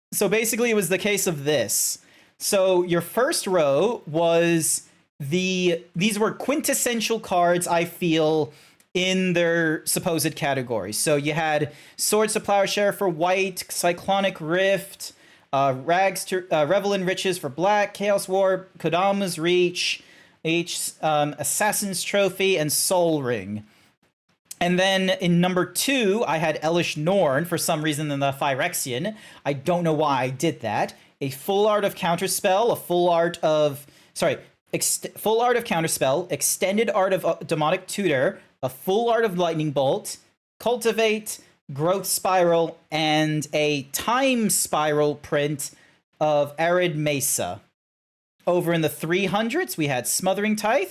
so basically it was the case of this. So your first row was these were quintessential cards, I feel, in their supposed categories. So you had Swords to Plowshare for white, Cyclonic Rift, Revel in Riches for black, Chaos War, Kodama's Reach, Assassin's Trophy, and Soul Ring. And then in number 2, I had Elish Norn for some reason in the Phyrexian. I don't know why I did that. A full art of Counterspell, a full art of Counterspell, extended art of Demonic Tutor, a full art of Lightning Bolt, Cultivate, Growth Spiral, and a Time Spiral print of Arid Mesa. Over in the 300s, we had Smothering Tithe,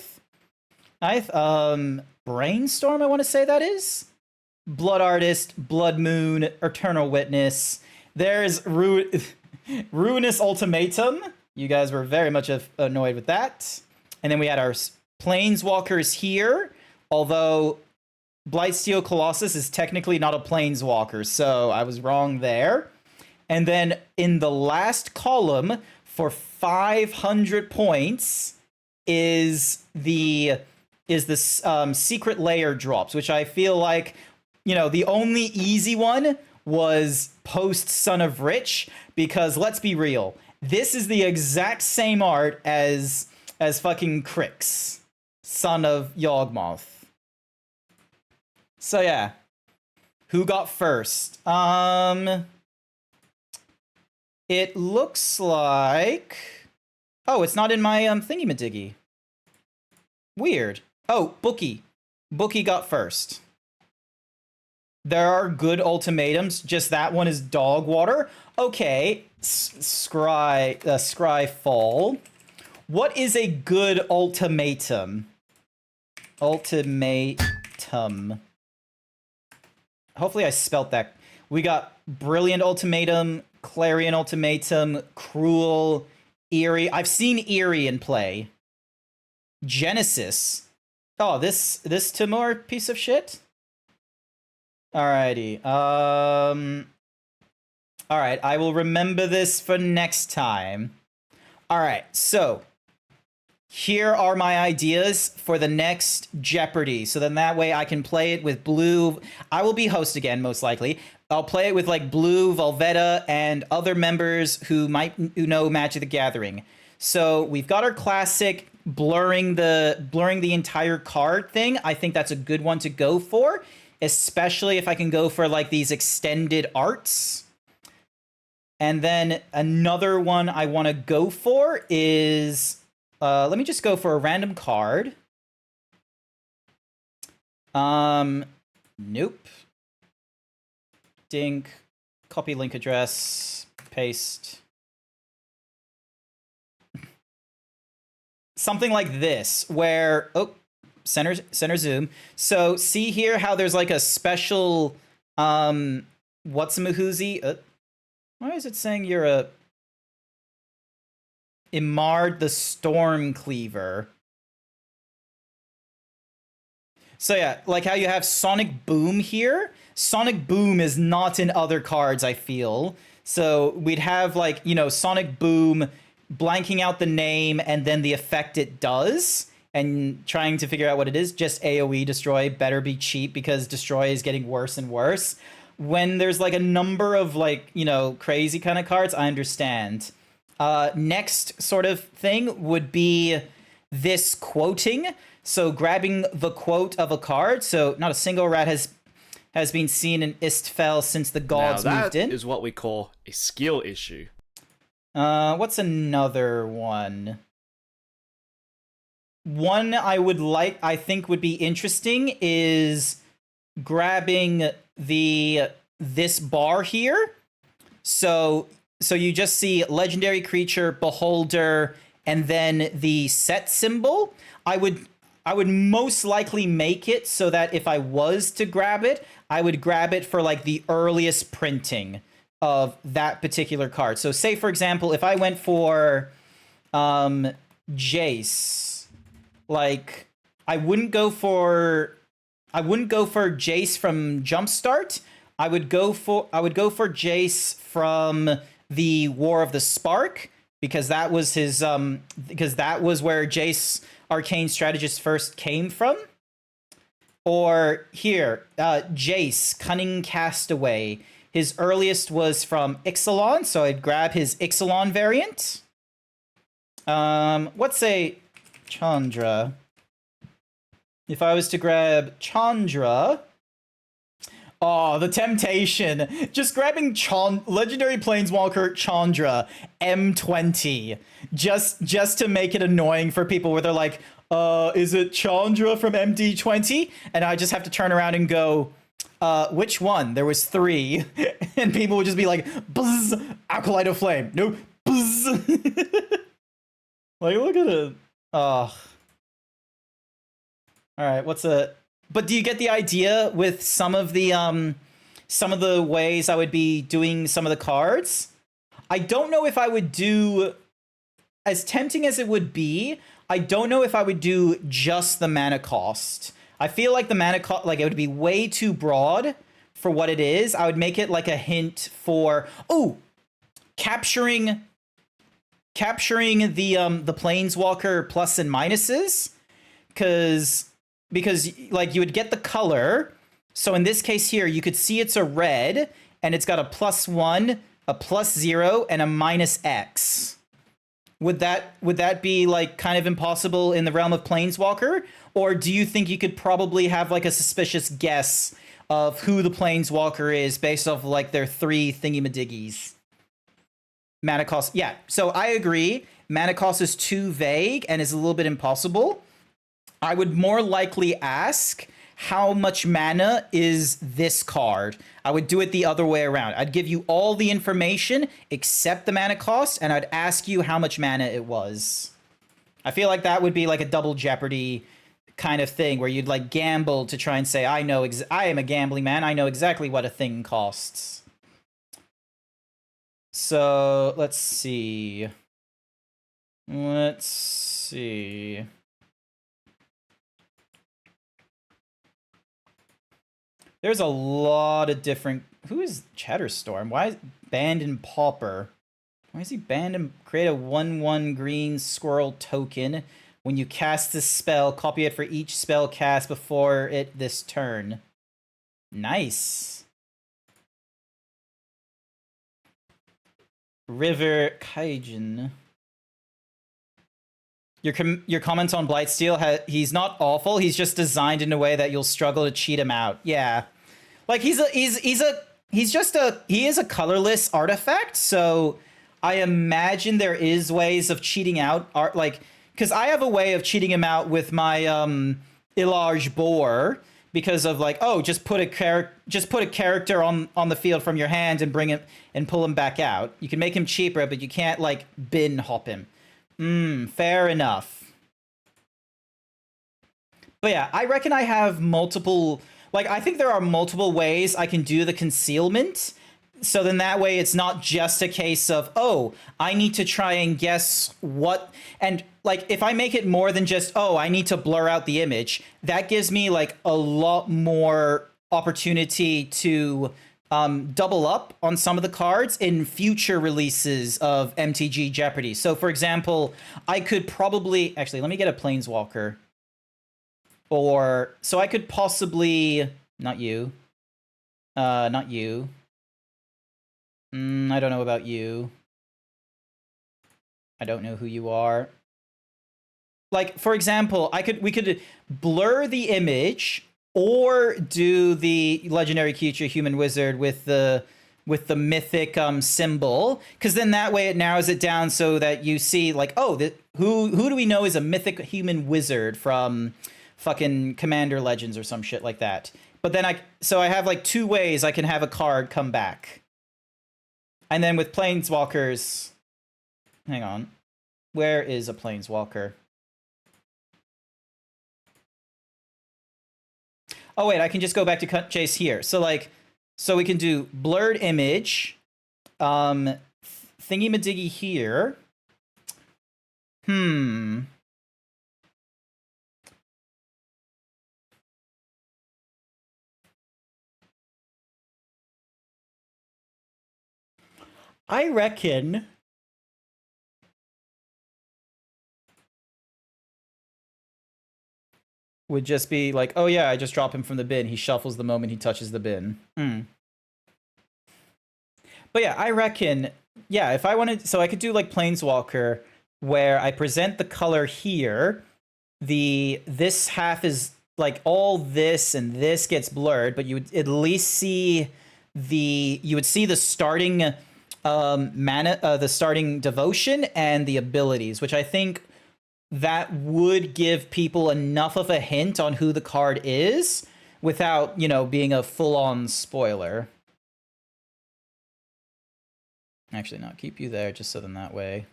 Brainstorm, I want to say that is, Blood Artist, Blood Moon, Eternal Witness. There's Ruinous Ultimatum. You guys were very much annoyed with that. And then we had our Planeswalkers here, although Blightsteel Colossus is technically not a Planeswalker, so I was wrong there. And then in the last column, for 500 points, is the Secret Layer drops, which I feel like, the only easy one was post Son of Rich, because let's be real, this is the exact same art as fucking Crix, Son of Yawgmoth. So yeah, who got first? It looks like, oh, it's not in my thingy-madiggy. Weird. Oh, Bookie got first. There are good ultimatums. Just that one is dog water. Okay, Scryfall. What is a good ultimatum? Ultimatum. Hopefully I spelt that. We got Brilliant Ultimatum, Clarion Ultimatum, Cruel, Eerie. I've seen Eerie in play. Genesis. Oh, this Timur piece of shit? Alrighty. Alright, I will remember this for next time. Alright, so here are my ideas for the next Jeopardy. So then that way I can play it with Blue. I will be host again, most likely. I'll play it with like Blue, Volvetta, and other members who know Magic the Gathering. So we've got our classic blurring the entire card thing. I think that's a good one to go for, especially if I can go for like these extended arts. And then another one I want to go for is, let me just go for a random card. Nope. Dink. Copy link address. Paste. Something like this, where... Oh, center zoom. So see here how there's like a special... What's-a-mahoozy? Why is it saying you're a... Imard the Storm Cleaver? So yeah, like how you have Sonic Boom here. Sonic Boom is not in other cards, I feel. So we'd have like, you know, Sonic Boom blanking out the name and then the effect it does and trying to figure out what it is. Just AoE destroy, better be cheap because destroy is getting worse and worse. When there's like a number of like, you know, crazy kind of cards, I understand. Next sort of thing would be this quoting. So grabbing the quote of a card. So not a single rat has been seen in Istfell since the gods moved in. That is what we call a skill issue. What's another one? One I think would be interesting is grabbing this bar here. So you just see legendary creature, beholder, and then the set symbol. I would most likely make it so that if I was to grab it, I would grab it for like the earliest printing of that particular card. So say for example, if I went for Jace, like I wouldn't go for Jace from Jumpstart. I would go for Jace from the War of the Spark because that was his because that was where Jace Arcane Strategist first came from. Or here, Jace, Cunning Castaway. His earliest was from Ixalan, so I'd grab his Ixalan variant. Let's say Chandra. If I was to grab Chandra... Oh, the temptation. Just grabbing Legendary Planeswalker Chandra M20. Just to make it annoying for people where they're like, is it Chandra from MD20? And I just have to turn around and go, which one? There was 3. And people would just be like, buzz, Acolyte of Flame. No, buzz. Like, look at it. Oh. Alright, what's a... But do you get the idea with some of the ways I would be doing some of the cards? I don't know if I would do, as tempting as it would be, I don't know if I would do just the mana cost. I feel like the mana cost, like it would be way too broad for what it is. I would make it like a hint for, capturing the Planeswalker plus and minuses, because like you would get the color. So in this case here, you could see it's a red and it's got a +1, a +0, and a -X. Would that be like kind of impossible in the realm of Planeswalker? Or do you think you could probably have like a suspicious guess of who the Planeswalker is based off of like their 3 thingy-madiggies? Mana cost, yeah. So I agree. Mana cost is too vague and is a little bit impossible. I would more likely ask, how much mana is this card? I would do it the other way around. I'd give you all the information except the mana cost, and I'd ask you how much mana it was. I feel like that would be like a double Jeopardy kind of thing, where you'd like gamble to try and say, I am a gambling man, I know exactly what a thing costs. So, let's see. There's a lot of different... Who is Chatterstorm? Why is banned in Pauper? Why is he banned and create a 1/1 green squirrel token? When you cast this spell, copy it for each spell cast before it this turn. Nice. River Kaijin. Your comments on Blightsteel, he's not awful. He's just designed in a way that you'll struggle to cheat him out. Yeah, like he is a colorless artifact. So I imagine there is ways of cheating out because I have a way of cheating him out with my Illarge Boar, because of like, oh, just put a character on the field from your hand and bring him and pull him back out. You can make him cheaper, but you can't like bin hop him. Fair enough. But yeah, I reckon I have multiple, like, I think there are multiple ways I can do the concealment. So then that way it's not just a case of, oh, I need to try and guess what, and like if I make it more than just, oh, I need to blur out the image, that gives me like a lot more opportunity to double up on some of the cards in future releases of MTG Jeopardy. So for example, I could probably, actually, let me get a Planeswalker. Or, so I could possibly, not you. Not you. I don't know about you. I don't know who you are. Like, for example, we could blur the image or do the legendary creature human wizard with the mythic symbol, because then that way it narrows it down so that you see like, oh, who do we know is a mythic human wizard from fucking Commander Legends or some shit like that. But then I have like two ways I can have a card come back. And then with Planeswalkers, hang on, where is a Planeswalker? Oh wait, I can just go back to cut chase here. So like, so we can do blurred image, thingy-madiggy here. I reckon would just be like, oh yeah, I just drop him from the bin. He shuffles the moment he touches the bin. But yeah, I reckon, yeah, if I wanted, so I could do like Planeswalker, where I present the color here. This half is like all this and this gets blurred, but you would at least see you would see the starting mana, the starting devotion and the abilities, which I think that would give people enough of a hint on who the card is without, you know, being a full-on spoiler. Actually, no, keep you there just so then that way.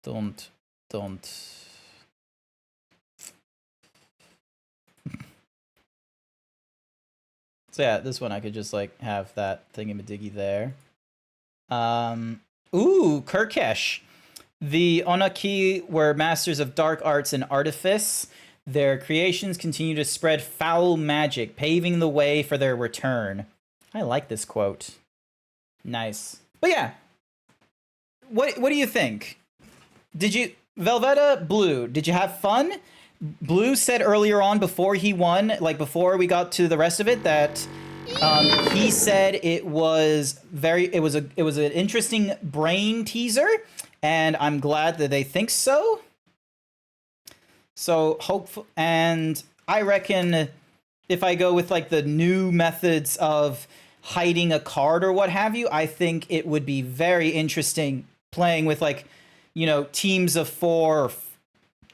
Don't. So yeah, this one I could just like have that thingy-madiggy there. Ooh, Kirkesh. The Onaki were masters of dark arts and artifice. Their creations continue to spread foul magic, paving the way for their return. I like this quote. Nice. But yeah, what do you think? Did you, Velveta, Blue, did you have fun? Blue said earlier on before he won, like before we got to the rest of it, that he said it was an interesting brain teaser, and I'm glad that they think so. So hopeful, and I reckon if I go with like the new methods of hiding a card or what have you, I think it would be very interesting playing with like, you know, teams of 4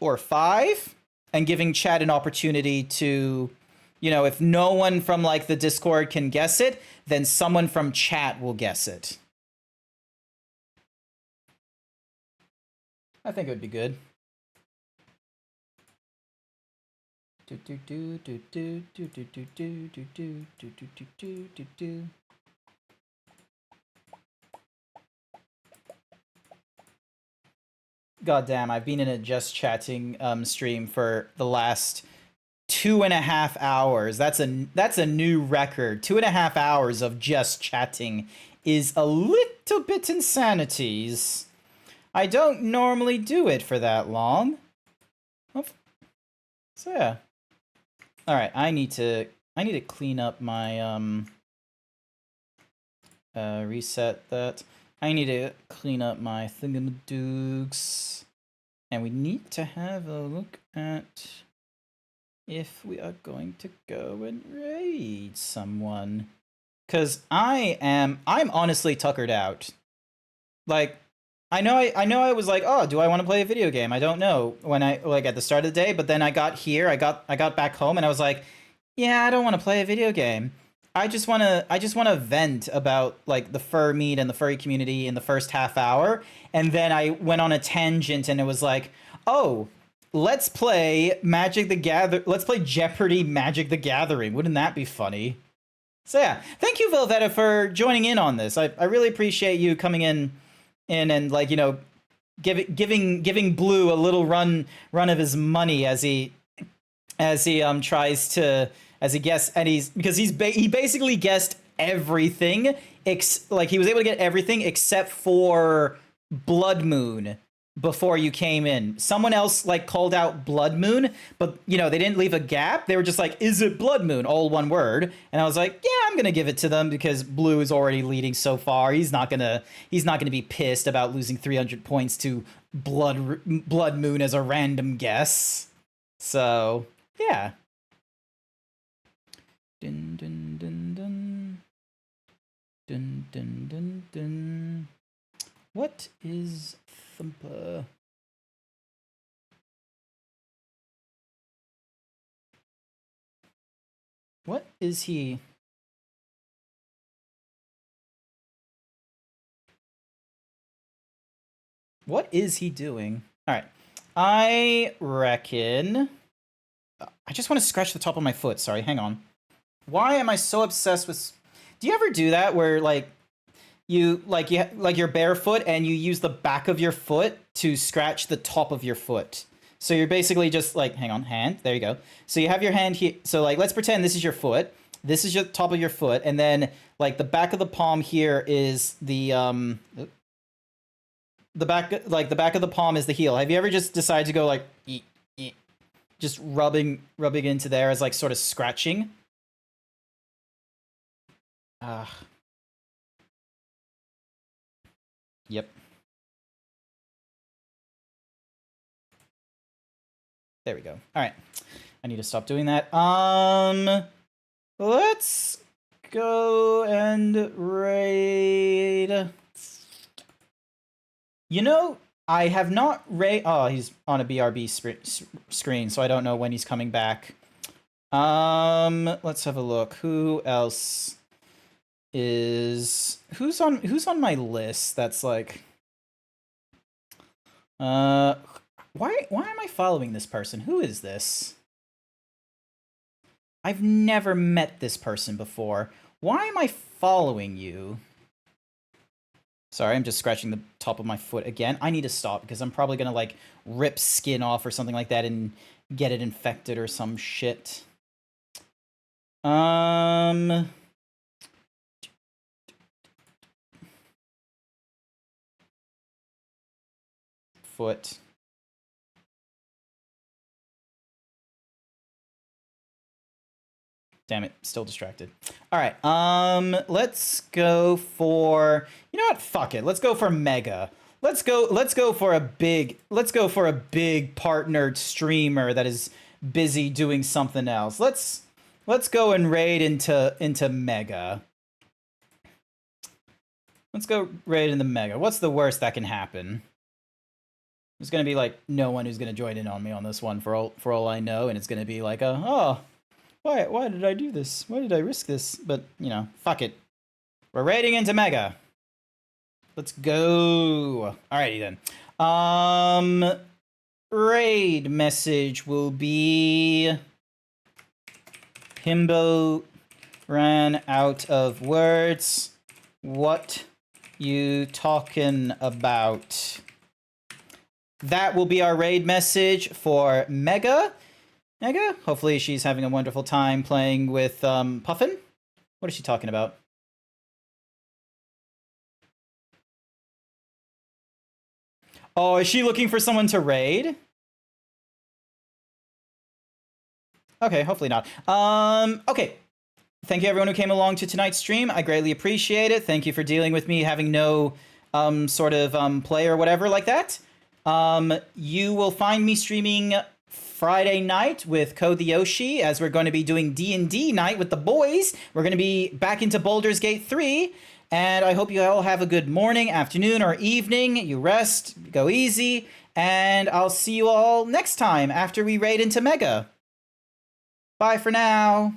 or 5 and giving chat an opportunity to, you know, if no one from like the Discord can guess it, then someone from chat will guess it. I think it would be good. God damn, I've been in a just chatting stream for the last 2.5 hours. That's a new record. 2.5 hours of just chatting is a little bit insanities. I don't normally do it for that long. So yeah. All right, I need to clean up my reset that. I need to clean up my thingamadoogs. And we need to have a look at if we are going to go and raid someone. Cause I'm honestly tuckered out. Like, I know I was like, oh, do I want to play a video game? I don't know when I, like, at the start of the day, but then I got here, I got back home and I was like, Yeah, I don't want to play a video game. I just want to vent about like the fur meat and the furry community in the first half hour, and then I went on a tangent and it was like, "Oh, let's play let's play Jeopardy Magic the Gathering. Wouldn't that be funny?" So yeah, thank you Velveta for joining in on this. I really appreciate you coming in and like, you know, giving Blue a little run of his money as he tries to, as he guessed, and he basically guessed everything, like he was able to get everything except for Blood Moon before you came in. Someone else like called out Blood Moon, but you know, they didn't leave a gap. They were just like, is it Blood Moon? All one word. And I was like, yeah, I'm gonna give it to them because Blue is already leading so far. He's not gonna be pissed about losing 300 points to Blood Moon as a random guess. So yeah. Dun dun dun dun. Dun dun dun dun. What is Thumper? What is he? What is he doing? All right. I reckon... I just want to scratch the top of my foot. Sorry, hang on. Why am I so obsessed with... Do you ever do that where, like, you're barefoot and you use the back of your foot to scratch the top of your foot? So you're basically just, like, hang on, hand. There you go. So you have your hand here. So, like, let's pretend this is your foot. This is your top of your foot. And then, like, the back of the palm here is the back of the palm is the heel. Have you ever just decided to go, like, just rubbing into there as, like, sort of scratching? Yep. There we go. All right. I need to stop doing that. Let's go and raid. You know, I have not raid. Oh, he's on a BRB screen, so I don't know when he's coming back. Let's have a look. Who else is who's on my list? That's like, why am I following this person? Who is this? I've never met this person before. Why am I following you? Sorry, I'm just scratching the top of my foot again. I need to stop because I'm probably gonna like rip skin off or something like that and get it infected or some shit. Foot. Damn it, still distracted. All right, let's go for, you know what? Fuck it. Let's go for Mega. Let's go for a big partnered streamer that is busy doing something else. Let's go and raid into Mega. Let's go raid into Mega. What's the worst that can happen? There's gonna be like no one who's gonna join in on me on this one for all I know, and it's gonna be like oh, why did I do this? Why did I risk this? But you know, fuck it. We're raiding into Mega. Let's go. Alrighty then. Raid message will be Himbo ran out of words. What you talking about? That will be our raid message for Mega. Mega, hopefully she's having a wonderful time playing with Puffin. What is she talking about? Oh, is she looking for someone to raid? Okay, hopefully not. Okay. Thank you everyone who came along to tonight's stream. I greatly appreciate it. Thank you for dealing with me having no sort of play or whatever like that. You will find me streaming Friday night with Code the Yoshi, as we're going to be doing D&D night with the boys. We're going to be back into Baldur's Gate 3, and I hope you all have a good morning, afternoon, or evening. You rest, go easy, and I'll see you all next time after we raid into Mega. Bye for now.